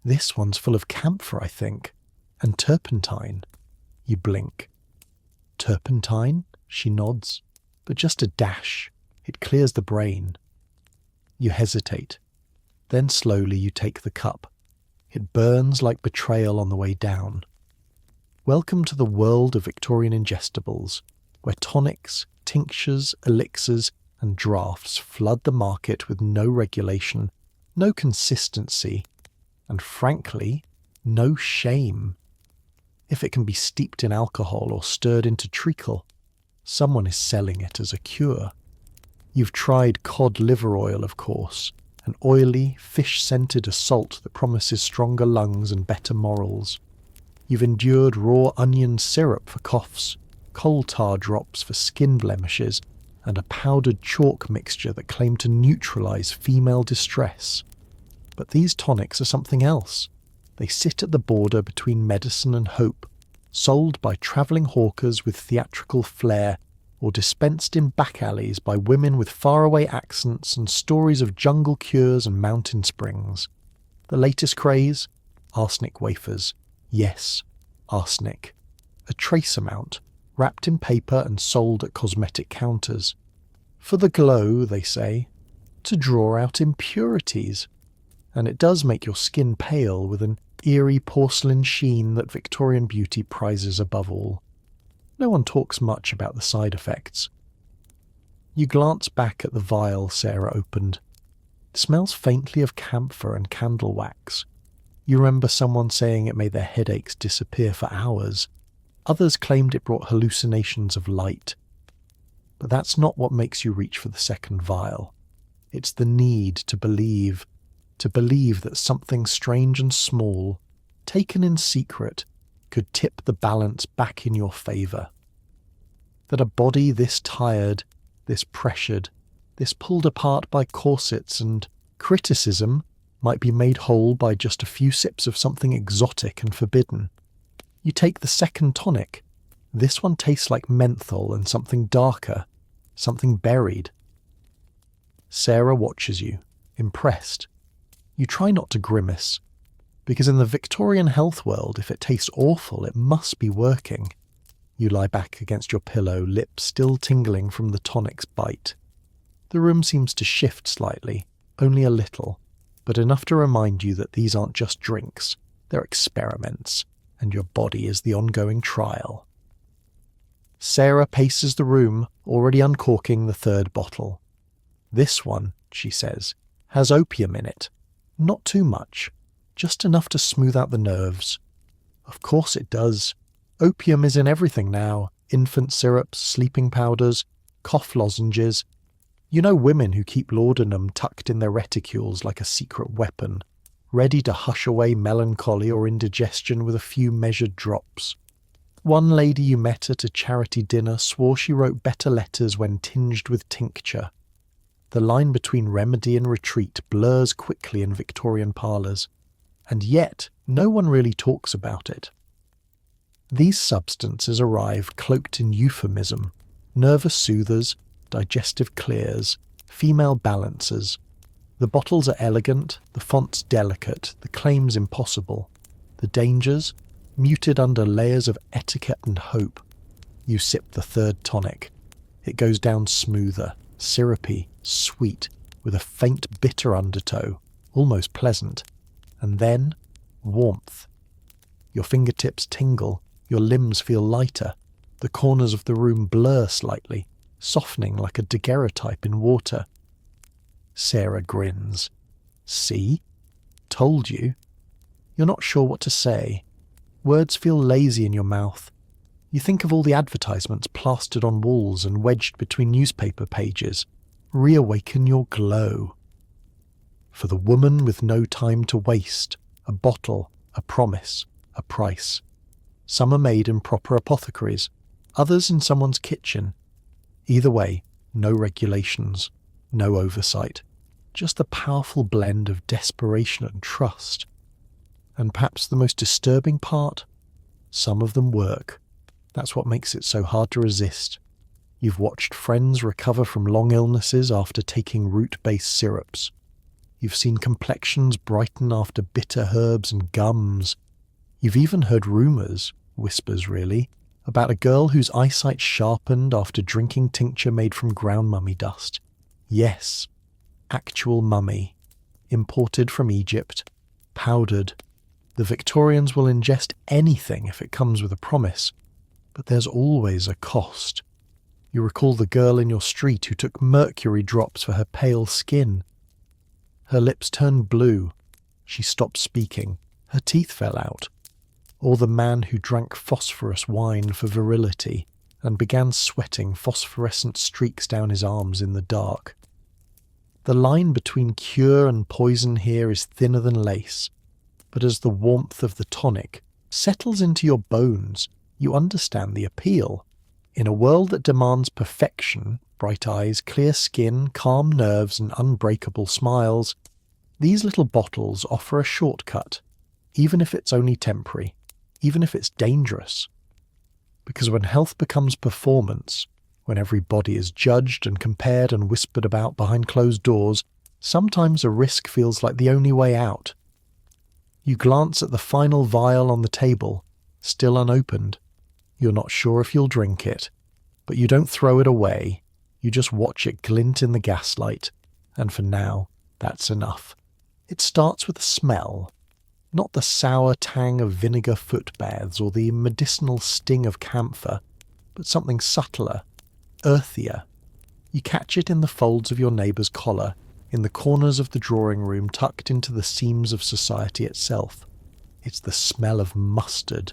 This one's full of camphor, I think, and turpentine. You blink. Turpentine? She nods. But just a dash. It clears the brain. You hesitate. Then slowly you take the cup. It burns like betrayal on the way down. Welcome to the world of Victorian ingestibles, where tonics, tinctures, elixirs, and drafts flood the market with no regulation, no consistency, and frankly, no shame. If it can be steeped in alcohol or stirred into treacle, someone is selling it as a cure. You've tried cod liver oil, of course, an oily, fish-scented assault that promises stronger lungs and better morals. You've endured raw onion syrup for coughs, coal tar drops for skin blemishes, and a powdered chalk mixture that claimed to neutralise female distress. But these tonics are something else. They sit at the border between medicine and hope, sold by travelling hawkers with theatrical flair, or dispensed in back alleys by women with faraway accents and stories of jungle cures and mountain springs. The latest craze? Arsenic wafers. Yes, arsenic. A trace amount, wrapped in paper and sold at cosmetic counters. For the glow, they say. To draw out impurities. And it does make your skin pale with an eerie porcelain sheen that Victorian beauty prizes above all. No one talks much about the side effects. You glance back at the vial Sarah opened. It smells faintly of camphor and candle wax. You remember someone saying it made their headaches disappear for hours. Others claimed it brought hallucinations of light. But that's not what makes you reach for the second vial. It's the need to believe that something strange and small, taken in secret, could tip the balance back in your favour. That a body this tired, this pressured, this pulled apart by corsets and criticism might be made whole by just a few sips of something exotic and forbidden. You take the second tonic. This one tastes like menthol and something darker, something buried. Sarah watches you, impressed. You try not to grimace, because in the Victorian health world, if it tastes awful, it must be working. You lie back against your pillow, lips still tingling from the tonic's bite. The room seems to shift slightly, only a little, but enough to remind you that these aren't just drinks, they're experiments, and your body is the ongoing trial. Sarah paces the room, already uncorking the third bottle. This one, she says, has opium in it. Not too much. Just enough to smooth out the nerves. Of course it does. Opium is in everything now. Infant syrups, sleeping powders, cough lozenges. You know women who keep laudanum tucked in their reticules like a secret weapon, ready to hush away melancholy or indigestion with a few measured drops. One lady you met at a charity dinner swore she wrote better letters when tinged with tincture. The line between remedy and retreat blurs quickly in Victorian parlours. And yet, no one really talks about it. These substances arrive cloaked in euphemism, nervous soothers, digestive clears, female balancers. The bottles are elegant, the fonts delicate, the claims impossible. The dangers, muted under layers of etiquette and hope. You sip the third tonic. It goes down smoother, syrupy, sweet, with a faint bitter undertow, almost pleasant. And then, warmth. Your fingertips tingle, your limbs feel lighter, the corners of the room blur slightly, softening like a daguerreotype in water. Sarah grins. See? Told you. You're not sure what to say. Words feel lazy in your mouth. You think of all the advertisements plastered on walls and wedged between newspaper pages. Reawaken your glow. For the woman with no time to waste, a bottle, a promise, a price. Some are made in proper apothecaries, others in someone's kitchen. Either way, no regulations, no oversight, just the powerful blend of desperation and trust. And perhaps the most disturbing part? Some of them work. That's what makes it so hard to resist. You've watched friends recover from long illnesses after taking root-based syrups. You've seen complexions brighten after bitter herbs and gums. You've even heard rumours, whispers really, about a girl whose eyesight sharpened after drinking tincture made from ground mummy dust. Yes, actual mummy, imported from Egypt, powdered, The Victorians will ingest anything if it comes with a promise, but there's always a cost. You recall the girl in your street who took mercury drops for her pale skin. Her lips turned blue. She stopped speaking. Her teeth fell out. Or the man who drank phosphorus wine for virility and began sweating phosphorescent streaks down his arms in the dark. The line between cure and poison here is thinner than lace, but as the warmth of the tonic settles into your bones, you understand the appeal. In a world that demands perfection, bright eyes, clear skin, calm nerves, and unbreakable smiles, these little bottles offer a shortcut, even if it's only temporary, even if it's dangerous. Because when health becomes performance, when every body is judged and compared and whispered about behind closed doors, sometimes a risk feels like the only way out. You glance at the final vial on the table, still unopened. You're not sure if you'll drink it, but you don't throw it away. You just watch it glint in the gaslight, and for now, that's enough. It starts with a smell, not the sour tang of vinegar foot baths or the medicinal sting of camphor, but something subtler, earthier. You catch it in the folds of your neighbour's collar, in the corners of the drawing room tucked into the seams of society itself. It's the smell of mustard,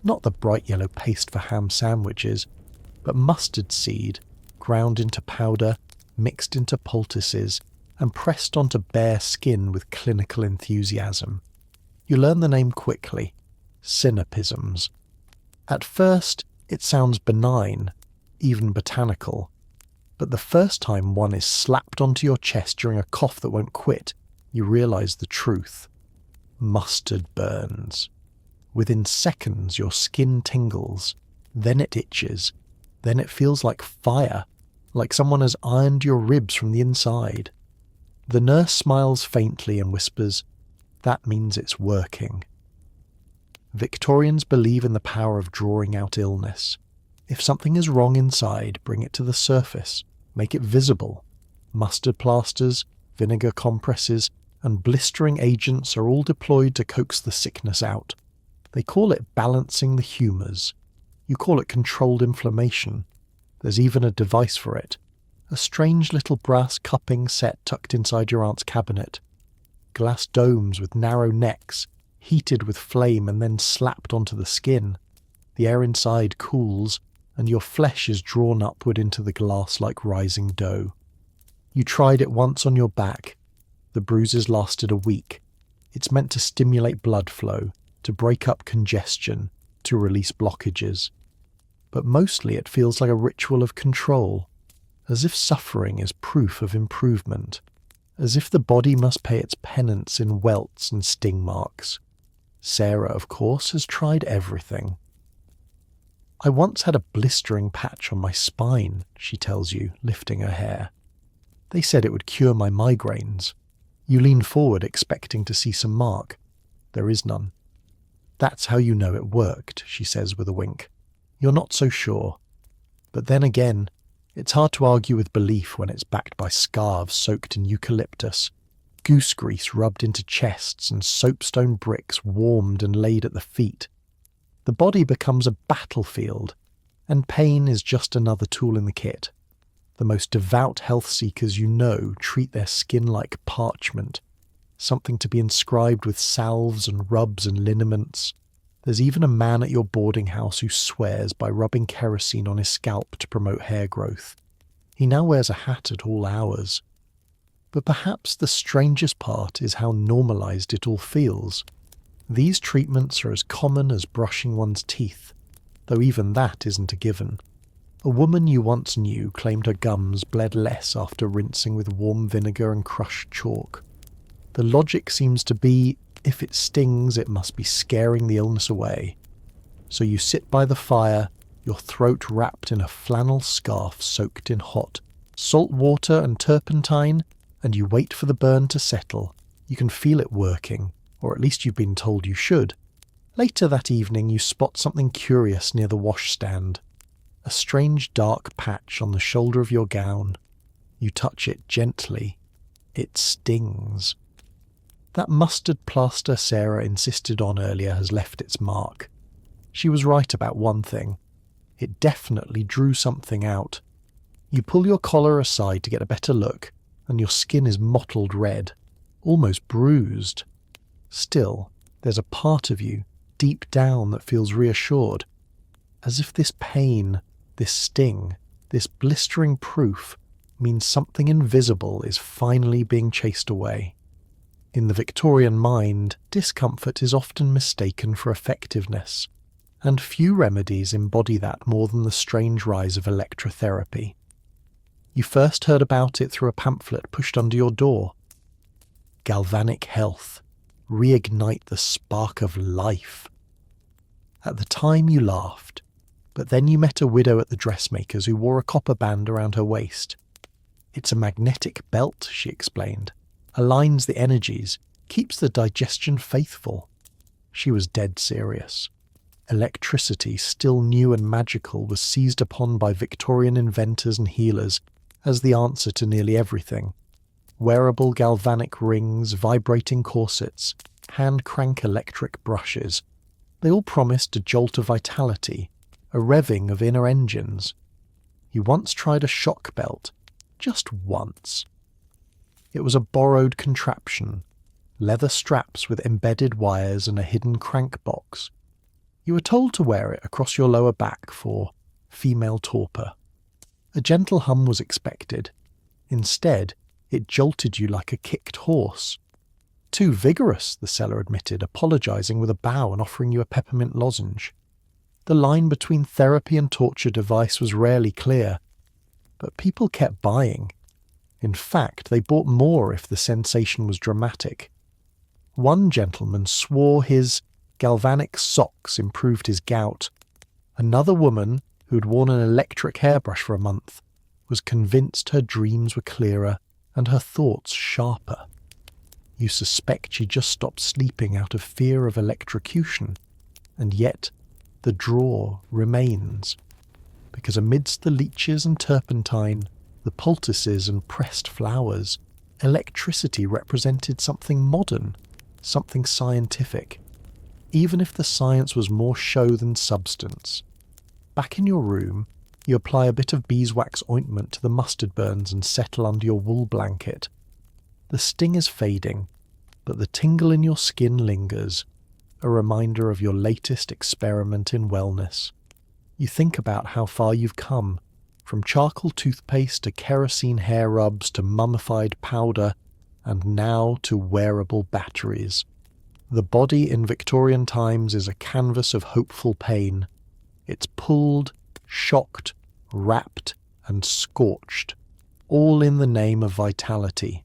not the bright yellow paste for ham sandwiches, but mustard seed, ground into powder, mixed into poultices, and pressed onto bare skin with clinical enthusiasm. You learn the name quickly, synopisms. At first, it sounds benign, even botanical, but the first time one is slapped onto your chest during a cough that won't quit, you realise the truth. Mustard burns. Within seconds, your skin tingles, then it itches, then it feels like fire, like someone has ironed your ribs from the inside. The nurse smiles faintly and whispers, "That means it's working." Victorians believe in the power of drawing out illness. If something is wrong inside, bring it to the surface, make it visible. Mustard plasters, vinegar compresses, and blistering agents are all deployed to coax the sickness out. They call it balancing the humours. You call it controlled inflammation. There's even a device for it. A strange little brass cupping set tucked inside your aunt's cabinet. Glass domes with narrow necks, heated with flame and then slapped onto the skin. The air inside cools, and your flesh is drawn upward into the glass like rising dough. You tried it once on your back. The bruises lasted a week. It's meant to stimulate blood flow, to break up congestion, to release blockages. But mostly it feels like a ritual of control, as if suffering is proof of improvement, as if the body must pay its penance in welts and sting marks. Sarah, of course, has tried everything. "I once had a blistering patch on my spine," she tells you, lifting her hair. "They said it would cure my migraines." You lean forward expecting to see some mark. There is none. "That's how you know it worked," she says with a wink. "You're not so sure. But then again, it's hard to argue with belief when it's backed by scarves soaked in eucalyptus, goose grease rubbed into chests, and soapstone bricks warmed and laid at the feet. The body becomes a battlefield, and pain is just another tool in the kit. The most devout health seekers you know treat their skin like parchment, something to be inscribed with salves and rubs and liniments. There's even a man at your boarding house who swears by rubbing kerosene on his scalp to promote hair growth. He now wears a hat at all hours. But perhaps the strangest part is how normalised it all feels. These treatments are as common as brushing one's teeth, though even that isn't a given. A woman you once knew claimed her gums bled less after rinsing with warm vinegar and crushed chalk. The logic seems to be, if it stings, it must be scaring the illness away. So you sit by the fire, your throat wrapped in a flannel scarf soaked in hot salt water and turpentine, and you wait for the burn to settle. You can feel it working, or at least you've been told you should. Later that evening you spot something curious near the washstand. A strange dark patch on the shoulder of your gown. You touch it gently. It stings. That mustard plaster Sarah insisted on earlier has left its mark. She was right about one thing. It definitely drew something out. You pull your collar aside to get a better look, and your skin is mottled red, almost bruised. Still, there's a part of you, deep down, that feels reassured, as if this pain, this sting, this blistering proof means something invisible is finally being chased away. In the Victorian mind, discomfort is often mistaken for effectiveness, and few remedies embody that more than the strange rise of electrotherapy. You first heard about it through a pamphlet pushed under your door. Galvanic health. Reignite the spark of life. At the time you laughed, but then you met a widow at the dressmaker's who wore a copper band around her waist. It's a magnetic belt, she explained. Aligns the energies, keeps the digestion faithful. She was dead serious. Electricity, still new and magical, was seized upon by Victorian inventors and healers as the answer to nearly everything. Wearable galvanic rings, vibrating corsets, hand-crank electric brushes. They all promised a jolt of vitality, a revving of inner engines. You once tried a shock belt, just once. It was a borrowed contraption, leather straps with embedded wires and a hidden crank box. You were told to wear it across your lower back for female torpor. A gentle hum was expected. Instead, it jolted you like a kicked horse. Too vigorous, the seller admitted, apologising with a bow and offering you a peppermint lozenge. The line between therapy and torture device was rarely clear, but people kept buying. In fact, they bought more if the sensation was dramatic. One gentleman swore his galvanic socks improved his gout. Another woman, who had worn an electric hairbrush for a month, was convinced her dreams were clearer and her thoughts sharper. You suspect she just stopped sleeping out of fear of electrocution, and yet the draw remains, because amidst the leeches and turpentine, the poultices and pressed flowers, electricity represented something modern, something scientific, even if the science was more show than substance. Back in your room, you apply a bit of beeswax ointment to the mustard burns and settle under your wool blanket. The sting is fading, but the tingle in your skin lingers, a reminder of your latest experiment in wellness. You think about how far you've come, from charcoal toothpaste to kerosene hair rubs to mummified powder, and now to wearable batteries. The body in Victorian times is a canvas of hopeful pain. It's pulled, shocked, wrapped, and scorched, all in the name of vitality.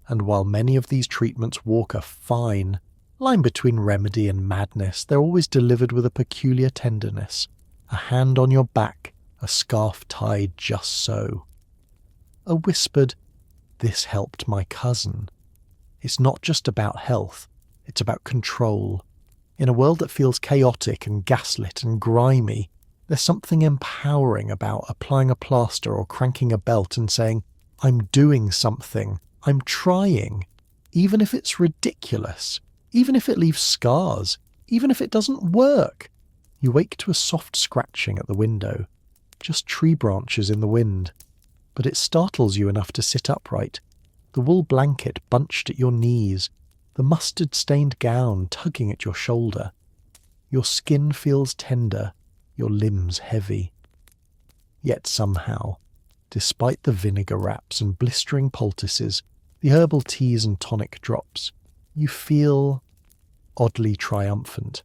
And while many of these treatments walk a fine line between remedy and madness, they're always delivered with a peculiar tenderness, a hand on your back, a scarf tied just so. A whispered, "This helped my cousin." It's not just about health, it's about control. In a world that feels chaotic and gaslit and grimy, there's something empowering about applying a plaster or cranking a belt and saying, "I'm doing something, I'm trying," even if it's ridiculous, even if it leaves scars, even if it doesn't work. You wake to a soft scratching at the window, just tree branches in the wind, but it startles you enough to sit upright, the wool blanket bunched at your knees, the mustard-stained gown tugging at your shoulder. Your skin feels tender, your limbs heavy. Yet somehow, despite the vinegar wraps and blistering poultices, the herbal teas and tonic drops, you feel oddly triumphant.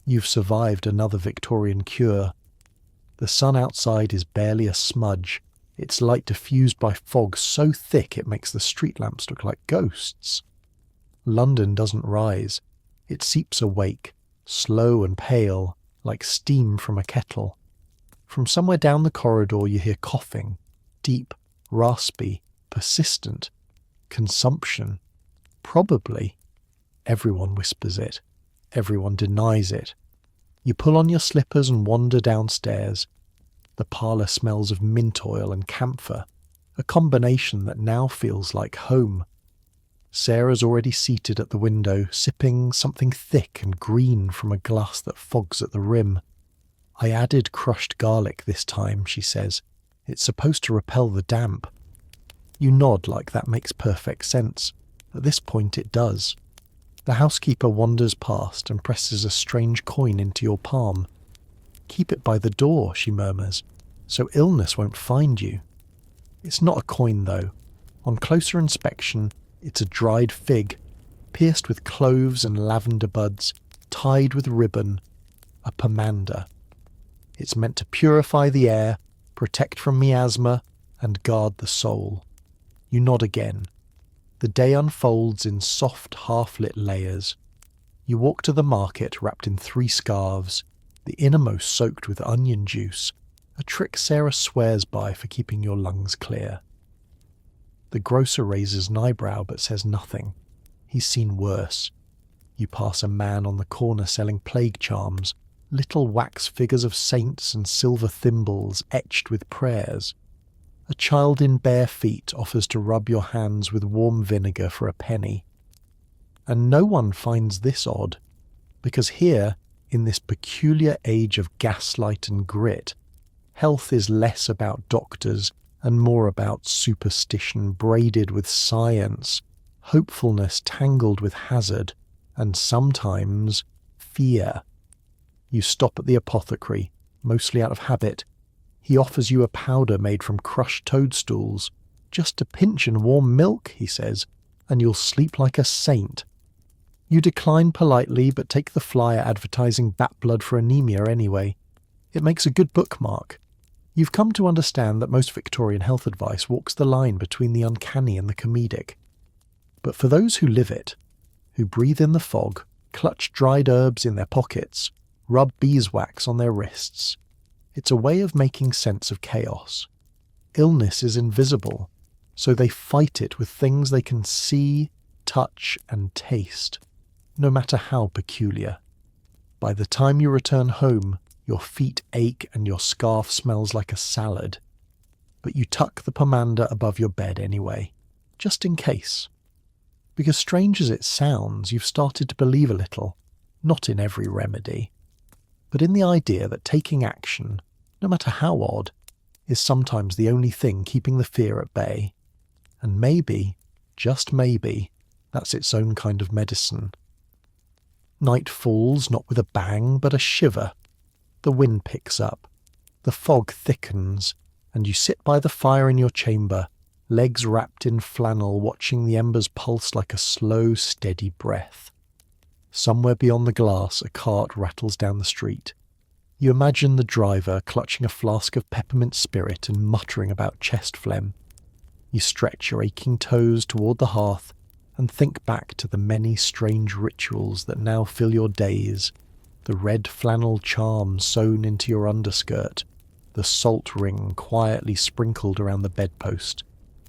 You've survived another Victorian cure. The sun outside is barely a smudge, its light diffused by fog so thick it makes the street lamps look like ghosts. London doesn't rise. It seeps awake, slow and pale, like steam from a kettle. From somewhere down the corridor you hear coughing, deep, raspy, persistent. Consumption. Probably. Everyone whispers it. Everyone denies it. You pull on your slippers and wander downstairs. The parlour smells of mint oil and camphor, a combination that now feels like home. Sarah's already seated at the window, sipping something thick and green from a glass that fogs at the rim. I added crushed garlic this time, she says. It's supposed to repel the damp. You nod like that makes perfect sense. At this point it does. The housekeeper wanders past and presses a strange coin into your palm. Keep it by the door, she murmurs, so illness won't find you. It's not a coin though. On closer inspection, it's a dried fig, pierced with cloves and lavender buds, tied with ribbon, a pomander. It's meant to purify the air, protect from miasma, and guard the soul. You nod again. The day unfolds in soft, half-lit layers. You walk to the market wrapped in 3 scarves, the innermost soaked with onion juice, a trick Sarah swears by for keeping your lungs clear. The grocer raises an eyebrow but says nothing. He's seen worse. You pass a man on the corner selling plague charms, little wax figures of saints and silver thimbles etched with prayers. A child in bare feet offers to rub your hands with warm vinegar for a penny. And no one finds this odd, because here, in this peculiar age of gaslight and grit, health is less about doctors and more about superstition braided with science, hopefulness tangled with hazard, and sometimes fear. You stop at the apothecary, mostly out of habit. He offers you a powder made from crushed toadstools. Just a pinch in warm milk, he says, and you'll sleep like a saint. You decline politely, but take the flyer advertising bat blood for anemia anyway. It makes a good bookmark. You've come to understand that most Victorian health advice walks the line between the uncanny and the comedic. But for those who live it, who breathe in the fog, clutch dried herbs in their pockets, rub beeswax on their wrists, it's a way of making sense of chaos. Illness is invisible, so they fight it with things they can see, touch, and taste, no matter how peculiar. By the time you return home, your feet ache and your scarf smells like a salad. But you tuck the pomander above your bed anyway, just in case. Because strange as it sounds, you've started to believe a little, not in every remedy, but in the idea that taking action, no matter how odd, is sometimes the only thing keeping the fear at bay. And maybe, just maybe, that's its own kind of medicine. Night falls not with a bang, but a shiver. The wind picks up, the fog thickens, and you sit by the fire in your chamber, legs wrapped in flannel, watching the embers pulse like a slow, steady breath. Somewhere beyond the glass, a cart rattles down the street. You imagine the driver clutching a flask of peppermint spirit and muttering about chest phlegm. You stretch your aching toes toward the hearth and think back to the many strange rituals that now fill your days. The red flannel charm sewn into your underskirt, the salt ring quietly sprinkled around the bedpost,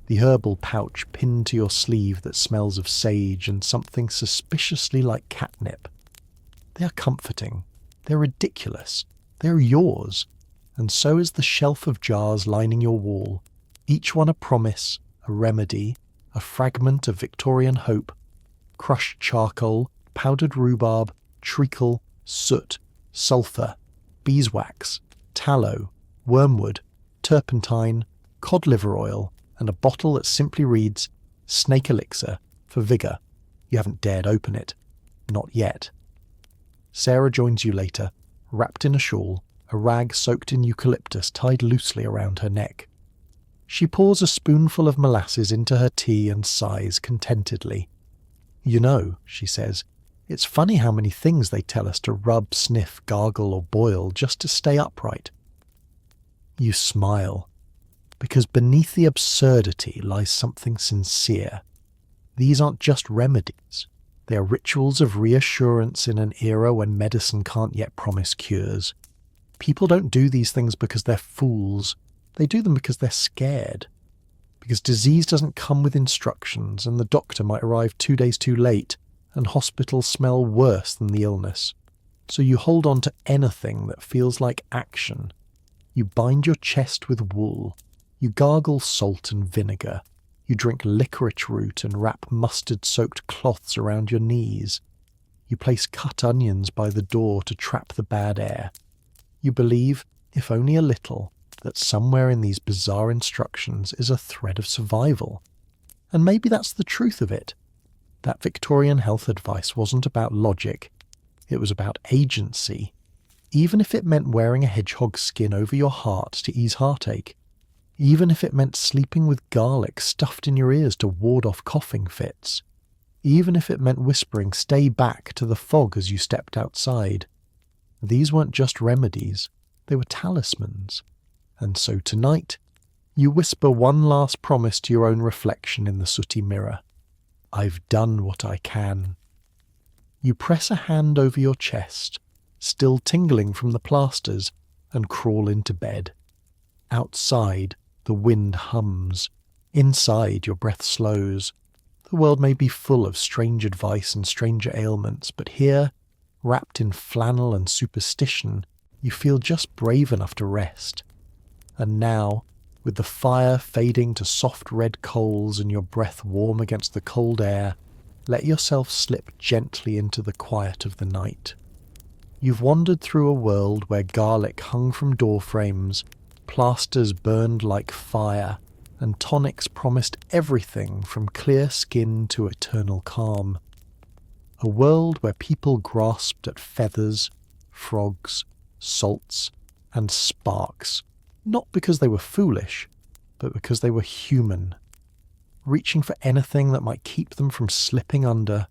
the herbal pouch pinned to your sleeve that smells of sage and something suspiciously like catnip. They are comforting. They're ridiculous. They're yours. And so is the shelf of jars lining your wall, each one a promise, a remedy, a fragment of Victorian hope. Crushed charcoal, powdered rhubarb, treacle, soot, sulphur, beeswax, tallow, wormwood, turpentine, cod liver oil, and a bottle that simply reads, Snake Elixir, for vigour. You haven't dared open it. Not yet. Sarah joins you later, wrapped in a shawl, a rag soaked in eucalyptus tied loosely around her neck. She pours a spoonful of molasses into her tea and sighs contentedly. You know, she says, it's funny how many things they tell us to rub, sniff, gargle or boil just to stay upright. You smile, because beneath the absurdity lies something sincere. These aren't just remedies. They are rituals of reassurance in an era when medicine can't yet promise cures. People don't do these things because they're fools. They do them because they're scared. Because disease doesn't come with instructions, and the doctor might arrive 2 days too late, and hospitals smell worse than the illness. So you hold on to anything that feels like action. You bind your chest with wool. You gargle salt and vinegar. You drink licorice root and wrap mustard-soaked cloths around your knees. You place cut onions by the door to trap the bad air. You believe, if only a little, that somewhere in these bizarre instructions is a thread of survival. And maybe that's the truth of it. That Victorian health advice wasn't about logic. It was about agency. Even if it meant wearing a hedgehog skin over your heart to ease heartache. Even if it meant sleeping with garlic stuffed in your ears to ward off coughing fits. Even if it meant whispering "stay back" to the fog as you stepped outside. These weren't just remedies, they were talismans. And so tonight, you whisper one last promise to your own reflection in the sooty mirror. I've done what I can. You press a hand over your chest, still tingling from the plasters, and crawl into bed. Outside, the wind hums. Inside, your breath slows. The world may be full of strange advice and stranger ailments, but here, wrapped in flannel and superstition, you feel just brave enough to rest. And now, with the fire fading to soft red coals and your breath warm against the cold air, let yourself slip gently into the quiet of the night. You've wandered through a world where garlic hung from door frames, plasters burned like fire, and tonics promised everything from clear skin to eternal calm. A world where people grasped at feathers, frogs, salts, and sparks, not because they were foolish, but because they were human, reaching for anything that might keep them from slipping under.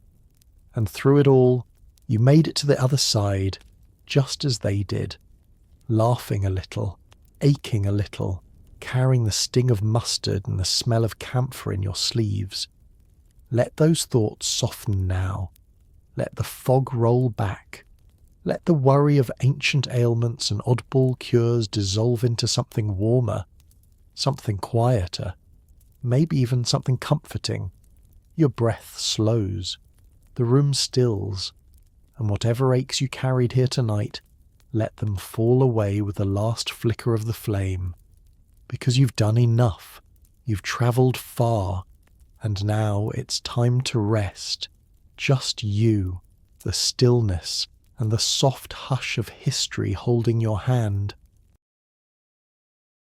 And through it all, you made it to the other side, just as they did, laughing a little, aching a little, carrying the sting of mustard and the smell of camphor in your sleeves. Let those thoughts soften now. Let the fog roll back. Let the worry of ancient ailments and oddball cures dissolve into something warmer, something quieter, maybe even something comforting. Your breath slows, the room stills, and whatever aches you carried here tonight, let them fall away with the last flicker of the flame. Because you've done enough, you've travelled far, and now it's time to rest. Just you, the stillness, and the soft hush of history holding your hand.